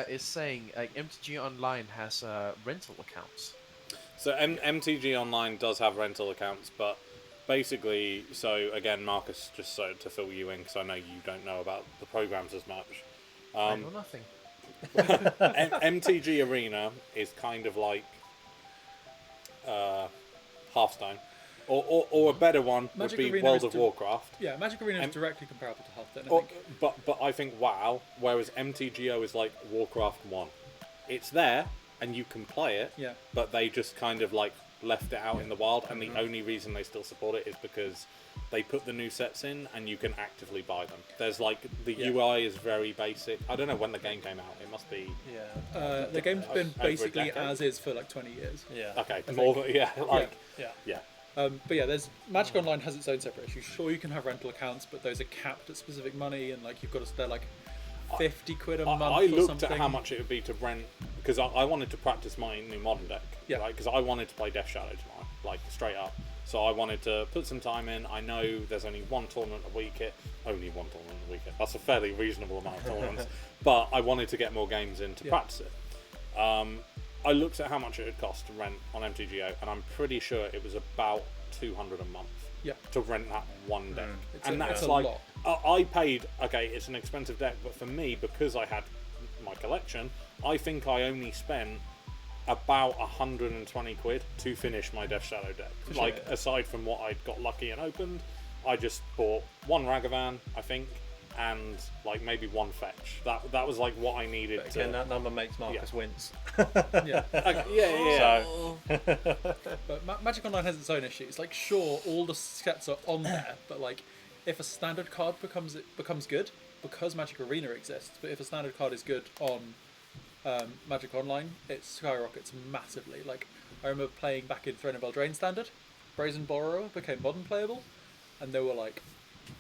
Speaker 5: is saying like MTG Online has rental accounts.
Speaker 2: so MTG Online does have rental accounts, but basically, so again, Marcus, just so to fill you in, because I know you don't know about the programs as much.
Speaker 5: I know nothing.
Speaker 2: MTG Arena is kind of like Hearthstone, or a better one
Speaker 3: Magic
Speaker 2: would be
Speaker 3: Arena
Speaker 2: World
Speaker 3: is
Speaker 2: of Warcraft.
Speaker 3: Yeah, Magic Arena is directly comparable to Hearthstone. I
Speaker 2: Or,
Speaker 3: think.
Speaker 2: but I think WoW, whereas MTGO is like Warcraft 1. It's there, and you can play it,
Speaker 3: Yeah.
Speaker 2: but they just kind of like left it out in the wild, and the only reason they still support it is because they put the new sets in and you can actively buy them. There's like, the
Speaker 3: Yeah.
Speaker 2: UI is very basic. I don't know when the game came out, it must be...
Speaker 4: Yeah.
Speaker 3: The game's been
Speaker 2: Over a
Speaker 3: basically
Speaker 2: decade?
Speaker 3: as is for like 20 years.
Speaker 4: Yeah.
Speaker 2: Okay, more than... Yeah, like...
Speaker 4: Yeah.
Speaker 2: Yeah.
Speaker 3: But yeah, there's Magic Online has its own separate issue. Sure, you can have rental accounts, but those are capped at specific money, and like you've got to spend like 50 quid a month
Speaker 2: I
Speaker 3: or
Speaker 2: looked
Speaker 3: something.
Speaker 2: at how much it would be to rent, because I wanted to practice my new modern deck.
Speaker 3: Yeah.
Speaker 2: Right, because I wanted to play Death Shadow tomorrow, like straight up. So I wanted to put some time in. I know there's only one tournament a week. Only one tournament a week. That's a fairly reasonable amount of tournaments. But I wanted to get more games in to practice it. I looked at how much it would cost to rent on MTGO, and I'm pretty sure it was about 200 a month.
Speaker 3: Yeah.
Speaker 2: To rent that one deck,
Speaker 3: It's
Speaker 2: and
Speaker 3: a-
Speaker 2: that's
Speaker 3: it's a
Speaker 2: like
Speaker 3: lot.
Speaker 2: I paid. Okay, it's an expensive deck, but for me, because I had my collection, I think I only spent about 120 quid to finish my Death Shadow deck.
Speaker 3: sure,
Speaker 2: Like
Speaker 3: yeah.
Speaker 2: aside from what I'd got lucky and opened, I just bought one Ragavan, I think, and like maybe one fetch. That was like what I needed
Speaker 4: But
Speaker 2: to.
Speaker 4: again, that number makes Marcus wince.
Speaker 3: Yeah.
Speaker 2: Okay, yeah.
Speaker 3: But Magic Online has its own issues. Like, sure, all the sets are on there, but like, if a standard card becomes good, because Magic Arena exists. But if a standard card is good on Magic Online, it skyrockets massively. Like, I remember playing back in Throne of Eldraine Standard, Brazen Borrower became modern playable, and there were like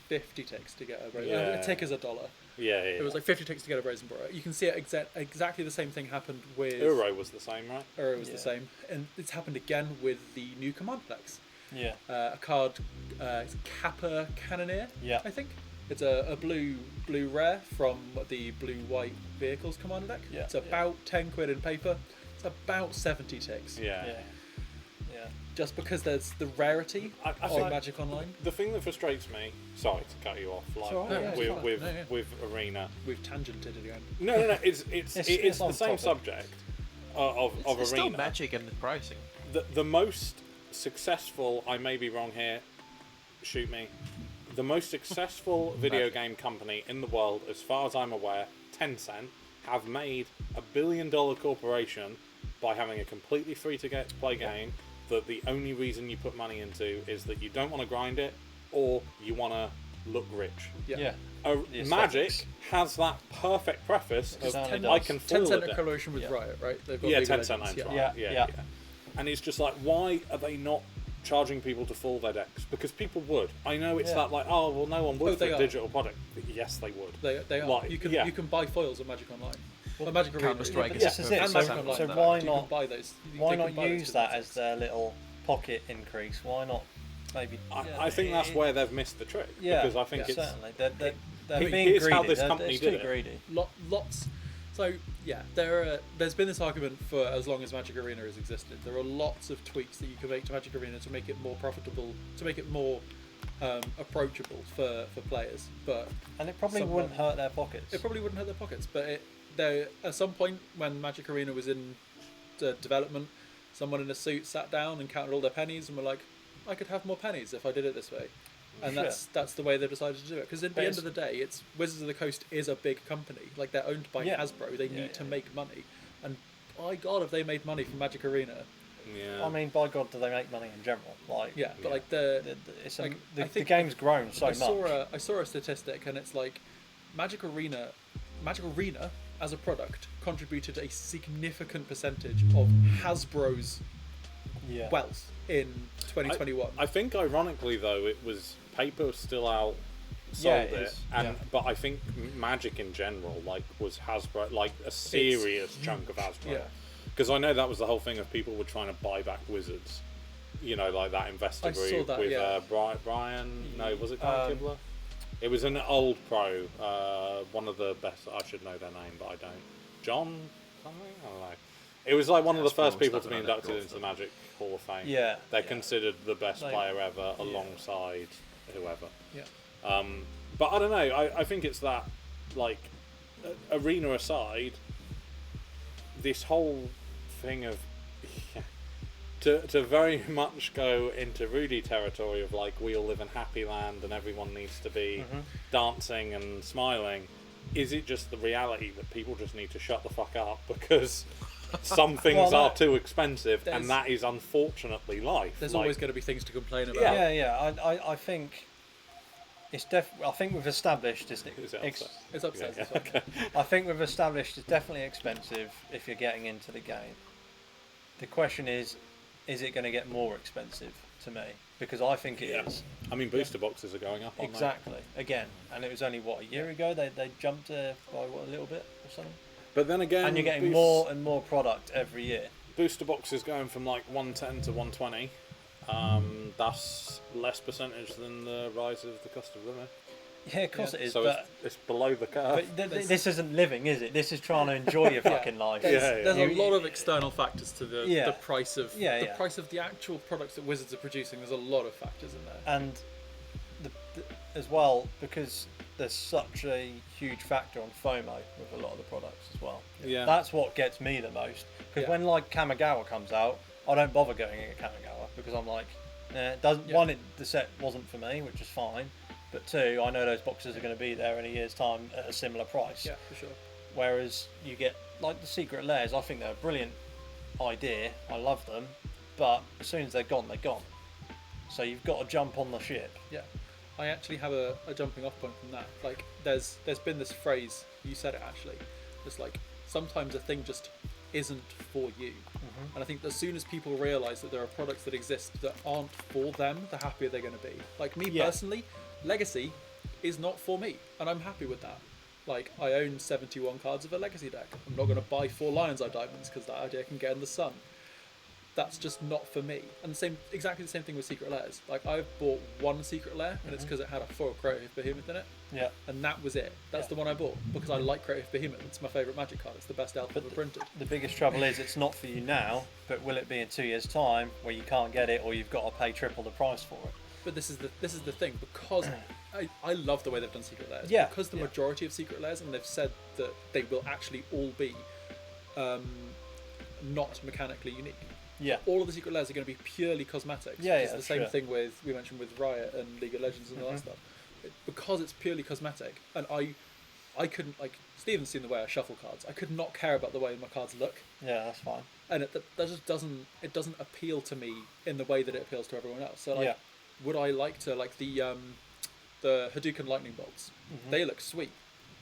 Speaker 3: 50 ticks to get a brazen.
Speaker 2: Yeah.
Speaker 3: A tick is $1.
Speaker 2: Yeah.
Speaker 3: It was like 50 ticks to get a brazen borrower. You can see it exactly the same thing happened with
Speaker 2: Uro was the same, right?
Speaker 3: Uro was the same, and it's happened again with the new Commander decks.
Speaker 4: Yeah.
Speaker 3: A card, it's Kappa Cannoneer.
Speaker 4: Yeah.
Speaker 3: I think it's a blue rare from the blue-white vehicles Commander deck.
Speaker 4: Yeah.
Speaker 3: It's about 10 quid in paper. It's about 70 ticks.
Speaker 2: Yeah.
Speaker 3: Just because there's the rarity
Speaker 2: I
Speaker 3: of
Speaker 2: think
Speaker 3: Magic Online.
Speaker 2: the thing that frustrates me, sorry to cut you off, like
Speaker 3: all right, yeah, it's fine.
Speaker 2: with Arena.
Speaker 3: We've tangented it again.
Speaker 2: No, it's the
Speaker 4: on
Speaker 2: same
Speaker 4: topic.
Speaker 2: subject of
Speaker 5: It's
Speaker 2: Arena.
Speaker 5: still Magic and the pricing.
Speaker 2: The most successful, I may be wrong here, shoot me. The most successful video game company in the world, as far as I'm aware, Tencent, have made $1 billion corporation by having a completely free to play game that the only reason you put money into is that you don't want to grind it or you want to look rich.
Speaker 4: Yeah. The
Speaker 2: Magic
Speaker 4: aesthetics.
Speaker 2: has that perfect preface of
Speaker 4: It
Speaker 2: I
Speaker 4: does.
Speaker 2: can fool
Speaker 3: Tencent
Speaker 2: it.
Speaker 3: in collaboration with
Speaker 4: Yeah.
Speaker 3: Riot, right? They've got
Speaker 2: Yeah,
Speaker 3: League of
Speaker 2: Tencent
Speaker 3: Legends,
Speaker 2: owns
Speaker 3: yeah.
Speaker 2: Riot.
Speaker 4: Yeah.
Speaker 2: Yeah. And it's just like, why are they not charging people to fool their decks? Because people would. I know it's
Speaker 4: Yeah.
Speaker 2: that like, oh well, no one would
Speaker 3: Oh,
Speaker 2: for
Speaker 3: they
Speaker 2: a
Speaker 3: are.
Speaker 2: digital product. Yes, they would.
Speaker 3: They are.
Speaker 2: Like,
Speaker 3: you
Speaker 2: yeah.
Speaker 3: can buy foils on Magic Online. Well, Magic Arena.
Speaker 5: Counter-Strike
Speaker 4: But
Speaker 5: is
Speaker 4: this
Speaker 5: a
Speaker 4: is
Speaker 5: perfect
Speaker 4: it.
Speaker 3: And
Speaker 4: So,
Speaker 3: Magic
Speaker 5: example
Speaker 3: Online.
Speaker 5: of
Speaker 4: so
Speaker 5: that.
Speaker 4: why
Speaker 3: You can
Speaker 4: not?
Speaker 3: buy those.
Speaker 4: Why
Speaker 3: They can
Speaker 4: not
Speaker 3: buy those
Speaker 4: use
Speaker 3: for
Speaker 4: that
Speaker 3: the
Speaker 4: as their little pocket increase? Why not maybe?
Speaker 2: I think that's where they've missed the trick.
Speaker 4: Yeah,
Speaker 2: Because I think it's
Speaker 4: certainly they're
Speaker 2: Here-
Speaker 4: being
Speaker 2: here's
Speaker 4: greedy.
Speaker 2: how this
Speaker 4: They're-
Speaker 2: company
Speaker 4: it's
Speaker 2: did
Speaker 4: too
Speaker 2: it.
Speaker 4: greedy.
Speaker 3: Lots. So yeah, there's been this argument for as long as Magic Arena has existed. There are lots of tweaks that you can make to Magic Arena to make it more profitable, to make it more approachable for players. But
Speaker 4: And it probably
Speaker 3: Someone-
Speaker 4: wouldn't hurt their pockets.
Speaker 3: it probably wouldn't hurt their pockets. But there at some point when Magic Arena was in development, someone in a suit sat down and counted all their pennies and were like, I could have more pennies if I did it this way. And
Speaker 4: Sure.
Speaker 3: that's the way they decided to do it. Because at the
Speaker 4: But
Speaker 3: end of the day, it's Wizards of the Coast is a big company. Like they're owned by
Speaker 4: Yeah.
Speaker 3: Hasbro. They
Speaker 4: Yeah,
Speaker 3: need to
Speaker 4: yeah.
Speaker 3: make money. And by God, have they made money from Magic Arena?
Speaker 2: yeah.
Speaker 4: I mean, by God, do they make money in general? Like,
Speaker 3: Yeah, but
Speaker 2: Yeah.
Speaker 3: like
Speaker 4: it's
Speaker 3: like,
Speaker 4: the,
Speaker 3: I
Speaker 4: the
Speaker 3: think
Speaker 4: game's grown so
Speaker 3: I
Speaker 4: much.
Speaker 3: saw a statistic, and it's like Magic Arena as a product contributed a significant percentage of Hasbro's
Speaker 4: Yeah.
Speaker 3: wealth in 2021.
Speaker 2: I think ironically though, it was paper was still out,
Speaker 4: Yeah,
Speaker 2: sold
Speaker 4: it
Speaker 2: it,
Speaker 4: is,
Speaker 2: and
Speaker 4: yeah.
Speaker 2: but I think Magic in general like was Hasbro, like a serious chunk of Hasbro.
Speaker 3: Yeah.
Speaker 2: Because I know that was the whole thing of people were trying to buy back Wizards. You know, like that investor
Speaker 3: I saw
Speaker 2: group
Speaker 3: that,
Speaker 2: with
Speaker 3: yeah.
Speaker 2: Brian. No, was it Brian Kibler? It was an old pro, one of the best. I should know their name, but I don't. John something? I don't know. It was like one of the
Speaker 5: Hasbro
Speaker 2: first people
Speaker 5: stuff
Speaker 2: to be
Speaker 5: around that
Speaker 2: inducted
Speaker 5: growth
Speaker 2: into the
Speaker 5: though.
Speaker 2: Magic Hall of Fame.
Speaker 4: Yeah,
Speaker 2: They're
Speaker 4: yeah.
Speaker 2: considered the best
Speaker 4: They-
Speaker 2: player ever,
Speaker 4: yeah.
Speaker 2: alongside whoever.
Speaker 3: yeah.
Speaker 2: But I don't know. I think it's that, like, Arena aside, this whole thing of to very much go into Rudy territory of like we all live in happy land and everyone needs to be dancing and smiling. Is it just the reality that people just need to shut the fuck up because some things
Speaker 4: Well,
Speaker 2: are
Speaker 4: that-
Speaker 2: too expensive,
Speaker 3: There's-
Speaker 2: and that is unfortunately life.
Speaker 3: There's
Speaker 2: Like,
Speaker 3: always going to be things to complain about.
Speaker 4: Yeah. I think it's I think we've established
Speaker 2: is it
Speaker 4: ex-
Speaker 2: upset?
Speaker 3: It's upset.
Speaker 2: Yeah,
Speaker 3: it's fine.
Speaker 2: okay.
Speaker 4: I think we've established it's definitely expensive if you're getting into the game. The question is it going to get more expensive to me? Because I think it is.
Speaker 2: I mean, booster boxes are going up, aren't they?
Speaker 4: Exactly. Again, and it was only what, a year ago they jumped by what, a little bit or something.
Speaker 2: But then again,
Speaker 4: And you're getting more and more product every year.
Speaker 2: booster boxes going from like 110 to 120. That's less percentage than the rise of the cost of living.
Speaker 4: Yeah, of course
Speaker 3: Yeah.
Speaker 4: it is.
Speaker 2: So
Speaker 4: but
Speaker 2: it's below the curve.
Speaker 4: this isn't living, is it? This is trying to enjoy your fucking life.
Speaker 3: There's
Speaker 2: Yeah.
Speaker 3: a lot of external factors to the
Speaker 4: Yeah.
Speaker 3: price of
Speaker 4: Yeah,
Speaker 3: the
Speaker 4: yeah.
Speaker 3: price of the actual products that Wizards are producing. There's a lot of factors in there.
Speaker 4: And as well, because there's such a huge factor on FOMO with a lot of the products as well.
Speaker 2: Yeah.
Speaker 4: That's what gets me the most. Because
Speaker 3: Yeah.
Speaker 4: when like Kamigawa comes out, I don't bother going and get Kamigawa because I'm like, it doesn't.
Speaker 3: Yeah.
Speaker 4: One, the set wasn't for me, which is fine. But two, I know those boxes are going to be there in a year's time at a similar price.
Speaker 3: Yeah, for sure.
Speaker 4: Whereas you get like the Secret Lairs, I think they're a brilliant idea. I love them, but as soon as they're gone, they're gone. So you've got to jump on the ship.
Speaker 3: Yeah, I actually have a jumping off point from that. Like, there's been this phrase, you said it actually. It's like sometimes a thing just isn't for you. And I think as soon as people realise that there are products that exist that aren't for them, the happier they're going to be. Like me
Speaker 4: Yeah.
Speaker 3: personally, Legacy is not for me, and I'm happy with that. Like, I own 71 cards of a legacy deck. I'm not going to buy 4 Lion's Eye Diamonds because that idea can get in the sun. That's just not for me. And exactly the same thing with Secret Lairs. Like, I've bought 1 Secret Lair, and it's because it had a foil Creative Behemoth in it.
Speaker 4: Yeah.
Speaker 3: And that was it. That's the one I bought because I like Creative Behemoth. It's my favourite Magic card. It's the best elf ever printed.
Speaker 4: The biggest trouble is it's not for you now, but will it be in 2 years' time where you can't get it or you've got to pay triple the price for it?
Speaker 3: But this is the thing, because I love the way they've done Secret Lairs.
Speaker 4: Yeah.
Speaker 3: Because the majority of Secret Lairs, and they've said that they will actually all be not mechanically unique.
Speaker 4: Yeah.
Speaker 3: All of the Secret Lairs are going to be purely cosmetics.
Speaker 4: Yeah,
Speaker 3: It's
Speaker 4: yeah,
Speaker 3: the same
Speaker 4: sure.
Speaker 3: thing we mentioned with Riot and League of Legends and all that stuff. Because it's purely cosmetic, and I couldn't, like, Steven's seen the way I shuffle cards. I could not care about the way my cards look.
Speaker 4: Yeah, that's fine.
Speaker 3: And that just doesn't appeal to me in the way that it appeals to everyone else. So, like, would I like to, like, the Hadouken lightning bolts? They look sweet.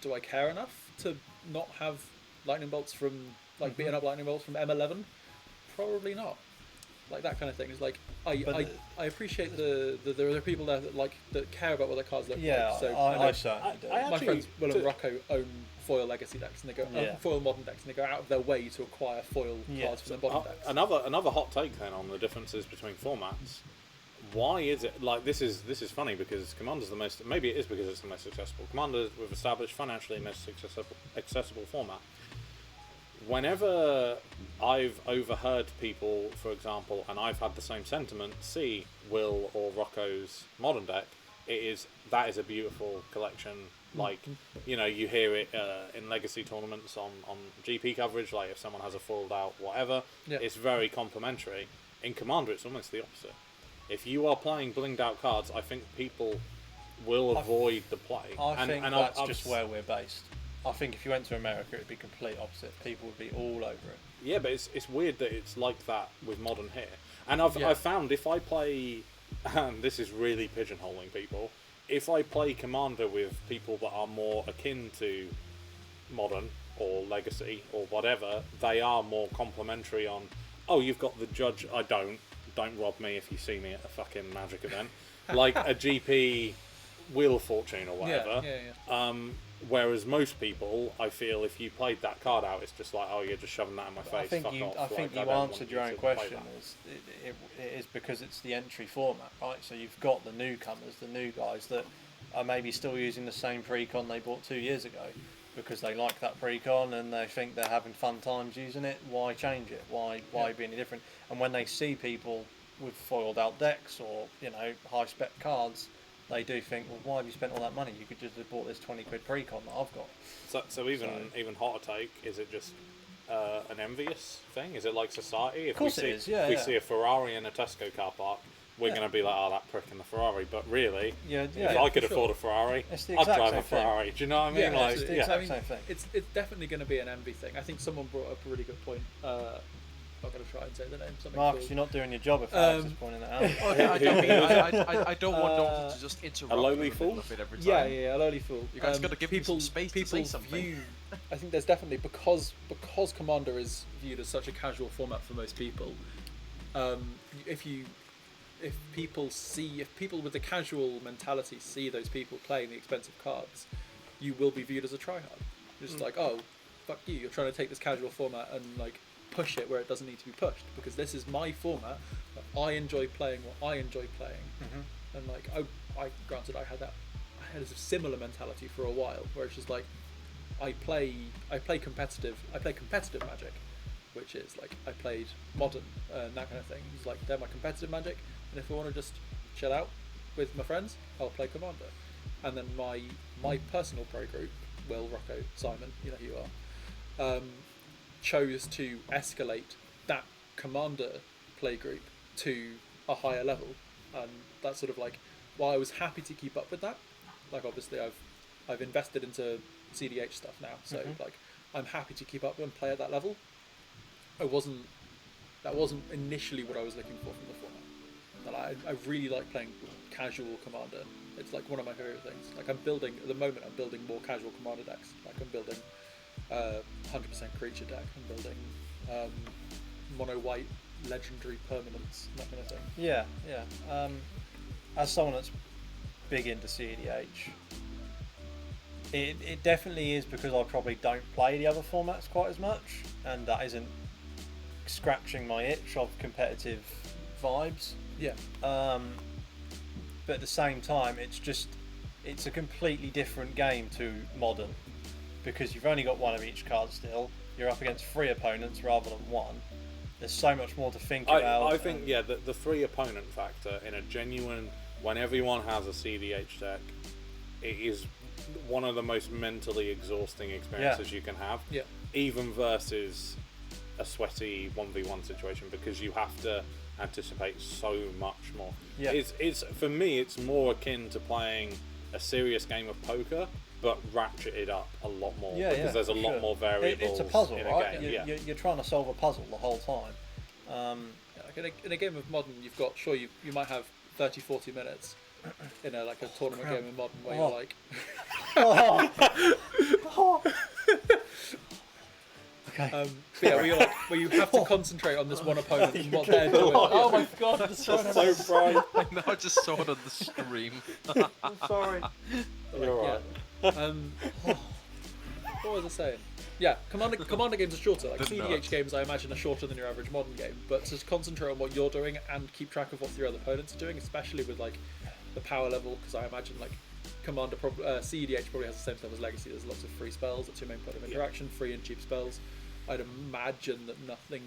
Speaker 3: Do I care enough to not have lightning bolts from, like, beating up lightning bolts from M11? Probably not. Like, that kind of thing. It's like, I appreciate there are people there that care about what their cards look
Speaker 4: Yeah,
Speaker 3: like. So
Speaker 4: I certainly do.
Speaker 3: my friends Will and Rocco own foil legacy decks, and they go foil modern decks, and they go out of their way to acquire foil cards for their modern decks.
Speaker 2: Another hot take then on the differences between formats. Why is it like this is funny because Commander's the most, maybe it is because it's the most accessible. Commander, we've established, financially most accessible format. Whenever I've overheard people, for example, and I've had the same sentiment, see Will or Rocco's modern deck, that is a beautiful collection. Like, you know, you hear it in legacy tournaments on GP coverage, like if someone has a foiled out whatever, it's very complimentary. In Commander, it's almost the opposite. If you are playing blinged out cards, I think people will avoid the play.
Speaker 4: I think that's just where we're based. I think if you went to America, it'd be complete opposite. People would be all over it.
Speaker 2: Yeah, but it's weird that it's like that with modern here. And I've found if I play, and this is really pigeonholing people, if I play Commander with people that are more akin to modern or legacy or whatever, they are more complimentary on, oh, you've got the judge. Don't rob me if you see me at a fucking Magic event, like a GP Wheel of Fortune or whatever. Whereas most people, I feel, if you played that card out, it's just like, oh, you're just shoving that in my face.
Speaker 4: I think you answered your own question. It is because it's the entry format, right? So you've got the newcomers, the new guys that are maybe still using the same precon they bought 2 years ago because they like that precon and they think they're having fun times using it. Why change it? Why be any different? And when they see people with foiled out decks or, you know, high spec cards, they do think, well, why have you spent all that money? You could just have bought this 20 quid precon that I've got.
Speaker 2: So even hotter take, is it just an envious thing? Is it like society? If
Speaker 4: of course
Speaker 2: we see,
Speaker 4: it is, yeah.
Speaker 2: If we see a Ferrari in a Tesco car park, we're going to be like, oh, that prick in the Ferrari. But really, if I could afford a Ferrari, I'd drive a Ferrari. Do you know what I mean?
Speaker 3: Yeah,
Speaker 2: like,
Speaker 3: it's the exact same thing. It's definitely going to be an envy thing. I think someone brought up a really good point. I'm not going to try and say the name.
Speaker 4: Marcus, you're not doing your job if Alex is pointing that out.
Speaker 5: I don't want Dalton to just interrupt
Speaker 2: a lowly fool?
Speaker 5: every time.
Speaker 3: Yeah, a lowly fool.
Speaker 5: You guys got to give people some space to say something.
Speaker 3: I think there's definitely, because Commander is viewed as such a casual format for most people, if people with the casual mentality see those people playing the expensive cards, you will be viewed as a tryhard. Just like, oh, fuck you, you're trying to take this casual format and like push it where it doesn't need to be pushed, because this is my format. I enjoy playing what I enjoy playing, and like I granted I had a similar mentality for a while, where it's just like I play competitive Magic, which is like I played modern and that kind of thing. It's like they're my competitive Magic, and if I want to just chill out with my friends, I'll play Commander. And then my personal pro group, Will, Rocco, Simon, you know who you are, chose to escalate that Commander playgroup to a higher level, and that's sort of like, while I was happy to keep up with that, like obviously I've invested into CDH stuff now, so like I'm happy to keep up and play at that level. That wasn't initially what I was looking for from the format. And I really like playing casual Commander. It's like one of my favorite things. Like I'm building more casual Commander decks. Like I'm building 100% creature deck. I'm building mono white legendary permanents, that kind of thing.
Speaker 4: Yeah. As someone that's big into CEDH, It definitely is because I probably don't play the other formats quite as much, and that isn't scratching my itch of competitive vibes.
Speaker 3: Yeah.
Speaker 4: But at the same time, it's a completely different game to Modern, because you've only got one of each card still. You're up against 3 opponents rather than 1. There's so much more to think about.
Speaker 2: I think, the 3 opponent factor in a genuine, when everyone has a CDH deck, it is one of the most mentally exhausting experiences you can have.
Speaker 3: Yeah.
Speaker 2: Even versus a sweaty 1v1 situation, because you have to anticipate so much more.
Speaker 4: Yeah.
Speaker 2: It's for me, it's more akin to playing a serious game of poker, but ratcheted up a lot more, because there's a lot more variables.
Speaker 4: It's a puzzle,
Speaker 2: in
Speaker 4: right?
Speaker 2: a game.
Speaker 4: You're trying to solve a puzzle the whole time.
Speaker 3: Like in a game of Modern, you've got you might have 30-40 minutes in a tournament game of Modern where you're like,
Speaker 4: Okay.
Speaker 3: but yeah, where you have to concentrate on this one opponent and what they're doing.
Speaker 4: Oh my god, the sun.
Speaker 2: So bright.
Speaker 5: I know, I just saw it on the stream.
Speaker 4: I'm sorry.
Speaker 2: You're right.
Speaker 3: What was I saying? Yeah, Commander games are shorter. Like
Speaker 5: The
Speaker 3: CDH
Speaker 5: nuts.
Speaker 3: games, I imagine, are shorter than your average Modern game. But to concentrate on what you're doing and keep track of what your other opponents are doing, especially with the power level, because I imagine Commander CEDH probably has the same stuff as Legacy. There's lots of free spells. That's your main point of interaction. Free and cheap spells. I'd imagine that nothing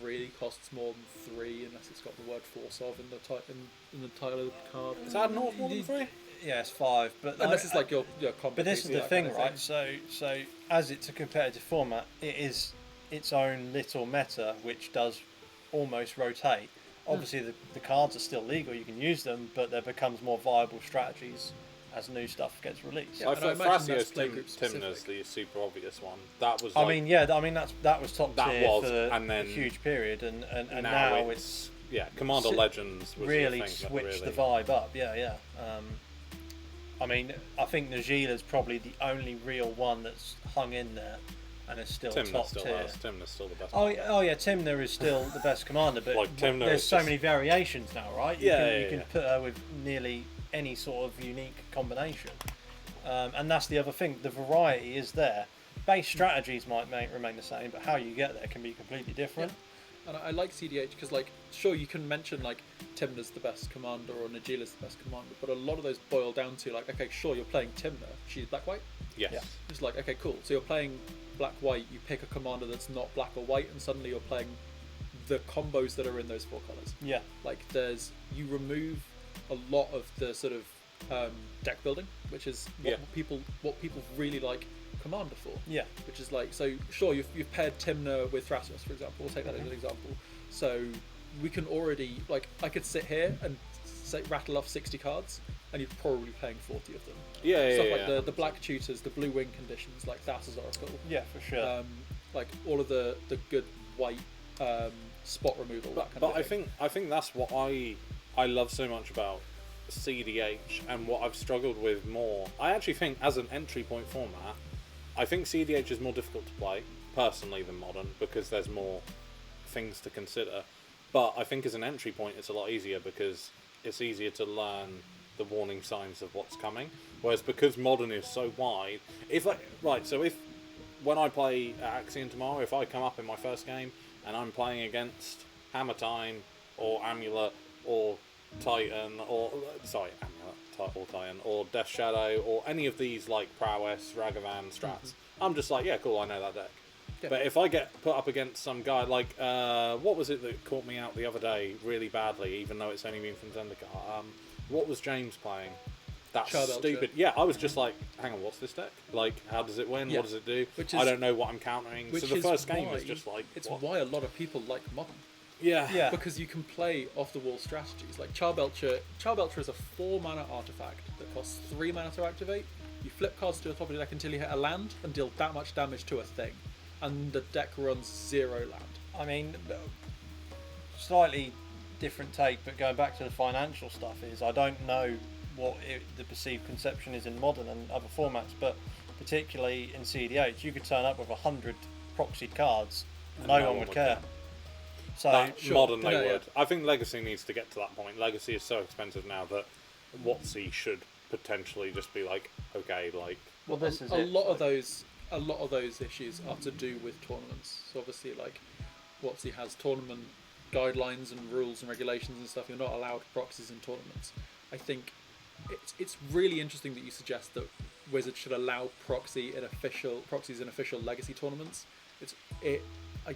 Speaker 3: really costs more than 3 unless it's got the word force of in the title of the card.
Speaker 2: Is that not more than 3?
Speaker 4: Yeah, it's 5, but
Speaker 3: Unless it's your combo.
Speaker 4: But this is
Speaker 3: PC,
Speaker 4: the
Speaker 3: that
Speaker 4: thing,
Speaker 3: kind of
Speaker 4: right? So as it's a competitive format, it is its own little meta, which does almost rotate. Obviously, the cards are still legal; you can use them, but there becomes more viable strategies as new stuff gets released.
Speaker 3: Yeah.
Speaker 2: I
Speaker 3: and I
Speaker 2: thought
Speaker 3: imagine that's
Speaker 2: Thrasios
Speaker 3: playgroup
Speaker 2: Timna's
Speaker 3: specific.
Speaker 2: the super obvious one. That was
Speaker 4: that was top
Speaker 2: That
Speaker 4: tier
Speaker 2: was,
Speaker 4: for
Speaker 2: and then
Speaker 4: a huge period, and
Speaker 2: now
Speaker 4: now it's
Speaker 2: Commander
Speaker 4: si-
Speaker 2: Legends was
Speaker 4: really
Speaker 2: the thing that
Speaker 4: switched
Speaker 2: really...
Speaker 4: the vibe up. Yeah. I think Najila is probably the only real one that's hung in there and is still
Speaker 2: Timna
Speaker 4: top
Speaker 2: still
Speaker 4: tier.
Speaker 2: has. Timna's still the best.
Speaker 4: Oh yeah, Timna is still the best commander, but
Speaker 2: Timna
Speaker 4: there's
Speaker 2: is
Speaker 4: so
Speaker 2: just-
Speaker 4: many variations now, right? You
Speaker 2: Yeah,
Speaker 4: can put her with nearly any sort of unique combination, and that's the other thing. The variety is there. Base strategies might remain the same, but how you get there can be completely different.
Speaker 3: And I like CDH because, sure, you can mention Timna's the best commander or Najila's the best commander, but a lot of those boil down to okay, sure, you're playing Timna, she's black-white.
Speaker 2: Yes.
Speaker 4: Yeah.
Speaker 3: It's okay, cool. So you're playing black-white, you pick a commander that's not black or white, and suddenly you're playing the combos that are in those 4 colors.
Speaker 4: Yeah.
Speaker 3: You remove a lot of the sort of deck building, which is what people really like Commander for.
Speaker 4: Yeah.
Speaker 3: Which is so sure you've paired Timna with Thrasios, for example. We'll take that as an example. So we can already I could sit here and rattle off 60 cards, and you're probably playing 40 of them. Stuff the black tutors, the blue wing conditions, like Thassa's Oracle.
Speaker 4: Yeah, for sure.
Speaker 3: All of the good white spot removal.
Speaker 2: But I think that's what I love so much about CDH, and what I've struggled with more. I actually think as an entry point format, I think CDH is more difficult to play personally than Modern, because there's more things to consider. But I think as an entry point, it's a lot easier because it's easier to learn the warning signs of what's coming. Whereas because Modern is so wide, when I play Axiom tomorrow, if I come up in my first game and I'm playing against Hammer Time or Amulet or Titan or Titan or Death Shadow or any of these Prowess, Ragavan strats, I'm just cool, I know that deck.
Speaker 3: Yeah.
Speaker 2: But if I get put up against some guy what was it that caught me out the other day really badly, even though it's only been from Zendikar? What was James playing? That's
Speaker 3: Charbelcher.
Speaker 2: stupid. Yeah, I was just hang on, what's this deck? How does it win?
Speaker 3: Yeah.
Speaker 2: What does it do?
Speaker 3: I
Speaker 2: don't know what I'm countering. So the first game was just
Speaker 3: it's
Speaker 2: what?
Speaker 3: why a lot of people like Modern.
Speaker 2: Yeah.
Speaker 3: Because you can play off-the-wall strategies. Charbelcher is a 4-mana artifact that costs 3 mana to activate. You flip cards to the top of your deck until you hit a land and deal that much damage to a thing. And the deck runs 0 land.
Speaker 4: Slightly different take, but going back to the financial stuff is I don't know what the perceived conception is in Modern and other formats, but particularly in CDH, you could turn up with 100 proxied cards, no one would care. So
Speaker 2: Modern they would. I think Legacy needs to get to that point. Legacy is so expensive now that WotC should potentially just be
Speaker 4: Well, this is
Speaker 3: a
Speaker 4: it,
Speaker 3: lot of
Speaker 4: like-
Speaker 3: those issues are to do with tournaments. So obviously, like, WotC has tournament guidelines and rules and regulations and stuff. You're not allowed proxies in tournaments. I think it's really interesting that you suggest that Wizards should allow proxies in official legacy tournaments. I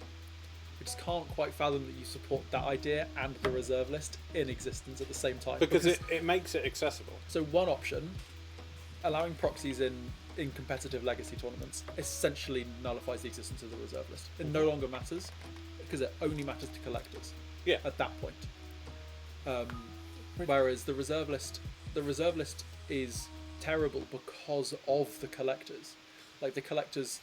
Speaker 3: just can't quite fathom that you support that idea and the reserve list in existence at the same time.
Speaker 2: Because it makes it accessible.
Speaker 3: So one option, allowing proxies in competitive legacy tournaments, essentially nullifies the existence of the reserve list. It no longer matters because it only matters to collectors.
Speaker 2: Yeah.
Speaker 3: At that point. Whereas the reserve list is terrible because of the collectors. Like, the collectors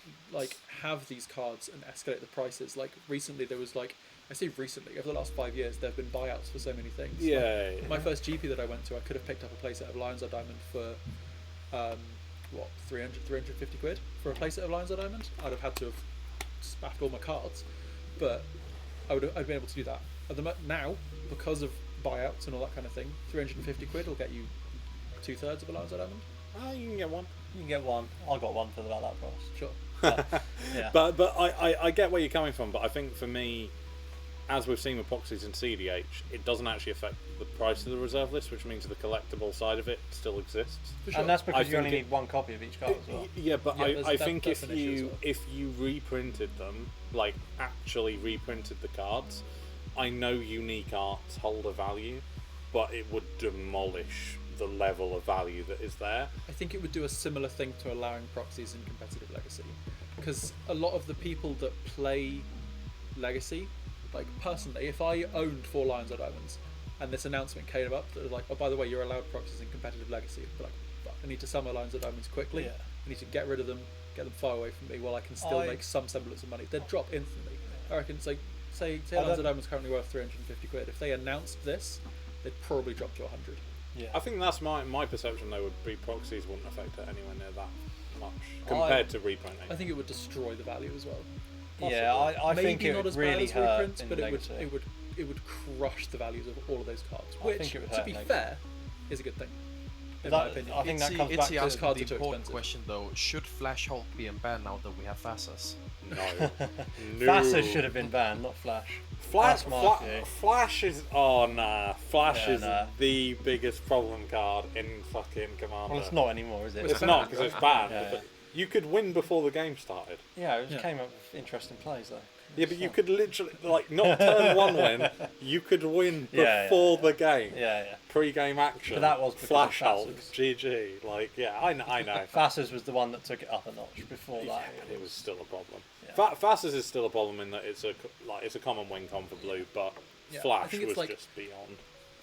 Speaker 3: have these cards and escalate the prices. Like, recently there was over the last 5 years there have been buyouts for so many things.
Speaker 2: Yeah.
Speaker 3: My first GP that I went to, I could have picked up a playset of Lion's Eye Diamond for 350 quid for a playset of Lion's Eye Diamond. I'd have had to have spaffed all my cards, but I'd been able to do that. Now, because of buyouts and all that kind of thing, 350 quid will get you 2/3 of a Lion's Eye Diamond.
Speaker 2: You can get one.
Speaker 4: You can get one. I got one for about that price.
Speaker 3: Sure.
Speaker 4: But, yeah.
Speaker 2: But I get where you're coming from, but I think for me, as we've seen with proxies and CDH, it doesn't actually affect the price of the reserve list, which means the collectible side of it still exists.
Speaker 3: For sure.
Speaker 4: And that's because
Speaker 2: I
Speaker 4: you only
Speaker 2: think
Speaker 4: need one copy of each card as well.
Speaker 2: Yeah, but
Speaker 3: Yeah,
Speaker 2: I think
Speaker 3: that's
Speaker 2: if
Speaker 3: an issue as
Speaker 2: you
Speaker 3: well.
Speaker 2: if you reprinted them, like actually reprinted the cards, I know unique arts hold a value, but it would demolish the level of value that is there.
Speaker 3: I think it would do a similar thing to allowing proxies in competitive legacy, because a lot of the people that play legacy, like, personally, if I owned 4 Lion's Eye Diamonds and this announcement came up that was like, oh, by the way, you're allowed proxies in competitive legacy, I'd be like, fuck, I need to sell my Lion's Eye Diamonds quickly.
Speaker 4: Yeah.
Speaker 3: I need to get rid of them, get them far away from me while I can still make some semblance of money. They'd drop instantly. I reckon it's like, say Lion's Eye Diamonds currently worth 350 quid. If they announced this, they'd probably drop to 100.
Speaker 4: Yeah.
Speaker 2: I think that's my perception though, would be proxies wouldn't affect it anywhere near that much compared to reprinting.
Speaker 3: I think it would destroy the value as well.
Speaker 4: Yeah, I
Speaker 3: Maybe
Speaker 4: think it
Speaker 3: not
Speaker 4: would
Speaker 3: as
Speaker 4: really
Speaker 3: bad as
Speaker 4: hurt
Speaker 3: reprints,
Speaker 4: in
Speaker 3: but
Speaker 4: legacy.
Speaker 3: it would crush the values of all of those cards,
Speaker 4: I
Speaker 3: which,
Speaker 4: think it would
Speaker 3: to
Speaker 4: hurt
Speaker 3: be
Speaker 4: legacy.
Speaker 3: fair, is a good thing. In
Speaker 4: That-
Speaker 3: my opinion.
Speaker 4: I think that comes
Speaker 5: it's
Speaker 4: back
Speaker 5: the
Speaker 4: to-
Speaker 5: asking
Speaker 3: cards
Speaker 5: the
Speaker 3: are too
Speaker 5: important
Speaker 3: expensive.
Speaker 5: question though. Should Flash Hulk be banned now that we have Fasas?
Speaker 2: No.
Speaker 4: Facet should have been banned, not Flash.
Speaker 2: Flash,
Speaker 4: That's my view.
Speaker 2: Flash is Flash
Speaker 4: Yeah,
Speaker 2: is
Speaker 4: nah.
Speaker 2: the biggest problem card in fucking Commander.
Speaker 4: Well, it's not anymore, is it?
Speaker 2: It's not, because it's banned.
Speaker 4: Yeah,
Speaker 2: But you could win before the game started.
Speaker 4: Yeah, it
Speaker 3: Yeah.
Speaker 4: came up with interesting plays though.
Speaker 2: Yeah, but you could literally, like, not turn one win. You could win
Speaker 4: Yeah,
Speaker 2: before the game.
Speaker 4: Yeah, yeah.
Speaker 2: Pre-game action.
Speaker 4: But that was because
Speaker 2: Flash
Speaker 4: of
Speaker 2: Hulk.
Speaker 4: Facets.
Speaker 2: GG. Like, yeah, I know.
Speaker 4: Facet was the one that took it up a notch. Before
Speaker 2: Yeah,
Speaker 4: that,
Speaker 2: but it was still a problem.
Speaker 4: Yeah.
Speaker 2: Fasces is still a problem in that it's a common win con for blue, but
Speaker 3: Yeah, I
Speaker 2: Flash
Speaker 3: think it's
Speaker 2: was
Speaker 3: like-
Speaker 2: just beyond.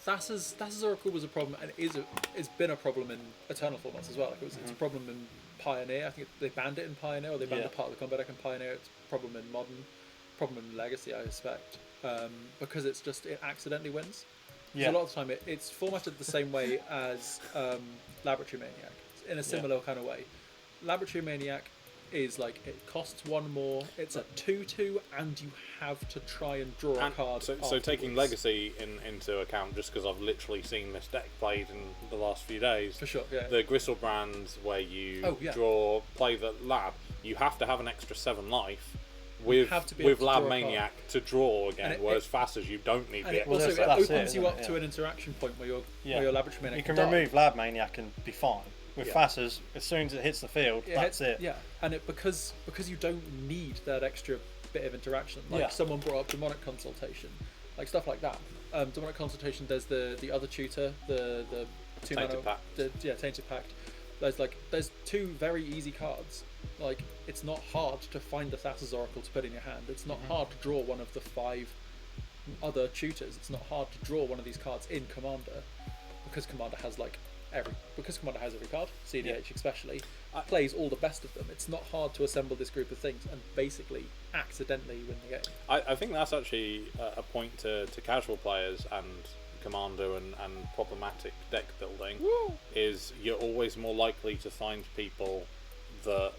Speaker 3: Thassa's Oracle was a problem, and it's been a problem in Eternal formats as well. Like, it's a problem in Pioneer. I think they banned it in Pioneer, or they banned
Speaker 4: Yeah.
Speaker 3: a part of the combat deck in Pioneer. It's a problem in Modern, problem in Legacy, I suspect, because it accidentally wins. 'Cause
Speaker 4: Yeah.
Speaker 3: a lot of the time it's formatted the same way as Laboratory Maniac, in a similar kind of way. Laboratory Maniac is like, it costs 1 more, it's a 2/2, and you have to try and draw a
Speaker 2: And
Speaker 3: card.
Speaker 2: so taking
Speaker 3: afterwards.
Speaker 2: Legacy into account, just because I've literally seen this deck played in the last few days.
Speaker 3: For sure, yeah.
Speaker 2: The Gristlebrand, where you
Speaker 3: Oh, yeah.
Speaker 2: play the lab, you have to have an extra 7 life with
Speaker 3: have to be able to
Speaker 2: Lab
Speaker 3: draw a card.
Speaker 2: Maniac to draw again,
Speaker 3: And it-
Speaker 2: was fast as you don't need
Speaker 3: And
Speaker 2: the
Speaker 3: it
Speaker 2: extra.
Speaker 3: also
Speaker 4: that's
Speaker 3: it
Speaker 4: it,
Speaker 3: opens you
Speaker 4: isn't
Speaker 3: up
Speaker 4: it?
Speaker 3: to
Speaker 4: Yeah.
Speaker 3: an interaction point where your
Speaker 4: Yeah.
Speaker 3: Laboratory Maniac
Speaker 4: You can
Speaker 3: die.
Speaker 4: remove Lab Maniac and be fine. With
Speaker 3: Yeah.
Speaker 4: Facets, as soon as it hits the field, that's it.
Speaker 3: Yeah, and because you don't need that extra bit of interaction. Like,
Speaker 4: Yeah.
Speaker 3: someone brought up Demonic Consultation, like stuff like that. Demonic Consultation. There's the other tutor, the 2
Speaker 2: Tainted
Speaker 3: mana,
Speaker 2: Pact.
Speaker 3: Tainted Pact. There's 2 very easy cards. Like, it's not hard to find the Thassa's Oracle to put in your hand. It's not hard to draw one of the 5 other tutors. It's not hard to draw one of these cards in Commander, because Commander has every card, CDH especially, plays all the best of them. It's not hard to assemble this group of things and basically accidentally win the game.
Speaker 2: I think that's actually a point to casual players and Commander and problematic deck building. Is you're always more likely to find people that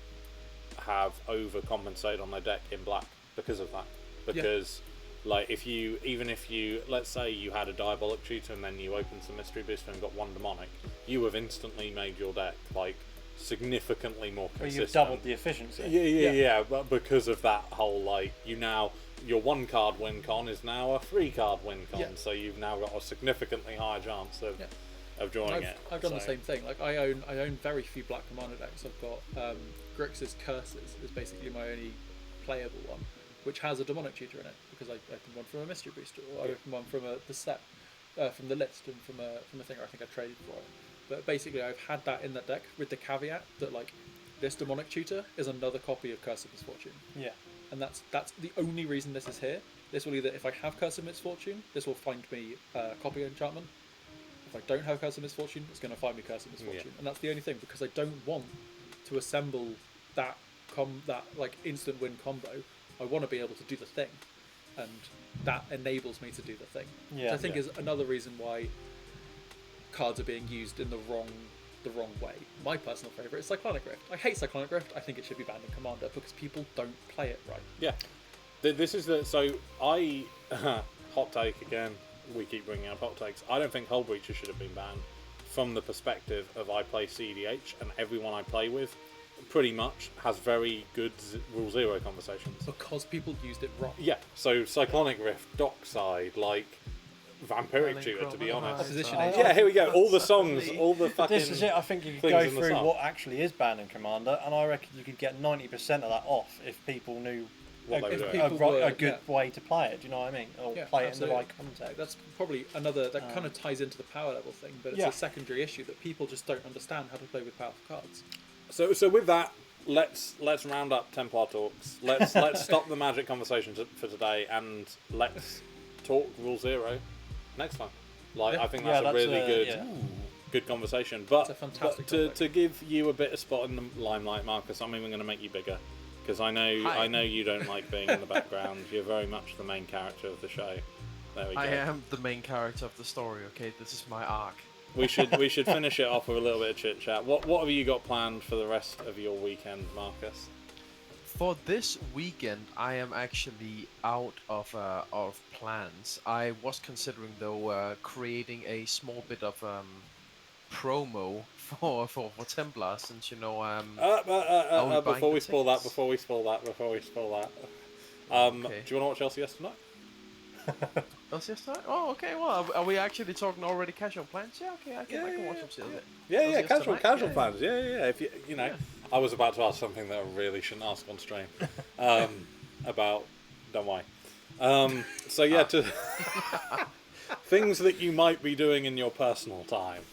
Speaker 2: have overcompensated on their deck in black because of that. Because like, if you let's say you had a Diabolic Tutor and then you opened some Mystery Booster and got 1 Demonic, you have instantly made your deck like significantly more
Speaker 4: Well,
Speaker 2: consistent.
Speaker 4: you've doubled the efficiency.
Speaker 2: Yeah, but because of that whole, like, your 1 card win con is now a 3 card win con, so you've now got a significantly higher chance of drawing it.
Speaker 3: I've done the same thing. Like I own very few black commander decks. I've got Grixis Curses is basically my only playable one, which has a demonic tutor in it because I opened one from a mystery booster, or I opened one from the set, from the list, and from a thing. I think I traded for it. But basically, I've had that in that deck with the caveat that like this demonic tutor is another copy of Curse of Misfortune.
Speaker 4: Yeah.
Speaker 3: And that's the only reason this is here. This will either, if I have Curse of Misfortune, this will find me copy enchantment. If I don't have Curse of Misfortune, it's going to find me Curse of Misfortune, and that's the only thing, because I don't want to assemble that like instant win combo. I want to be able to do the thing, and that enables me to do the thing.
Speaker 4: Yeah.
Speaker 3: Which I think is another reason why cards are being used in the wrong way. My personal favourite is Cyclonic Rift. I hate Cyclonic Rift. I think it should be banned in Commander because people don't play it right.
Speaker 2: Yeah. This is hot take again. We keep bringing up hot takes. I don't think Hull Breacher should have been banned from the perspective of I play CDH, and everyone I play with pretty much has very good Rule Zero conversations.
Speaker 3: Because people used it wrong.
Speaker 2: Yeah, so Cyclonic Rift, Dockside, like Vampiric Tutor, to be honest.
Speaker 3: Opposition
Speaker 2: Yeah, here we go. All the songs, all the fucking.
Speaker 4: This is it. I think you could
Speaker 2: things
Speaker 4: go
Speaker 2: in the
Speaker 4: through
Speaker 2: song.
Speaker 4: what actually is banned in Commander, and I reckon you could get 90% of that off if people knew
Speaker 2: What they were doing.
Speaker 4: a good way to play it. Do you know what I mean? Or play it in the right context.
Speaker 3: That's probably another that kind of ties into the power level thing, but it's a secondary issue that people just don't understand how to play with powerful cards.
Speaker 2: So with that, let's round up Templar Talks. Let's stop the Magic conversation for today, and let's talk Rule Zero next time. I think that's a really good conversation. But,
Speaker 3: It's a fantastic
Speaker 2: to give you a bit of spot in the limelight, Marcus, I'm even going to make you bigger, because I know you don't like being in the background. You're very much the main character of the show. There we go.
Speaker 5: I am the main character of the story. Okay, this is my arc.
Speaker 2: We should finish it off with a little bit of chit chat. What have you got planned for the rest of your weekend, Marcus?
Speaker 5: For this weekend, I am actually out of plans. I was considering though creating a small bit of promo for Templar, since you know
Speaker 2: before we spoil that,
Speaker 5: Okay.
Speaker 2: do you want to watch Chelsea yesterday?
Speaker 5: LCS tonight? Oh, okay. Well, are we actually talking already casual plans? Yeah, okay. I can watch them still.
Speaker 2: Yeah, casual
Speaker 5: tonight?
Speaker 2: plans. Yeah. If you know, I was about to ask something that I really shouldn't ask on stream about. Don't worry. So yeah, to things that you might be doing in your personal time.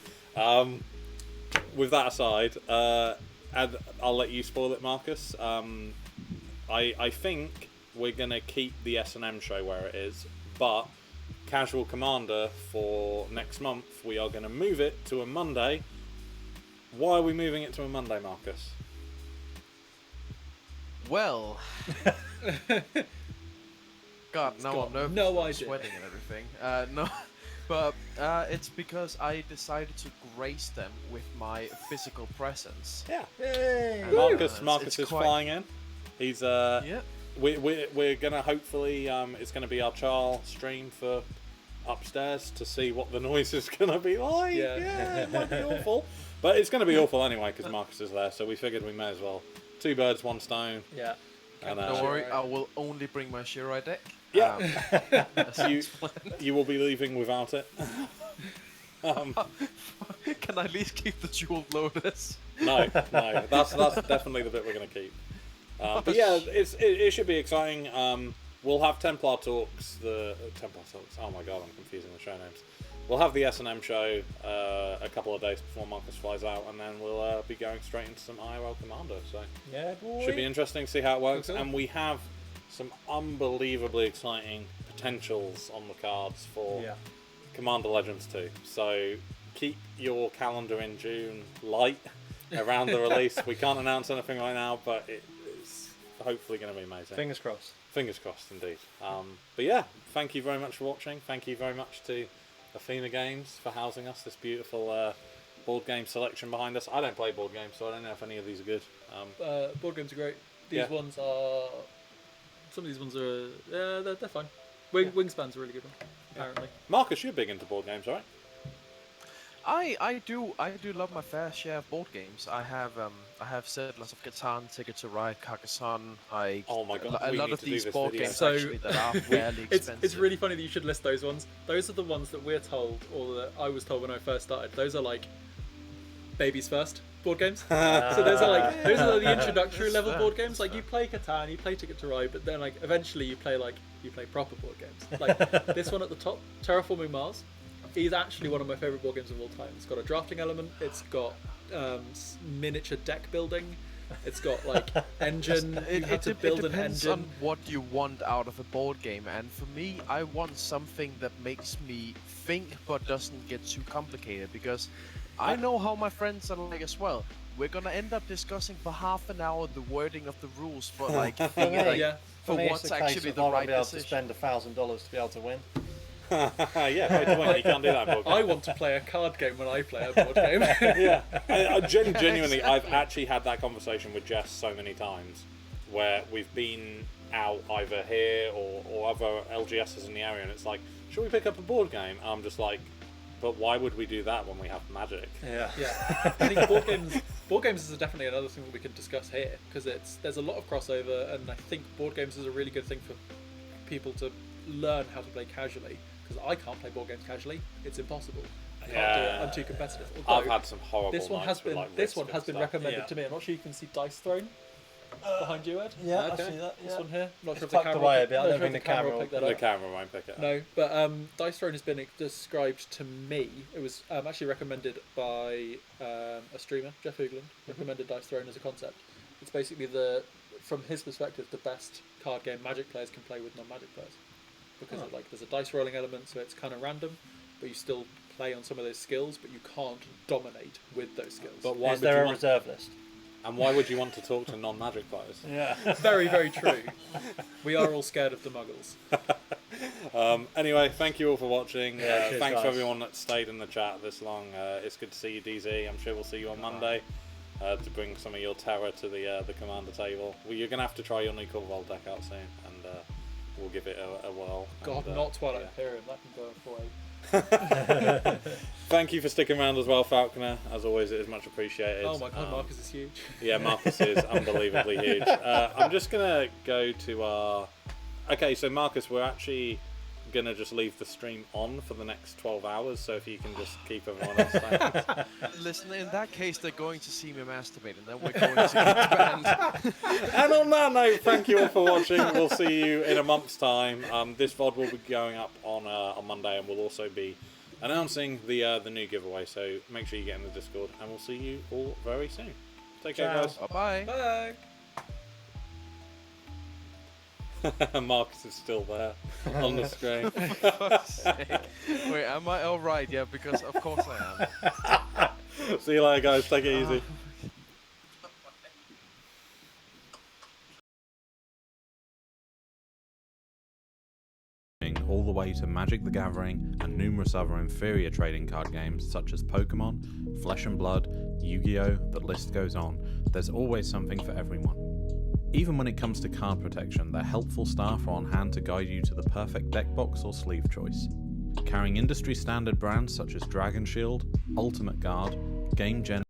Speaker 2: With that aside, and I'll let you spoil it, Marcus. I think we're gonna keep the S&M show where it is, but Casual Commander for next month, we are going to move it to a Monday. Why are we moving it to a Monday, Marcus?
Speaker 5: Well, God, now I'm nervous.
Speaker 3: no
Speaker 5: I'm
Speaker 3: idea.
Speaker 5: sweating and everything. No, but it's because I decided to grace them with my physical presence.
Speaker 2: Yeah.
Speaker 4: Yay!
Speaker 2: Marcus is flying in. He's
Speaker 5: Yeah.
Speaker 2: We're gonna hopefully it's gonna be our trial stream for upstairs to see what the noise is gonna be like. Yeah, it might be awful, but it's gonna be awful anyway because Marcus is there. So we figured we may as well. 2 birds, 1 stone.
Speaker 4: Yeah.
Speaker 2: And,
Speaker 5: Don't worry, I will only bring my Shirai deck.
Speaker 2: Yeah.
Speaker 5: You
Speaker 2: You will be leaving without it.
Speaker 5: can I at least keep the jeweled lotus?
Speaker 2: No. That's definitely the bit we're gonna keep. But yeah, it should be exciting. We'll have Templar Talks. Templar Talks. Oh my god, I'm confusing the show names. We'll have the S&M show a couple of days before Marcus flies out, and then we'll be going straight into some IRL Commander. So
Speaker 4: Yeah, boy.
Speaker 2: should be interesting to see how it works.
Speaker 3: Cool.
Speaker 2: And we have some unbelievably exciting potentials on the cards for Commander Legends 2. So keep your calendar in June light around the release. We can't announce anything right now, but it's hopefully going to be amazing.
Speaker 4: Fingers crossed.
Speaker 2: Fingers crossed, indeed. But yeah, thank you very much for watching. Thank you very much to Athena Games for housing us. This beautiful board game selection behind us. I don't play board games, so I don't know if any of these are good.
Speaker 3: Board games are great. These ones are. Some of these ones are. They're fine. Wingspan's a really good one, apparently.
Speaker 2: Marcus, you're big into board games, right?
Speaker 5: I do love my fair share of board games. I have Settlers of Catan, Ticket to Ride, Carcassonne.
Speaker 2: Oh my God,
Speaker 5: A
Speaker 2: we
Speaker 5: lot
Speaker 2: need
Speaker 5: of
Speaker 2: to do
Speaker 5: these
Speaker 2: this
Speaker 5: board
Speaker 2: video.
Speaker 5: games
Speaker 3: So-
Speaker 5: actually that are fairly expensive.
Speaker 3: It's really funny that you should list those ones. Those are the ones that we're told, or that I was told when I first started. Those are like babies first board games. So those are the introductory level
Speaker 5: fair,
Speaker 3: board games.
Speaker 5: that's
Speaker 3: Like
Speaker 5: fair.
Speaker 3: you play Catan, you play Ticket to Ride, but then like eventually you play proper board games. Like this one at the top, Terraforming Mars, is actually one of my favorite board games of all time. It's got a drafting element. It's got miniature deck building. It's got like engine. You have to build
Speaker 5: it
Speaker 3: an
Speaker 5: depends
Speaker 3: engine.
Speaker 5: on what you want out of a board game, and for me, I want something that makes me think but doesn't get too complicated, because I know how my friends are like as well. We're gonna end up discussing for half an hour the wording of the rules, but like, thinking, like
Speaker 3: Yeah.
Speaker 5: for
Speaker 4: me,
Speaker 5: what's
Speaker 4: it's a case
Speaker 5: actually
Speaker 4: of
Speaker 5: the
Speaker 4: I won't
Speaker 5: right
Speaker 4: be able
Speaker 5: decision.
Speaker 4: to spend $1,000 to be able to win.
Speaker 2: Yeah, pay to win. You can't do that, board
Speaker 3: I
Speaker 2: game.
Speaker 3: want to play a card game when I play a board game.
Speaker 2: Yeah, genuinely, I've actually had that conversation with Jess so many times, where we've been out either here or other LGSs in the area, and it's like, should we pick up a board game? And I'm just like, but why would we do that when we have Magic?
Speaker 4: Yeah.
Speaker 3: Yeah, I think board games is definitely another thing that we can discuss here, because there's a lot of crossover, and I think board games is a really good thing for people to learn how to play casually. Because I can't play board games casually; it's impossible. I can't do it. I'm too competitive.
Speaker 2: I've
Speaker 3: Although
Speaker 2: had some horrible
Speaker 3: this one
Speaker 2: nights
Speaker 3: has
Speaker 2: with,
Speaker 3: been
Speaker 2: like,
Speaker 3: this
Speaker 2: Risk
Speaker 3: one
Speaker 2: and
Speaker 3: has been
Speaker 2: stuff.
Speaker 3: recommended
Speaker 4: Yeah.
Speaker 3: to me. I'm not sure you can see Dice Throne behind you, Ed.
Speaker 4: Yeah,
Speaker 2: Okay.
Speaker 4: I see that.
Speaker 3: This
Speaker 4: Yeah.
Speaker 3: one here. I'm not sure if
Speaker 4: It's
Speaker 3: the
Speaker 4: tucked
Speaker 3: camera.
Speaker 4: away a bit. I
Speaker 3: not
Speaker 4: don't
Speaker 3: sure if
Speaker 4: think
Speaker 3: the
Speaker 4: the
Speaker 3: camera
Speaker 4: camera
Speaker 3: will pick that
Speaker 2: The
Speaker 3: up.
Speaker 2: camera won't pick it up.
Speaker 3: No, but Dice Throne has been described to me. It was actually recommended by a streamer, Jeff Hoogland, recommended Dice Throne as a concept. It's basically from his perspective, the best card game Magic players can play with non-Magic players, because there's a dice rolling element, so it's kind of random, but you still play on some of those skills, but you can't dominate with those skills.
Speaker 2: But why
Speaker 4: Is
Speaker 2: would
Speaker 4: there
Speaker 2: you
Speaker 4: a
Speaker 2: want?
Speaker 4: reserve list?
Speaker 2: And why would you want to talk to non-Magic players?
Speaker 4: Yeah.
Speaker 3: Very, very true. We are all scared of the Muggles.
Speaker 2: Anyway, thank you all for watching.
Speaker 4: Yeah, cheers,
Speaker 2: thanks for
Speaker 4: guys.
Speaker 2: everyone that stayed in the chat this long. It's good to see you, DZ. I'm sure we'll see you on Monday to bring some of your terror to the commander table. Well, you're going to have to try your new cover roll deck out soon, and we'll give it a whirl.
Speaker 3: God,
Speaker 2: and,
Speaker 3: not Twilight
Speaker 2: yeah.
Speaker 3: Imperium. That can go for a.
Speaker 2: Thank you for sticking around as well, Falconer. As always, it is much appreciated.
Speaker 3: Oh my God, Marcus is huge.
Speaker 2: Yeah, Marcus is unbelievably huge. I'm just going to go to our... Okay, so Marcus, we're actually going to just leave the stream on for the next 12 hours, so if you can just keep everyone else safe.
Speaker 5: Listen, in that case, they're going to see me masturbate, and then we're going to get banned.
Speaker 2: And on that note, thank you all for watching. We'll see you in a month's time. This VOD will be going up on Monday, and we'll also be announcing the new giveaway, so make sure you get in the Discord, and we'll see you all very soon. Take care, guys.
Speaker 5: Bye-bye.
Speaker 3: Bye.
Speaker 2: Marcus is still there on the screen.
Speaker 5: Fuck's sake. Wait, am I alright? Yeah, because of course I am.
Speaker 2: See you later, guys. Take it easy. All the way to Magic the Gathering and numerous other inferior trading card games such as Pokemon, Flesh and Blood, Yu-Gi-Oh! The list goes on. There's always something for everyone. Even when it comes to card protection, their helpful staff are on hand to guide you to the perfect deck box or sleeve choice. Carrying industry standard brands such as Dragon Shield, Ultimate Guard, Game Gen